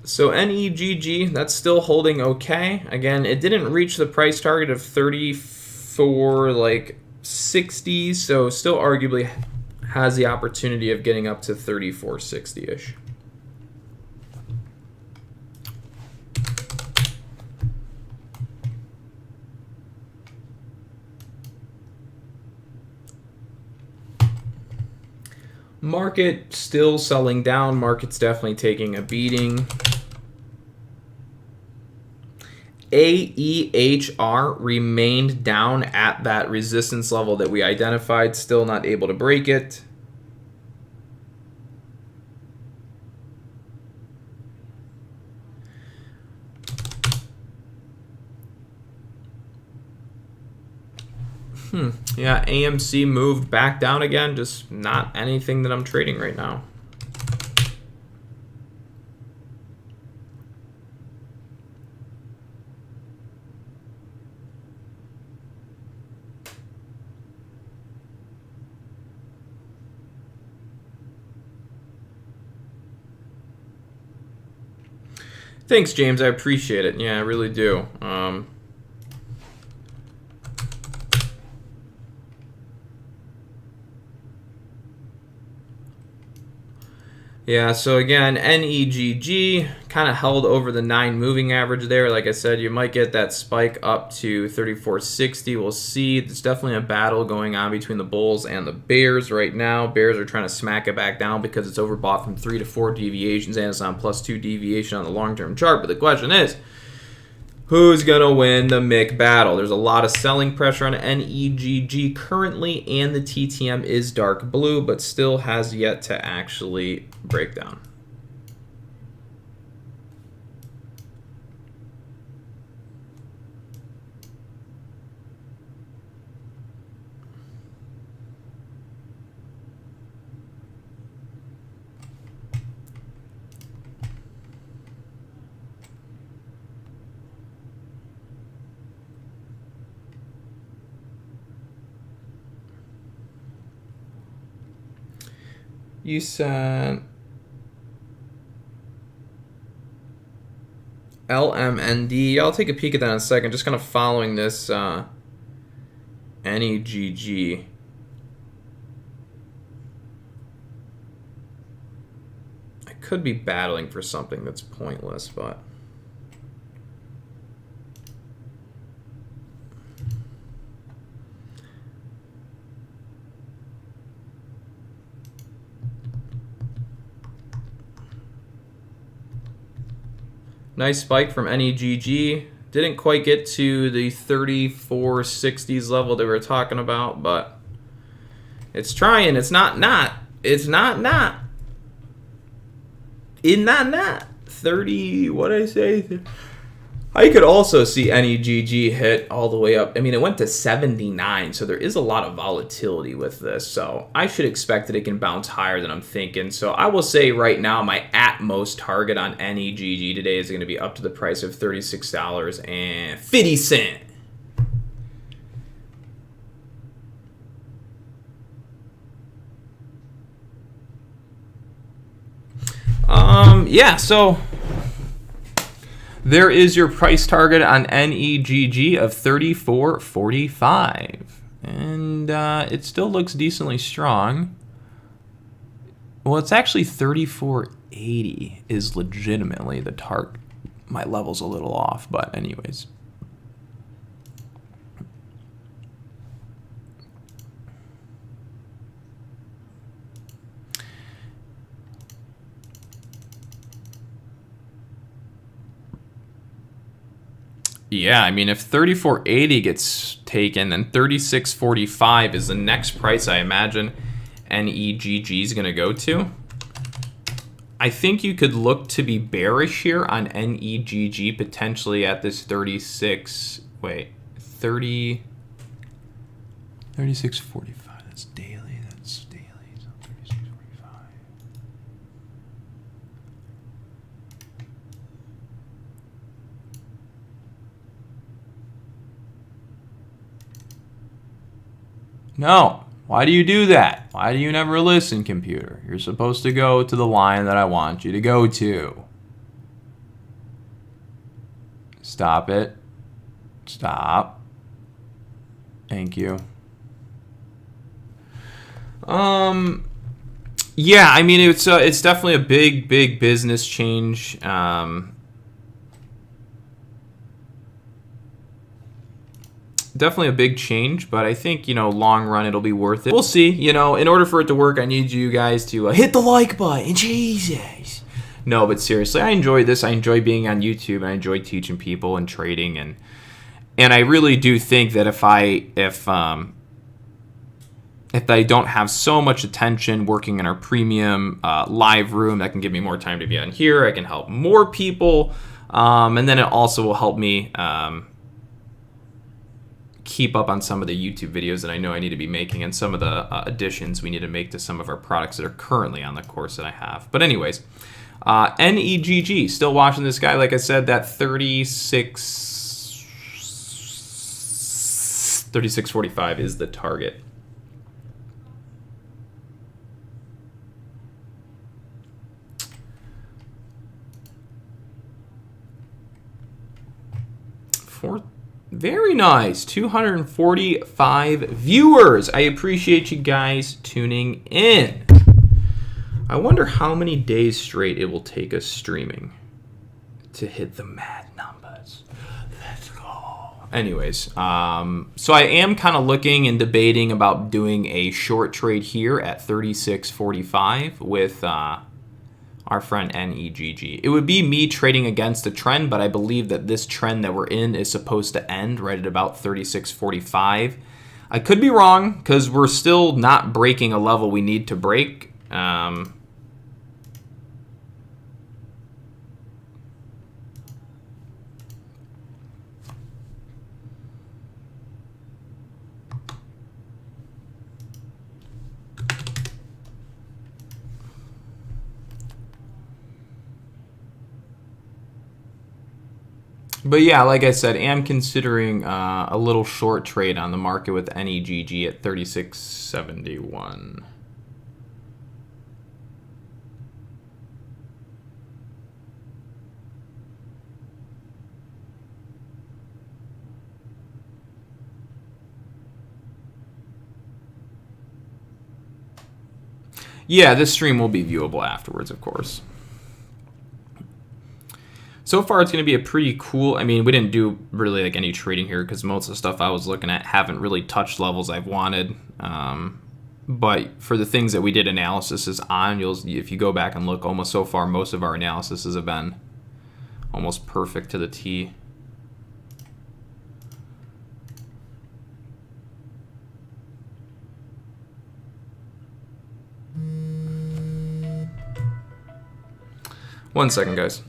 So NEGG, that's still holding okay. Again, it didn't reach the price target of 34 like 60, so still arguably has the opportunity of getting up to 34.60-ish. Market still selling down. Market's definitely taking a beating. AEHR remained down at that resistance level that we identified, still not able to break it. Yeah, AMC moved back down again, just not anything that I'm trading right now. Thanks, James. I appreciate it. Yeah, I really do. Yeah, so again, NEGG kind of held over the 9 moving average there. Like I said, you might get that spike up to 34.60. We'll see. There's definitely a battle going on between the bulls and the bears right now. Bears are trying to smack it back down because it's overbought from 3 to 4 deviations, and it's on +2 deviation on the long-term chart. But the question is, who's going to win the MIC battle? There's a lot of selling pressure on NEGG currently, and the TTM is dark blue, but still has yet to actually break down. You said LMND. I'll take a peek at that in a second. Just kind of following this NEGG. I could be battling for something that's pointless, but nice spike from NEGG. Didn't quite get to the 34.60s level that we were talking about, but it's trying. It's not. It's not. It's not. 30, what did I say? I could also see NEGG hit all the way up. I mean, it went to 79, so there is a lot of volatility with this. So I should expect that it can bounce higher than I'm thinking. So I will say right now, my at-most target on NEGG today is going to be up to the price of $36.50. Yeah, so there is your price target on NEGG of $34.45, and it still looks decently strong. Well, it's actually $34.80 is legitimately the target. My level's a little off, but anyways. Yeah, I mean, if $34.80 gets taken, then $36.45 is the next price I imagine NEGG is going to go to. I think you could look to be bearish here on NEGG potentially at this 36.45. That's daily. That's daily. So 36.45. No. Why do you do that? Why do you never listen, computer? You're supposed to go to the line that I want you to go to. Stop it. Stop. Thank you. Yeah, I mean, it's definitely a big business change. Definitely a big change, but I think, long run it'll be worth it. We'll see. In order for it to work, I need you guys to hit the like button. Jesus. No, but seriously, I enjoy this. I enjoy being on YouTube, and I enjoy teaching people and trading, and I really do think that if I don't have so much attention working in our premium live room, that can give me more time to be on here. I can help more people, and then it also will help me keep up on some of the YouTube videos that I know I need to be making, and some of the additions we need to make to some of our products that are currently on the course that I have. But anyways, NEGG, still watching this guy. Like I said, that 36.45 is the target. Very nice. 245 viewers. I appreciate you guys tuning in. I wonder how many days straight it will take us streaming to hit the mad numbers. Let's go. Anyways, so I am kind of looking and debating about doing a short trade here at 36.45 with our friend NEGG. It would be me trading against a trend, but I believe that this trend that we're in is supposed to end right at about 36.45. I could be wrong because we're still not breaking a level we need to break. But yeah, like I said, am considering a little short trade on the market with NEGG at 36.71. Yeah, this stream will be viewable afterwards, of course. So far, it's going to be a pretty cool... I mean, we didn't do really like any trading here because most of the stuff I was looking at haven't really touched levels I've wanted. But for the things that we did analysis on, if you go back and look, almost so far, most of our analysis have been almost perfect to the T. One second, guys.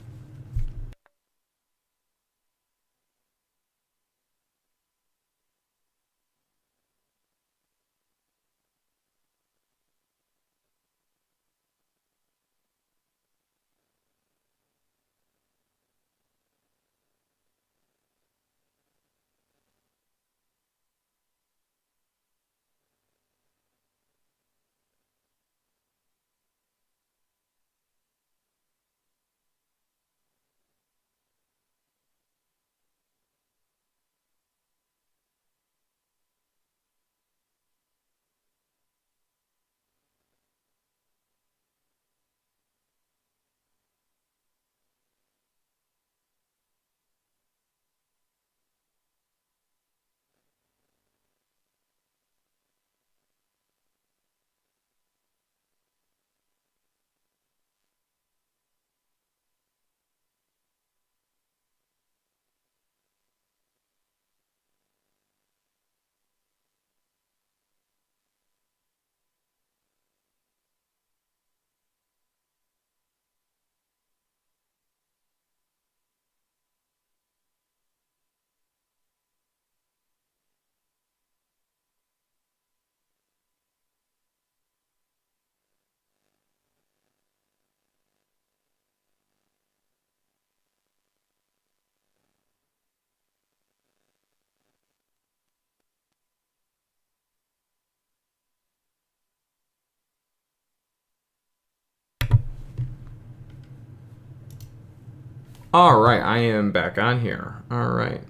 All right, I am back on here. All right.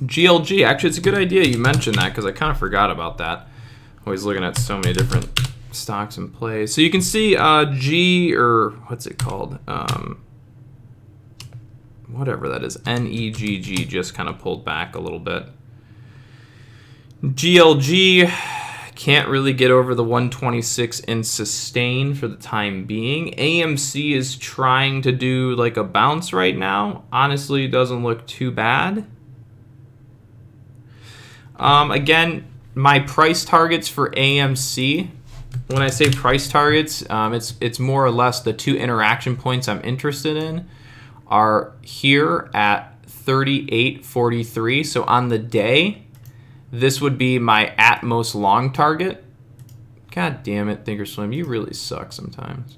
GLG, actually, it's a good idea you mentioned that because I kind of forgot about that. Always looking at so many different stocks and plays. So you can see or what's it called? Whatever that is, NEGG just kind of pulled back a little bit. GLG can't really get over the 126 and sustain for the time being. AMC is trying to do like a bounce right now. Honestly, doesn't look too bad. Again, my price targets for AMC, when I say price targets, it's more or less the two interaction points I'm interested in are here at 38.43. So on the day, this would be my at most long target. God damn it, Thinkorswim, you really suck sometimes.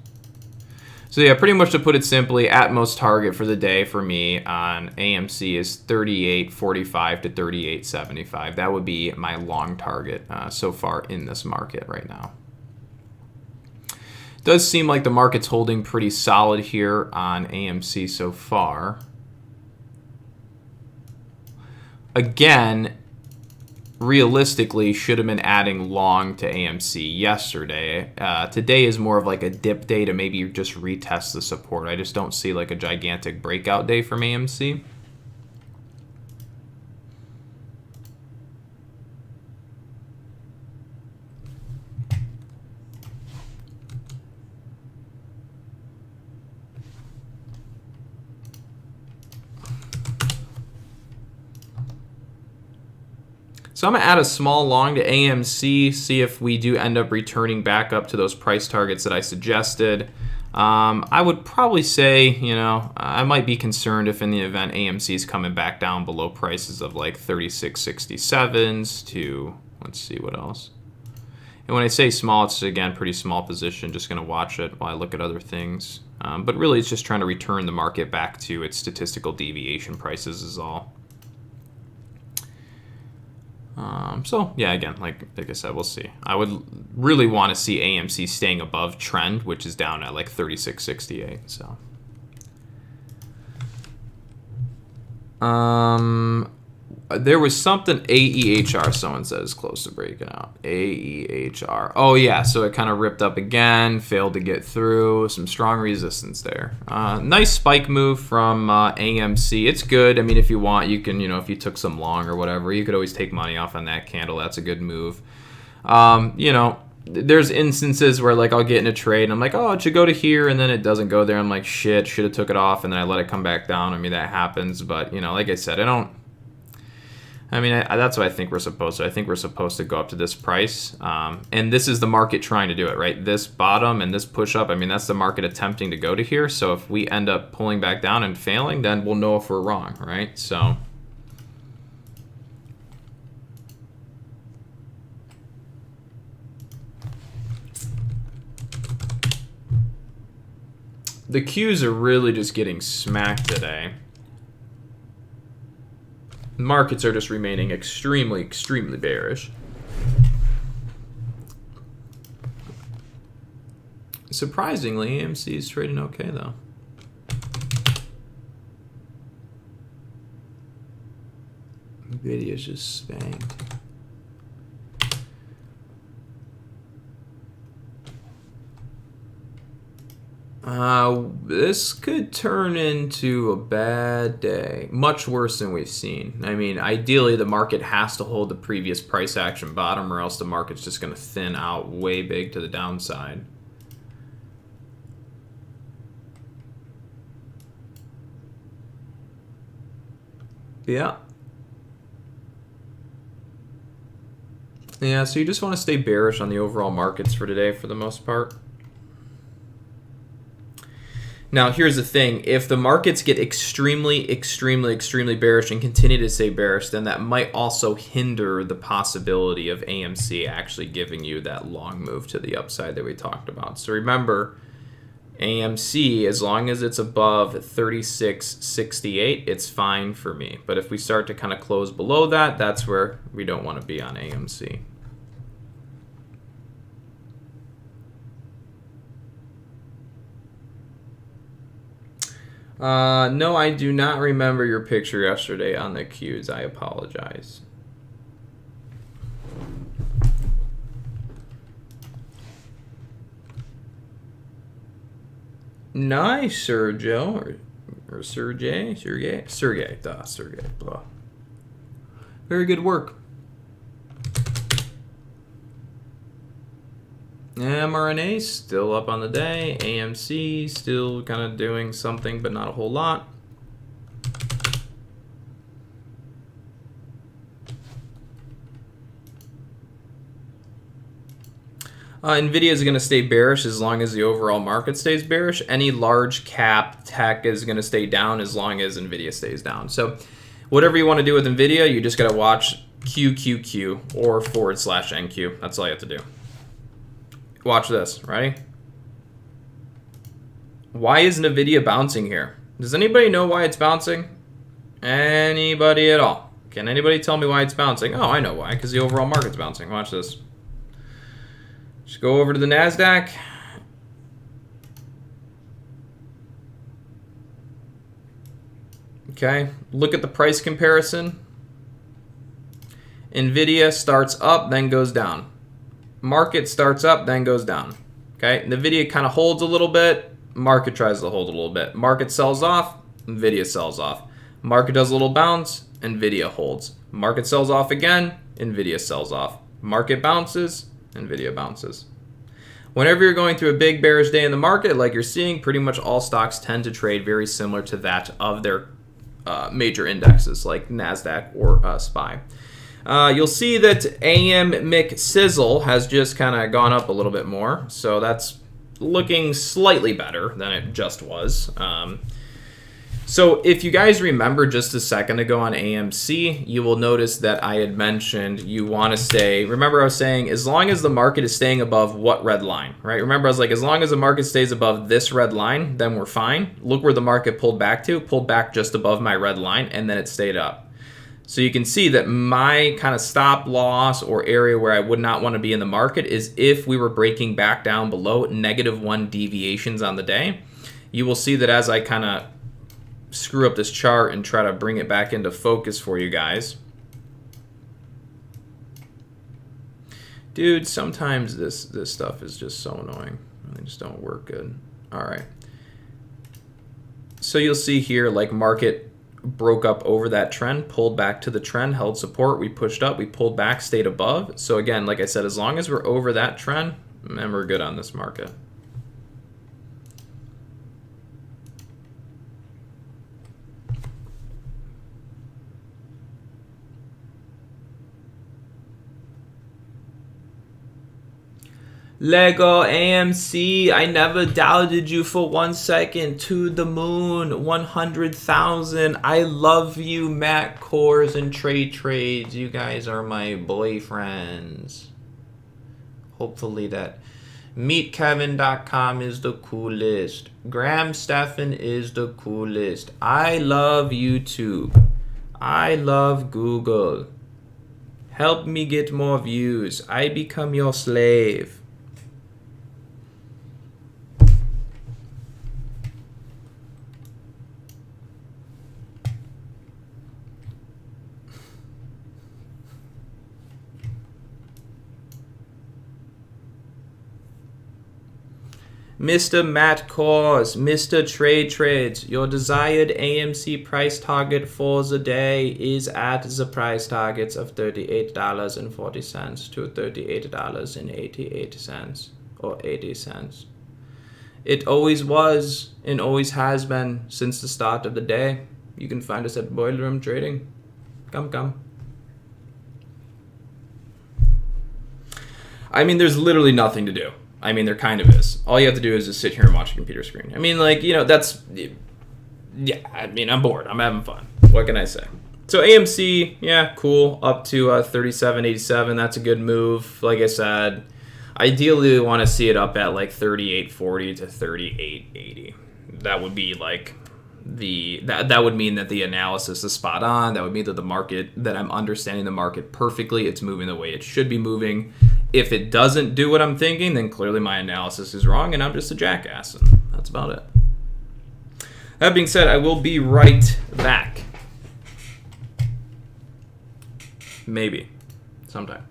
So yeah, pretty much to put it simply, at most target for the day for me on AMC is 38.45 to 38.75. That would be my long target so far in this market right now. Does seem like the market's holding pretty solid here on AMC so far. Again, realistically, should have been adding long to AMC yesterday. Today is more of like a dip day to maybe just retest the support. I just don't see like a gigantic breakout day from AMC. So I'm going to add a small long to AMC, see if we do end up returning back up to those price targets that I suggested. I would probably say, you know, I might be concerned if in the event AMC is coming back down below prices of like 36.67s to, let's see what else. And when I say small, it's again pretty small position, just going to watch it while I look at other things. But really it's just trying to return the market back to its statistical deviation prices is all. So yeah, again, like I said, we'll see. I would really want to see AMC staying above trend, which is down at like 36.68. So, there was something AEHR. Someone said is close to breaking out. AEHR. Oh yeah, so it kind of ripped up again, failed to get through. Some strong resistance there. Nice spike move from AMC. It's good. I mean, if you want, you can, you know, if you took some long or whatever, you could always take money off on that candle. That's a good move. You know, there's instances where like I'll get in a trade and I'm like, oh, it should go to here, and then it doesn't go there. I'm like, shit, should have took it off, and then I let it come back down. I mean, that happens, but you know, like I said, that's what I think we're supposed to. I think we're supposed to go up to this price. And this is the market trying to do it, right? This bottom and this push up, I mean, that's the market attempting to go to here. So if we end up pulling back down and failing, then we'll know if we're wrong, right? So the Qs are really just getting smacked today. Markets are just remaining extremely, extremely bearish. Surprisingly, AMC is trading okay, though. NVIDIA's just spanked. This could turn into a bad day. Much worse than we've seen. I mean, ideally, the market has to hold the previous price action bottom, or else the market's just going to thin out way big to the downside. Yeah. Yeah, so you just want to stay bearish on the overall markets for today for the most part. Now, here's the thing. If the markets get extremely, extremely, extremely bearish and continue to stay bearish, then that might also hinder the possibility of AMC actually giving you that long move to the upside that we talked about. So remember, AMC, as long as it's above 36.68, it's fine for me. But if we start to kind of close below that, that's where we don't want to be on AMC. No, I do not remember your picture yesterday on the cues. I apologize. Nice, Sergio. Or Sergey. Blah. Very good work. MRNA still up on the day. AMC still kind of doing something, but not a whole lot. NVIDIA is going to stay bearish as long as the overall market stays bearish. Any large cap tech is going to stay down as long as NVIDIA stays down. So whatever you want to do with NVIDIA, you just got to watch QQQ or /NQ. That's all you have to do. Watch this. Ready? Why is NVIDIA bouncing here? Does anybody know why it's bouncing? Anybody at all? Can anybody tell me why it's bouncing? Oh, I know why. Because the overall market's bouncing. Watch this. Just go over to the NASDAQ. Okay, look at the price comparison. NVIDIA starts up, then goes down. Market starts up, then goes down. Okay, NVIDIA kind of holds a little bit. Market tries to hold a little bit. Market sells off, NVIDIA sells off. Market does a little bounce, NVIDIA holds. Market sells off again, NVIDIA sells off. Market bounces, NVIDIA bounces. Whenever you're going through a big bearish day in the market, like you're seeing, pretty much all stocks tend to trade very similar to that of their major indexes, like NASDAQ or SPY. You'll see that AM Sizzle has just kind of gone up a little bit more, so that's looking slightly better than it just was. So if you guys remember just a second ago on AMC, you will notice that I had mentioned you want to stay, remember I was saying as long as the market is staying above what red line, right? Remember I was like, as long as the market stays above this red line, then we're fine. Look where the market pulled back to, pulled back just above my red line, and then it stayed up. So you can see that my kind of stop loss or area where I would not want to be in the market is if we were breaking back down below -1 deviations on the day. You will see that as I kind of screw up this chart and try to bring it back into focus for you guys. Dude, sometimes this stuff is just so annoying. They just don't work good. All right. So you'll see here, like market broke up over that trend, pulled back to the trend, held support, we pushed up, we pulled back, stayed above. So again, like I said, as long as we're over that trend, then we're good on this market. Lego AMC, I never doubted you for 1 second. To the moon, 100,000. I love you, Matt Kors and Trades. You guys are my boyfriends. Hopefully that meetkevin.com is the coolest. Graham Stephan is the coolest. I love YouTube. I love Google. Help me get more views. I become your slave. Mr. Matt Kors, Mr. Trades, your desired AMC price target for the day is at the price targets of $38.40 to $38.88 or 80 cents. It always was and always has been since the start of the day. You can find us at Boiler Room Trading. Come. I mean, there's literally nothing to do. I mean, there kind of is. All you have to do is just sit here and watch a computer screen. I mean, like, you know, that's, yeah, I mean, I'm bored. I'm having fun. What can I say? So AMC, yeah, cool. Up to 37.87. That's a good move. Like I said, ideally we want to see it up at like 38.40 to 38.80. That would be like that would mean that the analysis is spot on. That would mean that the market, that I'm understanding the market perfectly. It's moving the way it should be moving. If it doesn't do what I'm thinking, then clearly my analysis is wrong and I'm just a jackass. And that's about it. That being said, I will be right back. Maybe. Sometime.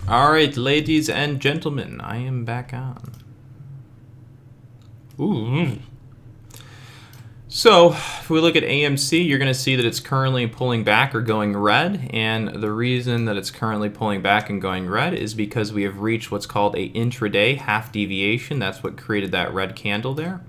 All right, ladies and gentlemen, I am back on. Ooh. So, if we look at AMC, you're going to see that it's currently pulling back or going red, and the reason that it's currently pulling back and going red is because we have reached what's called a intraday half deviation. That's what created that red candle there.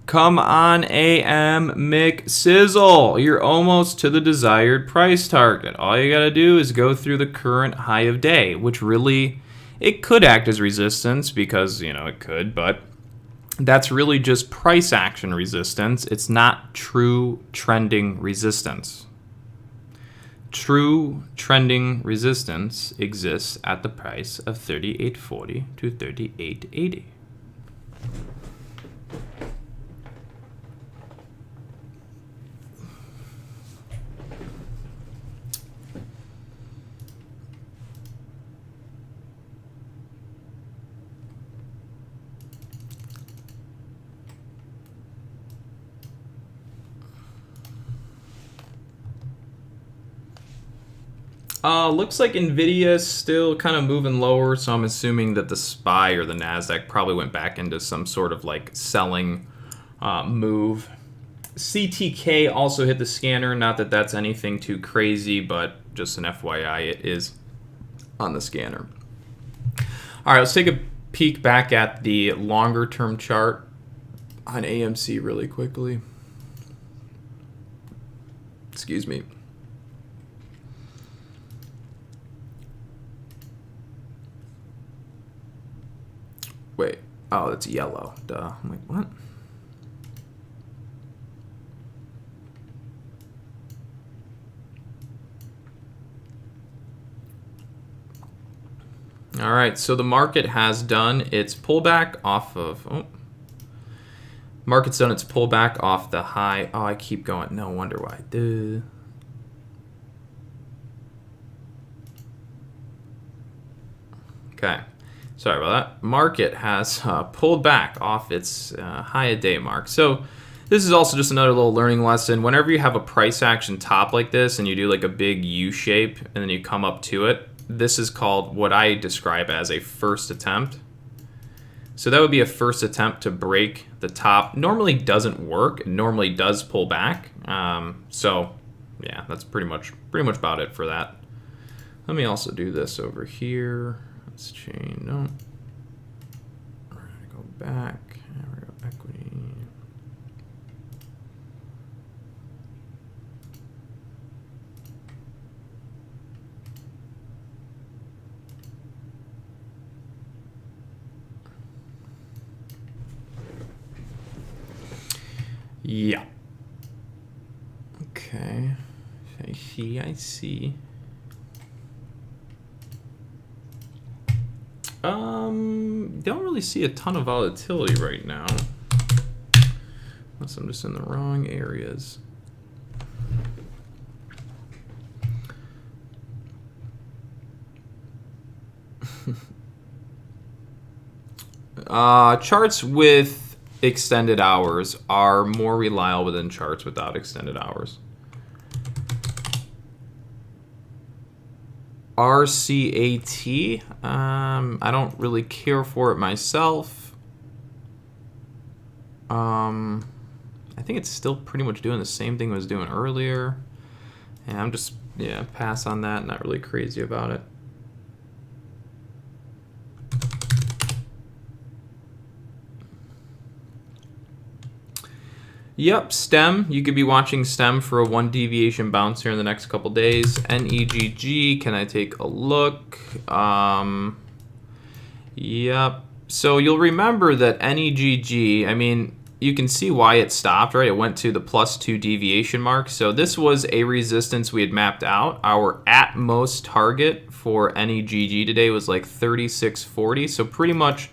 Come on, AM McSizzle. You're almost to the desired price target. All you gotta do is go through the current high of day, which really, it could act as resistance because, you know, it could, but that's really just price action resistance. It's not true trending resistance. True trending resistance exists at the price of 38.40 to 38.80. Looks like NVIDIA is still kind of moving lower, so I'm assuming that the SPY or the NASDAQ probably went back into some sort of like selling move. CTK also hit the scanner, not that that's anything too crazy, but just an FYI, it is on the scanner. All right, let's take a peek back at the longer term chart on AMC really quickly. Excuse me. Wait, oh, that's yellow. Duh. I'm like, what? All right, so the market has done its pullback off of, market's done its pullback off the high. Oh, I keep going. No wonder why. Duh. Okay. Sorry about that. Market has pulled back off its high a day mark. So this is also just another little learning lesson. Whenever you have a price action top like this and you do like a big U shape and then you come up to it, this is called what I describe as a first attempt. So that would be a first attempt to break the top. Normally doesn't work. It normally does pull back. So yeah, that's pretty much about it for that. Let me also do this over here. Let's change. No. We're gonna go back. There we go. Equity. Yeah. Okay. I see. Don't really see a ton of volatility right now. Unless I'm just in the wrong areas. Charts with extended hours are more reliable than charts without extended hours. RCAT, I don't really care for it myself. I think it's still pretty much doing the same thing it was doing earlier. And I'm just, pass on that, not really crazy about it. Yep, STEM. You could be watching STEM for a 1 deviation bounce here in the next couple days. NEGG, can I take a look? Yep. So you'll remember that NEGG, I mean, you can see why it stopped, right? It went to the +2 deviation mark. So this was a resistance we had mapped out. Our at most target for NEGG today was like 36.40. So pretty much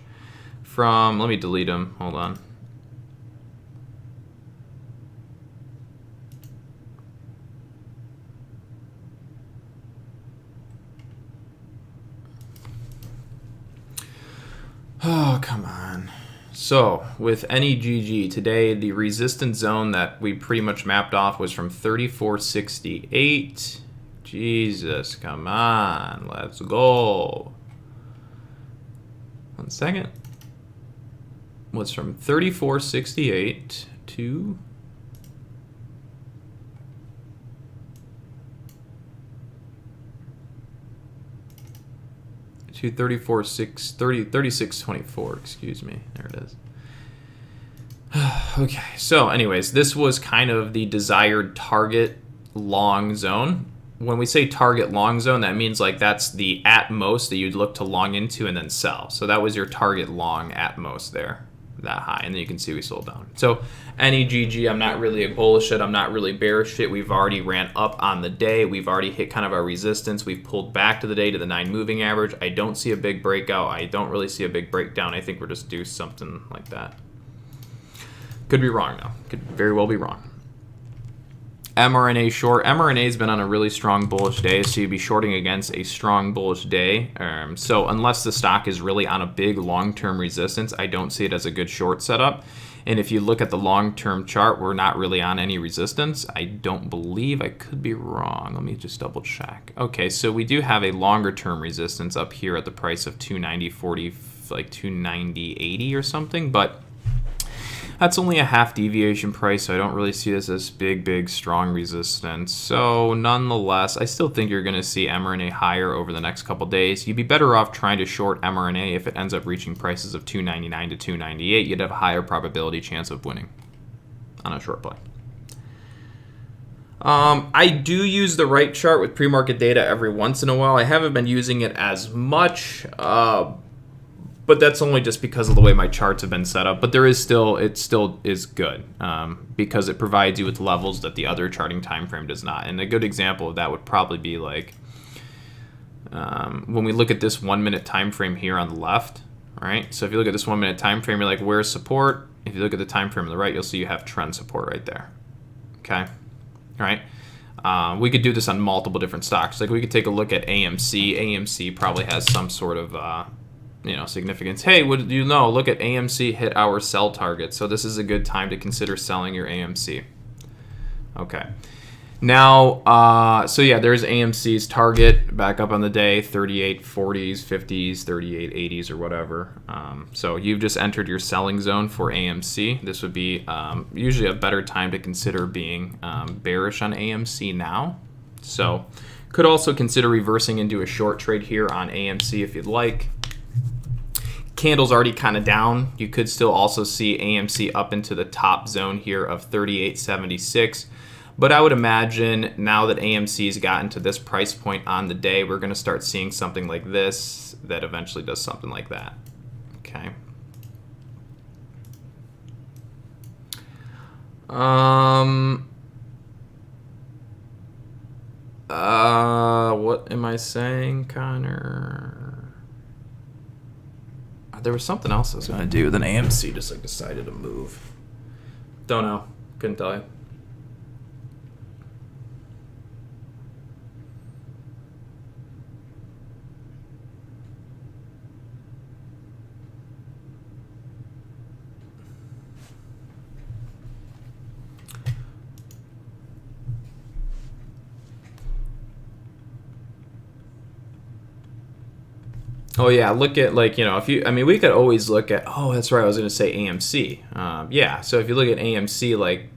from, let me delete them. Hold on. Oh, come on. So, with NEGG, today the resistance zone that we pretty much mapped off was from 34.68. Jesus, come on. Let's go. 1 second. Was from 34.68 to... to 36.24, excuse me. There it is. Okay, so anyways, this was kind of the desired target long zone. When we say target long zone, that means like that's the at most that you'd look to long into and then sell. So that was your target long at most there, that high. And then you can see we sold down. So NEGG, I'm not really bullish it. I'm not really bearish it. We've already ran up on the day. We've already hit kind of our resistance. We've pulled back to the day to the 9 moving average. I don't see a big breakout. I don't really see a big breakdown. I think we're just due something like that. Could be wrong though. Could very well be wrong. MRNA short. MRNA's been on a really strong bullish day, so you'd be shorting against a strong bullish day. So unless the stock is really on a big long-term resistance, I don't see it as a good short setup. And if you look at the long-term chart, we're not really on any resistance. I don't believe. I could be wrong. Let me just double check. Okay, so we do have a longer-term resistance up here at the price of 290.40, like 290.80 or something, but that's only a half deviation price, so I don't really see this as big, strong resistance. So nonetheless, I still think you're going to see MRNA higher over the next couple days. You'd be better off trying to short MRNA if it ends up reaching prices of 299 to 298. You'd have a higher probability chance of winning on a short play. I do use the right chart with pre-market data every once in a while. I haven't been using it as much, but that's only just because of the way my charts have been set up. But it still is good because it provides you with levels that the other charting time frame does not. And a good example of that would probably be like when we look at this 1 minute time frame here on the left, right? So if you look at this 1 minute time frame, you're like, where's support? If you look at the time frame on the right, you'll see you have trend support right there. Okay, all right. We could do this on multiple different stocks. Like we could take a look at AMC. AMC probably has some sort of significance. Hey, what do you know? Look at AMC hit our sell target. So this is a good time to consider selling your AMC. Okay. Now, so yeah, there's AMC's target back up on the day, 38.40s, 50s, 38.80s, or whatever. So you've just entered your selling zone for AMC. This would be usually a better time to consider being bearish on AMC now. So could also consider reversing into a short trade here on AMC if you'd like. Candle's already kind of down. You could still also see AMC up into the top zone here of 38.76. But I would imagine now that AMC's gotten to this price point on the day, we're going to start seeing something like this that eventually does something like that. Okay. What am I saying, Connor? There was something else I was going to do, then AMC just like decided to move. Don't know. Couldn't tell you. Oh yeah, look at like, you know, if you, I mean, we could always look at, oh, that's right, I was going to say AMC. Yeah, so if you look at AMC, like,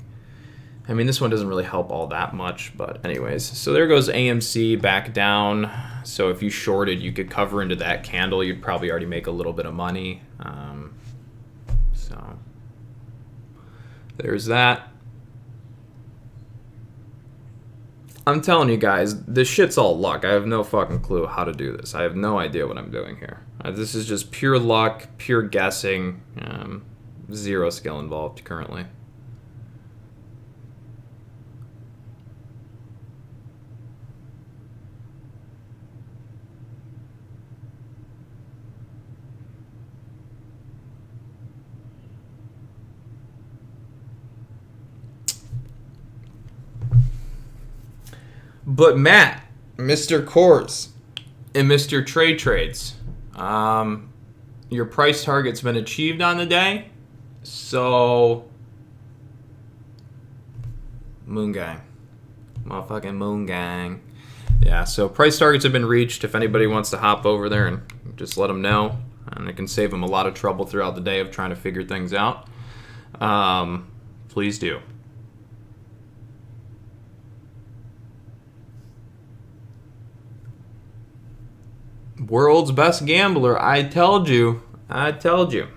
I mean, this one doesn't really help all that much, but anyways. So there goes AMC back down. So if you shorted, you could cover into that candle. You'd probably already make a little bit of money. So there's that. I'm telling you guys, this shit's all luck. I have no fucking clue how to do this. I have no idea what I'm doing here. This is just pure luck, pure guessing. Zero skill involved currently. But Matt, Mr. Kors, and Mr. Trade Trades, your price target's been achieved on the day. So, Moon Gang. Motherfucking Moon Gang. Yeah, so price targets have been reached. If anybody wants to hop over there and just let them know. And it can save them a lot of trouble throughout the day of trying to figure things out. Please do. World's best gambler. I told you. I told you.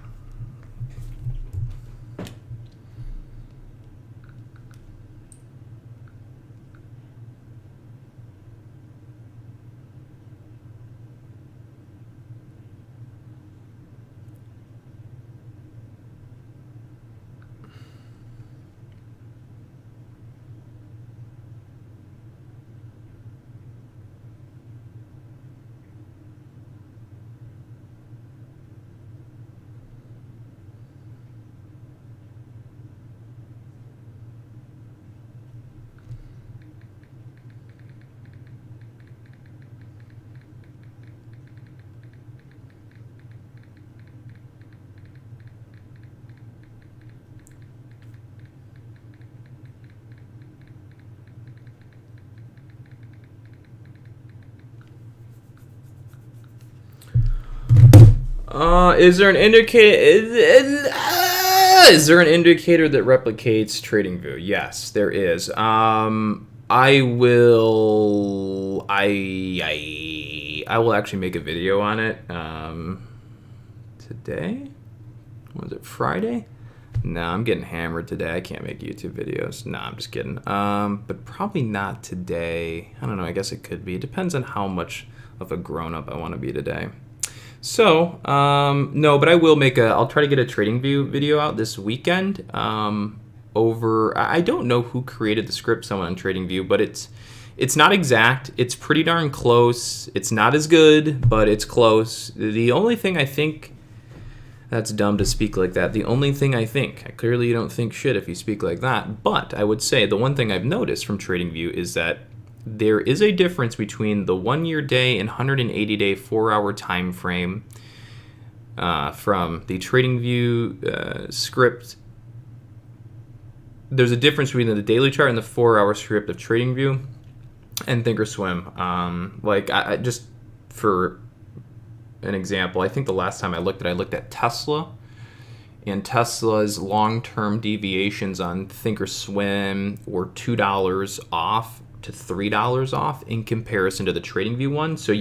Is there an indicator? Is there an indicator that replicates TradingView? Yes, there is. I will actually make a video on it. Today? Was it Friday? No, I'm getting hammered today. I can't make YouTube videos. No, I'm just kidding. But probably not today. I don't know. I guess it could be. It depends on how much of a grown-up I want to be today. So, no, but I will make I'll try to get a TradingView video out this weekend. I don't know who created the script, someone on TradingView, but it's not exact. It's pretty darn close. It's not as good, but it's close. The only thing I think, that's dumb to speak like that. The only thing I think, clearly you don't think shit if you speak like that, but I would say the one thing I've noticed from TradingView is that there is a difference between the 1-year day and 180-day 4-hour time frame from the TradingView script there's a difference between the daily chart and the 4-hour script of TradingView and Thinkorswim. Like I just for an example, I think the last time I looked at Tesla, and Tesla's long-term deviations on Thinkorswim were $2 off to $3 off in comparison to the TradingView one. So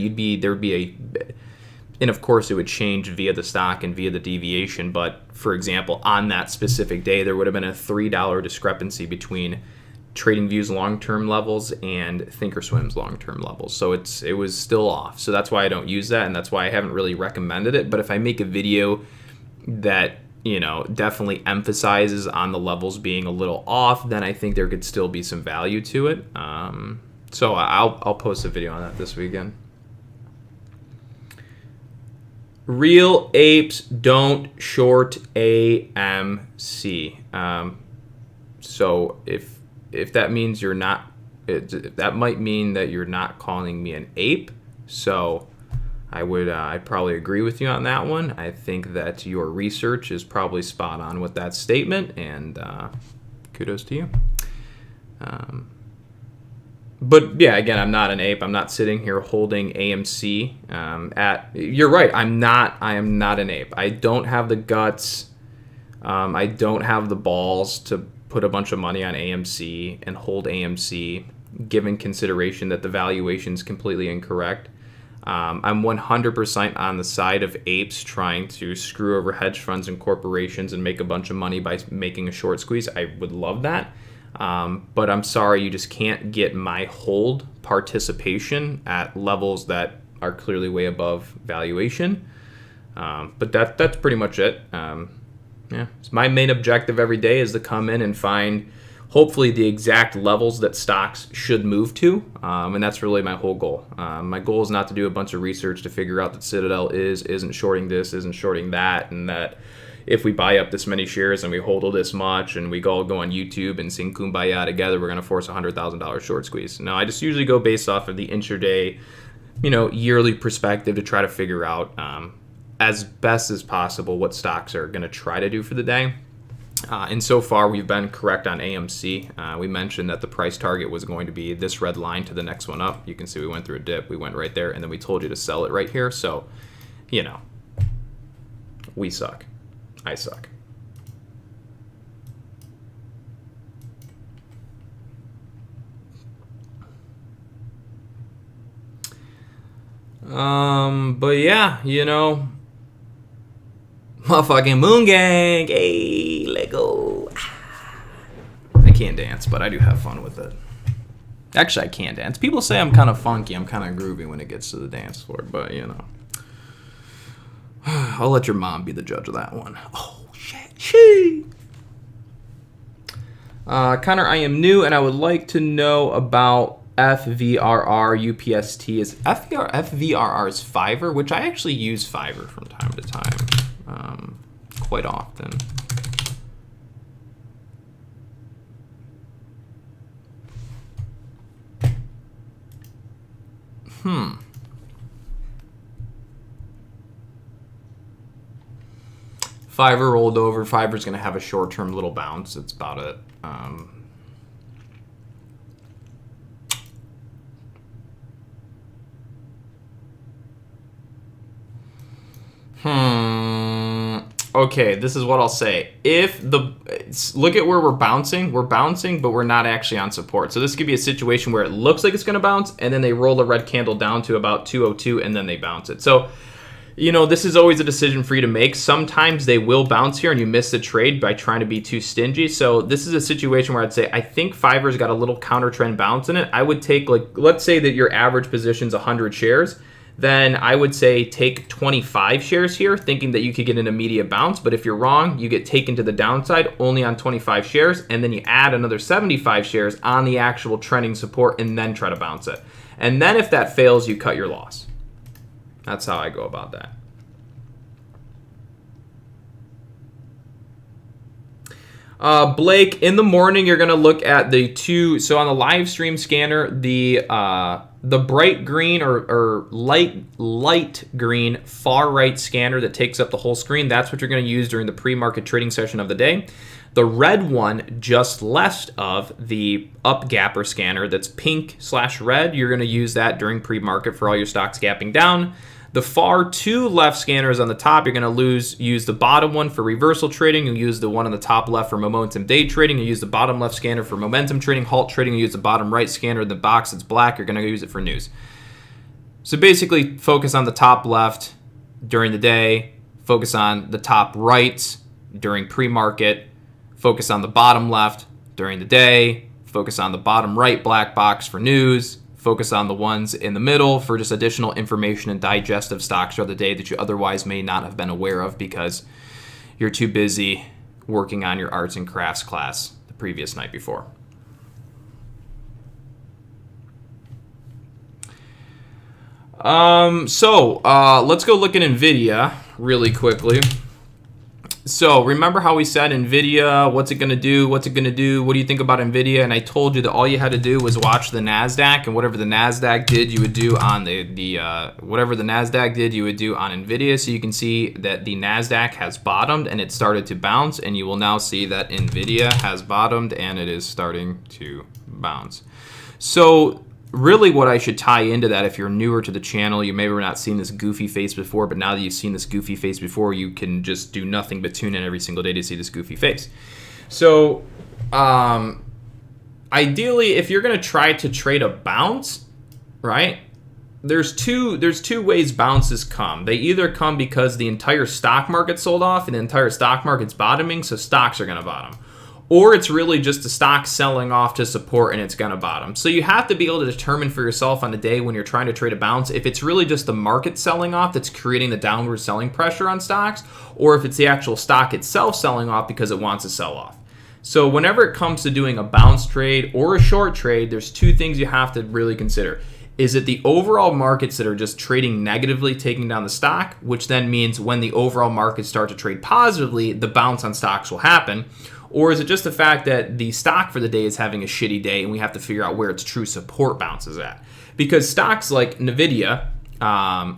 and of course it would change via the stock and via the deviation. But for example, on that specific day, there would have been a $3 discrepancy between TradingView's long-term levels and Thinkorswim's long-term levels. So it was still off. So that's why I don't use that, and that's why I haven't really recommended it. But if I make a video that, you know, definitely emphasizes on the levels being a little off, then I think there could still be some value to it. So I'll post a video on that this weekend. Real apes don't short AMC. So if that means you're not, that might mean that you're not calling me an ape. So I'd probably agree with you on that one. I think that your research is probably spot on with that statement, and kudos to you. But yeah, again, I'm not an ape. I'm not sitting here holding AMC. You're right. I am not an ape. I don't have the guts. I don't have the balls to put a bunch of money on AMC and hold AMC, given consideration that the valuation is completely incorrect. I'm 100% on the side of apes trying to screw over hedge funds and corporations and make a bunch of money by making a short squeeze. I would love that. But I'm sorry, you just can't get my hold participation at levels that are clearly way above valuation. But that's pretty much it. Yeah, so my main objective every day is to come in and find hopefully the exact levels that stocks should move to, and that's really my whole goal. My goal is not to do a bunch of research to figure out that Citadel isn't shorting this, isn't shorting that, and that if we buy up this many shares and we hold this much and we all go on YouTube and sing Kumbaya together, we're going to force a $100,000 short squeeze. No, I just usually go based off of the intraday, yearly perspective to try to figure out as best as possible what stocks are going to try to do for the day. And so far, we've been correct on AMC. We mentioned that the price target was going to be this red line to the next one up. You can see we went through a dip. We went right there, and then we told you to sell it right here. So, we suck. I suck. But yeah, motherfucking Moon Gang, hey, let go. I can't dance, but I do have fun with it. Actually, I can dance. People say I'm kind of funky, I'm kind of groovy when it gets to the dance floor, but I'll let your mom be the judge of that one. Oh, shit. She. Connor, I am new, and I would like to know about FVRR UPST. Is FVRR is Fiverr, which I actually use Fiverr from time to time, quite often. Fiverr rolled over. Fiverr's going to have a short-term little bounce. That's about it. Okay, this is what I'll say. Look at where we're bouncing, but we're not actually on support. So this could be a situation where it looks like it's going to bounce, and then they roll a red candle down to about 202, and then they bounce it. So, this is always a decision for you to make. Sometimes they will bounce here, and you miss the trade by trying to be too stingy. So this is a situation where I'd say I think Fiverr's got a little counter trend bounce in it. I would take, let's say that your average position's 100 shares. Then I would say take 25 shares here, thinking that you could get an immediate bounce. But if you're wrong, you get taken to the downside only on 25 shares, and then you add another 75 shares on the actual trending support and then try to bounce it. And then if that fails, you cut your loss. That's how I go about that. Blake, in the morning, you're going to look at the two. So on the live stream scanner, the bright green or light green far right scanner that takes up the whole screen, that's what you're going to use during the pre-market trading session of the day. The red one just left of the up gapper scanner that's pink/red, you're going to use that during pre-market for all your stocks gapping down. The far two left scanners on the top, you're going to use the bottom one for reversal trading. You'll use the one on the top left for momentum day trading. You'll use the bottom left scanner for momentum trading. Halt trading, you use the bottom right scanner. The box that's black, you're going to use it for news. So basically, focus on the top left during the day. Focus on the top right during pre-market. Focus on the bottom left during the day. Focus on the bottom right black box for news. Focus on the ones in the middle for just additional information and digestive stocks throughout the day that you otherwise may not have been aware of because you're too busy working on your arts and crafts class the previous night before. So let's go look at NVIDIA really quickly. So remember how we said NVIDIA, what's it going to do? What's it going to do? What do you think about NVIDIA? And I told you that all you had to do was watch the NASDAQ, and whatever the NASDAQ did, you would do on whatever the NASDAQ did, you would do on NVIDIA. So you can see that the NASDAQ has bottomed and it started to bounce, and you will now see that NVIDIA has bottomed and it is starting to bounce. So really what I should tie into that, if you're newer to the channel, you may have not seen this goofy face before, but now that you've seen this goofy face before, you can just do nothing but tune in every single day to see this goofy face. So ideally, if you're going to try to trade a bounce, right, there's two ways bounces come. They either come because the entire stock market sold off and the entire stock market's bottoming, so stocks are going to bottom. Or it's really just the stock selling off to support and it's going to bottom. So you have to be able to determine for yourself on the day when you're trying to trade a bounce if it's really just the market selling off that's creating the downward selling pressure on stocks, or if it's the actual stock itself selling off because it wants to sell off. So whenever it comes to doing a bounce trade or a short trade, there's two things you have to really consider. Is it the overall markets that are just trading negatively, taking down the stock, which then means when the overall markets start to trade positively, the bounce on stocks will happen? Or is it just the fact that the stock for the day is having a shitty day and we have to figure out where its true support bounce is at? Because stocks like NVIDIA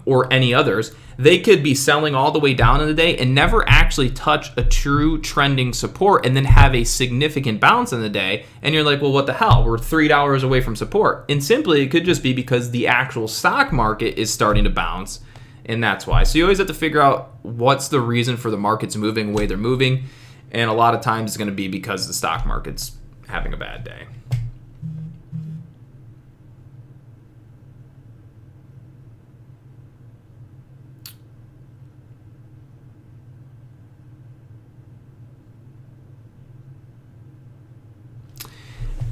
or any others, they could be selling all the way down in the day and never actually touch a true trending support and then have a significant bounce in the day. And you're like, well, what the hell? We're $3 away from support. And simply, it could just be because the actual stock market is starting to bounce. And that's why. So you always have to figure out what's the reason for the markets moving the way they're moving. And a lot of times it's going to be because the stock market's having a bad day.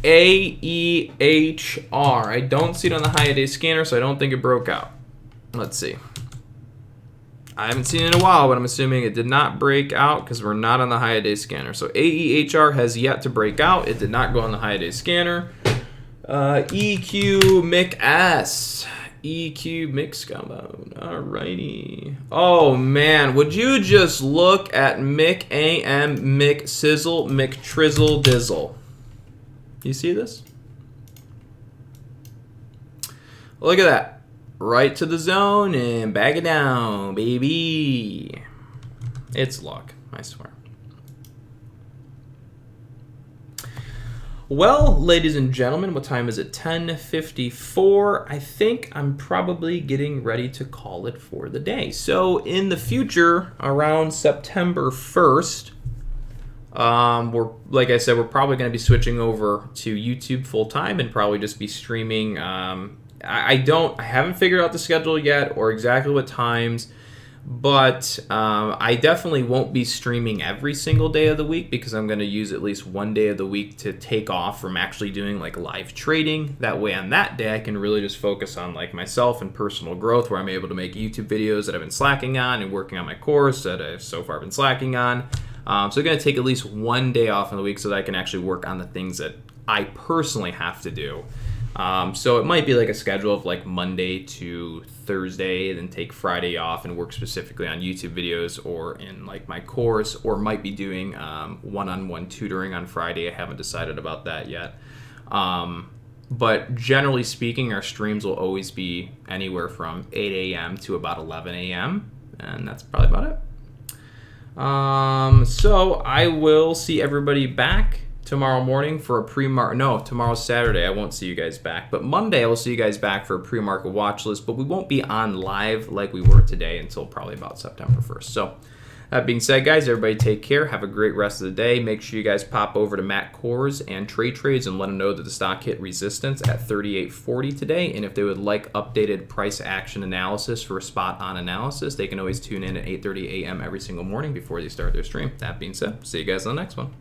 AEHR. I don't see it on the high day scanner, so I don't think it broke out. Let's see. I haven't seen it in a while, but I'm assuming it did not break out because we're not on the high day scanner. So AEHR has yet to break out. It did not go on the high day scanner. EQ MIC S. EQ mix combo. Alrighty. Oh man, would you just look at MIC AM, MIC Sizzle, MIC Trizzle Dizzle. You see this? Look at that. Right to the zone and bag it down, baby. It's luck, I swear. Well, ladies and gentlemen, what time is it? 10:54. I think I'm probably getting ready to call it for the day. So in the future, around September 1st, like I said, we're probably going to be switching over to YouTube full time and probably just be streaming. I haven't figured out the schedule yet or exactly what times, but I definitely won't be streaming every single day of the week because I'm going to use at least one day of the week to take off from actually doing like live trading. That way on that day I can really just focus on like myself and personal growth, where I'm able to make YouTube videos that I've been slacking on and working on my course that I've so far been slacking on. So I'm going to take at least one day off in the week so that I can actually work on the things that I personally have to do. So it might be like a schedule of like Monday to Thursday, then take Friday off and work specifically on YouTube videos or in like my course, or might be doing one-on-one tutoring on Friday. I haven't decided about that yet. But generally speaking, our streams will always be anywhere from 8 a.m. to about 11 a.m. And that's probably about it. So I will see everybody back tomorrow morning for a pre-market. No, tomorrow's Saturday. I won't see you guys back. But Monday, I will see you guys back for a pre-market watch list. But we won't be on live like we were today until probably about September 1st. So that being said, guys, everybody take care. Have a great rest of the day. Make sure you guys pop over to Matt Kors and Trade Trades and let them know that the stock hit resistance at 38.40 today. And if they would like updated price action analysis for spot on analysis, they can always tune in at 8:30 a.m. every single morning before they start their stream. That being said, see you guys on the next one.